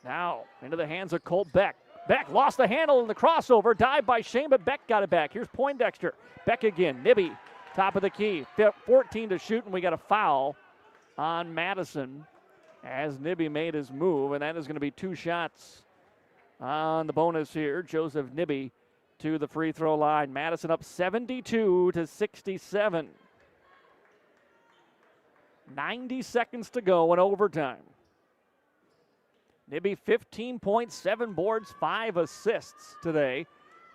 Now into the hands of Colt Beck. Beck lost the handle in the crossover, dive by Shane, but Beck got it back. Here's Poindexter. Beck again, Nibby, top of the key. 14 to shoot, and we got a foul on Madison as Nibby made his move, and that is going to be 2 shots on the bonus here. Joseph Nibby to the free throw line. Madison up 72-67. 90 seconds to go in overtime. Nibby 15.7 boards, 5 assists today.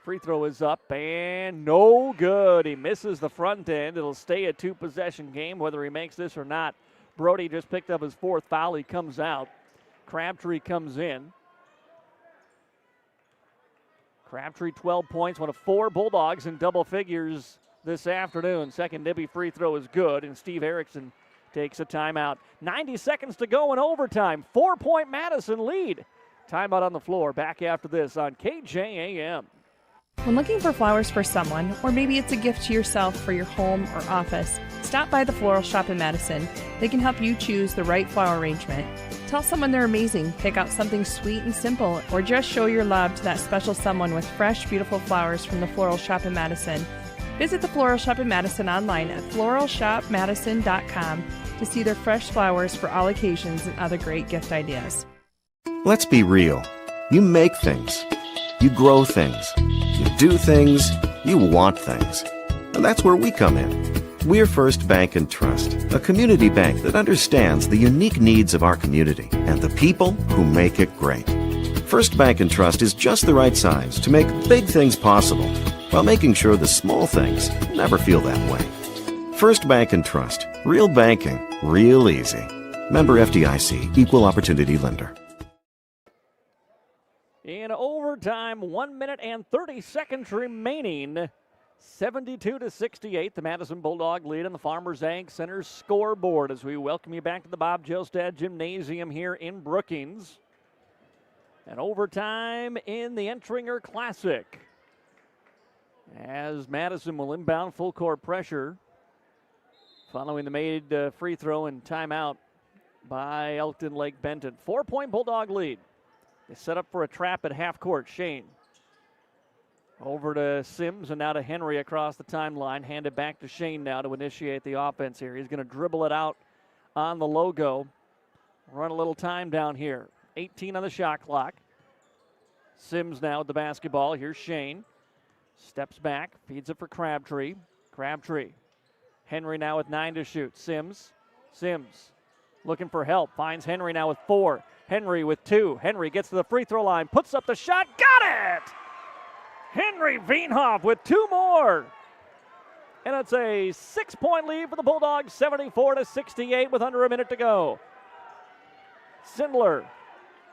Free throw is up and no good. He misses the front end. It'll stay a 2-possession game whether he makes this or not. Brody just picked up his 4th foul. He comes out. Crabtree comes in. Crabtree 12 points, one of 4 Bulldogs in double figures this afternoon. Second Nibby free throw is good, and Steve Erickson takes a timeout. 90 seconds to go in overtime. 4-point Madison lead. Timeout on the floor. Back after this on KJAM. When looking for flowers for someone, or maybe it's a gift to yourself for your home or office, stop by the Floral Shop in Madison. They can help you choose the right flower arrangement. Tell someone they're amazing, pick out something sweet and simple, or just show your love to that special someone with fresh, beautiful flowers from the Floral Shop in Madison. Visit the Floral Shop in Madison online at floralshopmadison.com to see their fresh flowers for all occasions and other great gift ideas. Let's be real. You make things. You grow things. You do things. You want things. And that's where we come in. We're First Bank and Trust, a community bank that understands the unique needs of our community and the people who make it great. First Bank and Trust is just the right size to make big things possible while making sure the small things never feel that way. First Bank and Trust. Real banking, real easy. Member FDIC, Equal Opportunity Lender. In overtime, 1 minute and 30 seconds remaining. 72-68, the Madison Bulldog lead on the Farmers Ag Center scoreboard as we welcome you back to the Bob Jostad Gymnasium here in Brookings. And overtime in the Entringer Classic as Madison will inbound full court pressure following the made free throw and timeout by Elkton-Lake Benton. 4-point Bulldog lead. They set up for a trap at half court. Shane over to Sims and now to Henry across the timeline. Handed back to Shane now to initiate the offense here. He's going to dribble it out on the logo. Run a little time down here. 18 on the shot clock. Sims now with the basketball. Here's Shane. Steps back, feeds it for Crabtree. Crabtree. Henry now with 9 to shoot. Sims looking for help. Finds Henry now with 4. Henry with 2. Henry gets to the free throw line. Puts up the shot. Got it! Henry Veenhoff with 2 more. And it's a 6-point lead for the Bulldogs, 74-68 with under a minute to go. Sindler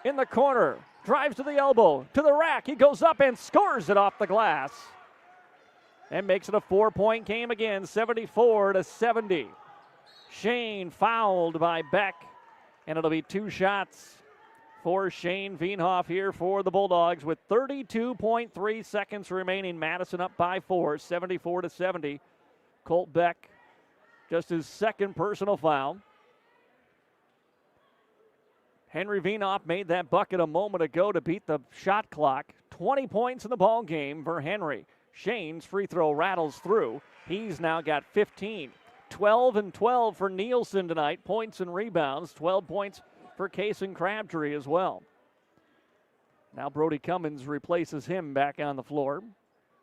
in the corner. drives to the elbow, to the rack. He goes up and scores it off the glass. And makes it a 4-point game again, 74-70. Shane fouled by Beck, and it'll be 2 shots for Shane Veenhoff here for the Bulldogs with 32.3 seconds remaining. Madison up by 4, 74-70. Colt Beck, just his second personal foul. Henry Veenhoff made that bucket a moment ago to beat the shot clock. 20 points in the ball game for Henry. Shane's free throw rattles through. He's now got 15. 12 and 12 for Nielsen tonight. Points and rebounds. 12 points for Kason Crabtree as well. Now Brody Cummins replaces him back on the floor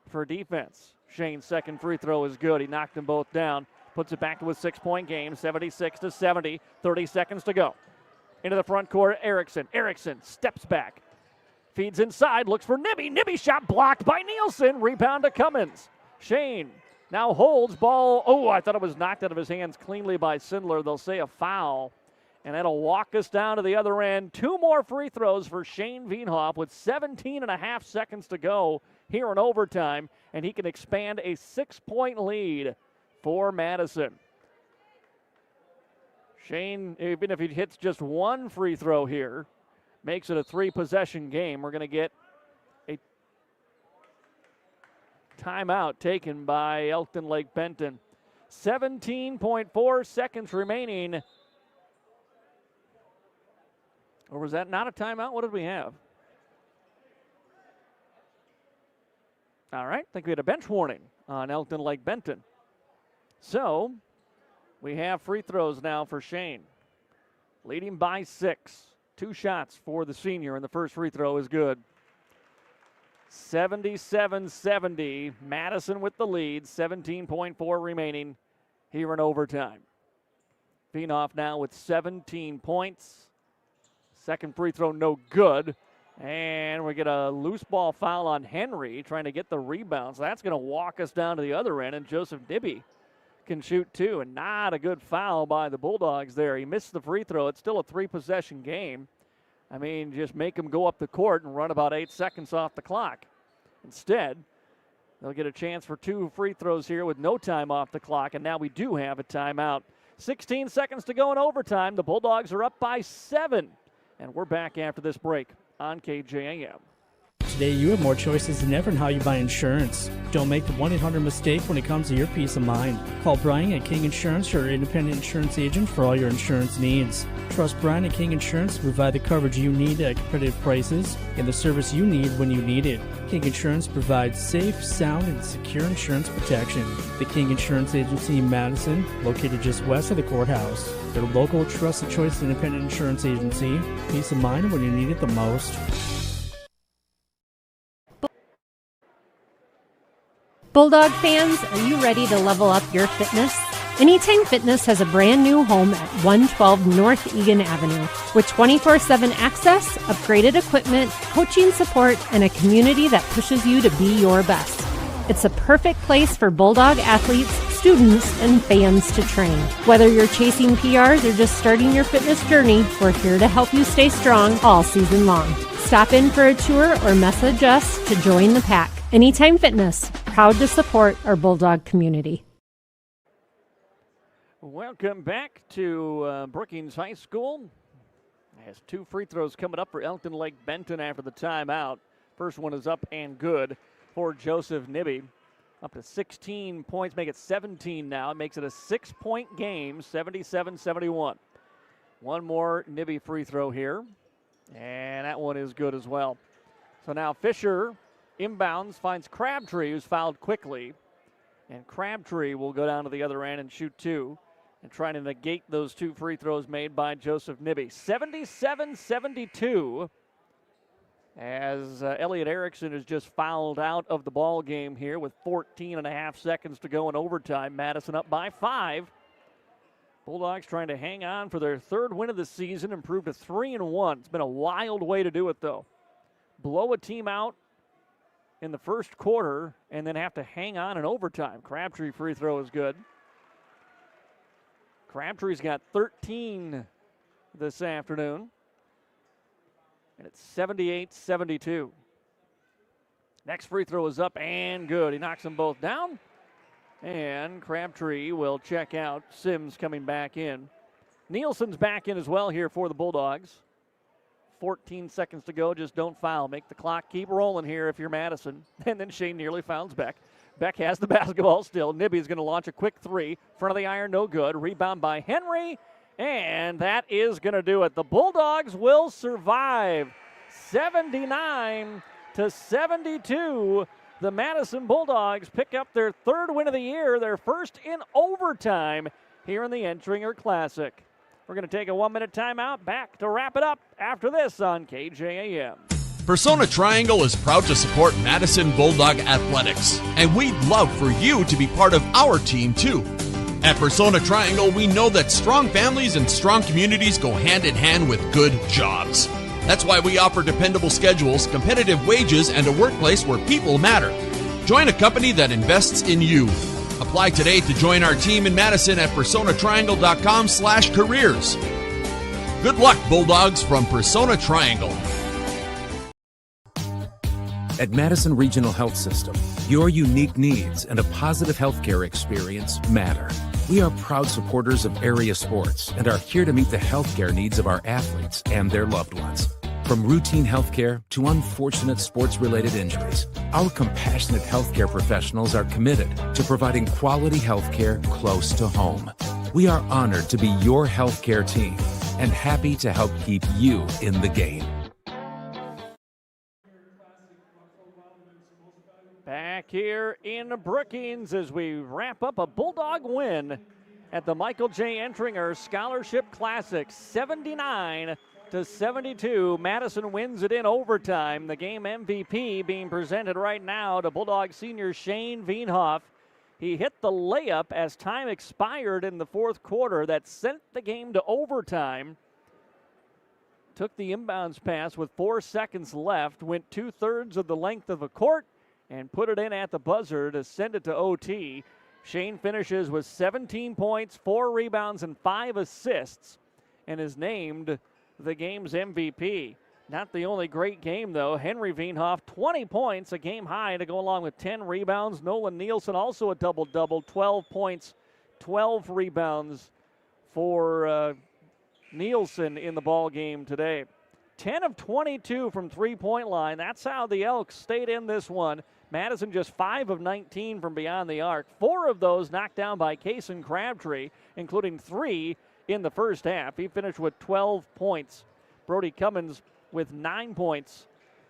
for defense. Shane's second free throw is good. He knocked them both down. Puts it back to a 6-point game, 76-70. 30 seconds to go. Into the front court, Erickson. Erickson steps back. Feeds inside, looks for Nibby. Nibby shot blocked by Nielsen. Rebound to Cummins. Shane now holds ball. Oh, I thought it was knocked out of his hands cleanly by Sindler. They'll say a foul. And that'll walk us down to the other end. 2 more free throws for Shane Veenhoff with 17.5 seconds to go here in overtime. And he can expand a 6-point lead for Madison. Shane, even if he hits just 1 free throw here, makes it a 3-possession game. We're going to get a timeout taken by Elkton-Lake Benton. 17.4 seconds remaining. Or was that not a timeout? What did we have? All right, I think we had a bench warning on Elkton-Lake Benton. So we have free throws now for Shane. Leading by 6. 2 shots for the senior, and the first free throw is good. 77-70. Madison with the lead. 17.4 remaining here in overtime. Veenhoff now with 17 points. Second free throw no good. And we get a loose ball foul on Henry trying to get the rebound. So that's going to walk us down to the other end, and Joseph Nibby can shoot 2, and not a good foul by the Bulldogs there. He missed the free throw. It's still a 3-possession game. I mean, just make him go up the court and run about 8 seconds off the clock. Instead, they'll get a chance for 2 free throws here with no time off the clock, and now we do have a timeout. 16 seconds to go in overtime. The Bulldogs are up by 7, and we're back after this break on KJAM. Today, you have more choices than ever in how you buy insurance. Don't make the 1-800 mistake when it comes to your peace of mind. Call Brian at King Insurance, your independent insurance agent for all your insurance needs. Trust Brian at King Insurance to provide the coverage you need at competitive prices and the service you need when you need it. King Insurance provides safe, sound, and secure insurance protection. The King Insurance Agency in Madison, located just west of the courthouse. Their local, trusted choice independent insurance agency. Peace of mind when you need it the most. Bulldog fans, are you ready to level up your fitness? Anytime Fitness has a brand new home at 112 North Egan Avenue with 24/7 access, upgraded equipment, coaching support, and a community that pushes you to be your best. It's a perfect place for Bulldog athletes, students, and fans to train. Whether you're chasing PRs or just starting your fitness journey, we're here to help you stay strong all season long. Stop in for a tour or message us to join the pack. Anytime Fitness, proud to support our Bulldog community. Welcome back to Brookings High School. Has 2 free throws coming up for Elkton-Lake Benton after the timeout. First one is up and good for Joseph Nibby. Up to 16 points, make it 17 now. It makes it a 6-point game, 77-71. One more Nibby free throw here, and that one is good as well. So now Fisher inbounds, finds Crabtree, who's fouled quickly. And Crabtree will go down to the other end and shoot 2 and try to negate those 2 free throws made by Joseph Nibby. 77-72 as Elliot Erickson is just fouled out of the ball game here with 14.5 seconds to go in overtime. Madison up by 5. Bulldogs trying to hang on for their 3rd win of the season, improved to 3-1. It's been a wild way to do it, though. Blow a team out in the first quarter and then have to hang on in overtime. Crabtree free throw is good. Crabtree's got 13 this afternoon. And it's 78-72. Next free throw is up and good. He knocks them both down. And Crabtree will check out. Sims coming back in. Nielsen's back in as well here for the Bulldogs. 14 seconds to go. Just don't foul. Make the clock keep rolling here if you're Madison. And then Shane nearly fouls Beck. Beck has the basketball still. Nibby's going to launch a quick three. Front of the iron, no good. Rebound by Henry. And that is going to do it. The Bulldogs will survive. 79-72. The Madison Bulldogs pick up their third win of the year, their first in overtime here in the Entringer Classic. We're going to take a 1-minute timeout. Back to wrap it up after this on KJAM. Persona Triangle is proud to support Madison Bulldog Athletics, and we'd love for you to be part of our team too. At Persona Triangle, we know that strong families and strong communities go hand in hand with good jobs. That's why we offer dependable schedules, competitive wages, and a workplace where people matter. Join a company that invests in you. Apply today to join our team in Madison at personatriangle.com/careers. Good luck, Bulldogs, from Persona Triangle. At Madison Regional Health System, your unique needs and a positive healthcare experience matter. We are proud supporters of area sports and are here to meet the healthcare needs of our athletes and their loved ones. From routine healthcare to unfortunate sports-related injuries, our compassionate healthcare professionals are committed to providing quality healthcare close to home. We are honored to be your healthcare team and happy to help keep you in the game. Back here in Brookings as we wrap up a Bulldog win at the Michael J. Entringer Scholarship Classic. 79-72. Madison wins it in overtime. The game MVP being presented right now to Bulldog senior Shane Veenhoff. He hit the layup as time expired in the fourth quarter that sent the game to overtime. Took the inbounds pass with 4 seconds left, went 2/3 of the length of the court, and put it in at the buzzer to send it to OT. Shane finishes with 17 points, 4 rebounds, and 5 assists, and is named the game's MVP. Not the only great game, though. Henry Veenhoff, 20 points, a game high to go along with 10 rebounds. Nolan Nielsen, also a double-double, 12 points, 12 rebounds for Nielsen in the ball game today. 10 of 22 from three-point line. That's how the Elks stayed in this one. Madison just 5 of 19 from beyond the arc. 4 of those knocked down by Kason Crabtree, including 3 in the first half. He finished with 12 points. Brody Cummins with 9 points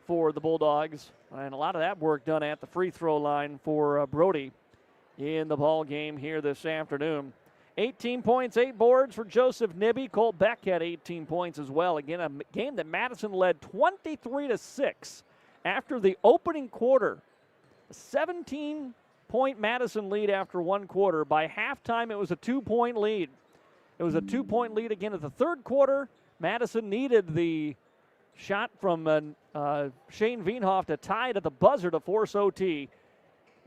for the Bulldogs. And a lot of that work done at the free throw line for Brody in the ball game here this afternoon. 18 points, 8 boards for Joseph Nibby. Colt Beck had 18 points as well. Again, a game that Madison led 23-6 after the opening quarter. A 17-point Madison lead after one quarter. By halftime, it was a 2-point lead. It was a 2-point lead again at the third quarter. Madison needed the shot from Shane Veenhoff to tie it at the buzzer to force OT.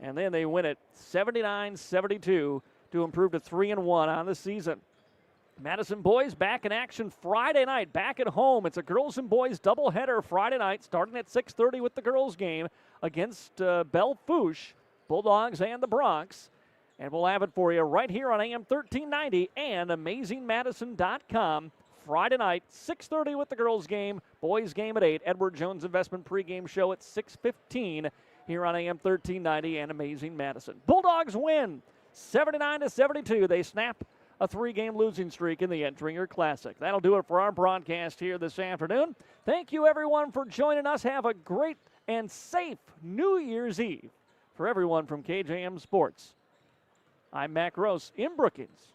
And then they win it 79-72 to improve to 3-1 on the season. Madison boys back in action Friday night, back at home. It's a girls and boys doubleheader Friday night, starting at 6:30 with the girls game against Belle Fourche, Bulldogs and the Bronx. And we'll have it for you right here on AM 1390 and AmazingMadison.com. Friday night, 6:30 with the girls game, boys game at 8. Edward Jones Investment pregame show at 6:15 here on AM 1390 and Amazing Madison. Bulldogs win 79-72. They snap a 3-game losing streak in the Entringer Classic. That'll do it for our broadcast here this afternoon. Thank you, everyone, for joining us. Have a great and safe New Year's Eve. For everyone from KJM Sports, I'm Mac Rose in Brookings.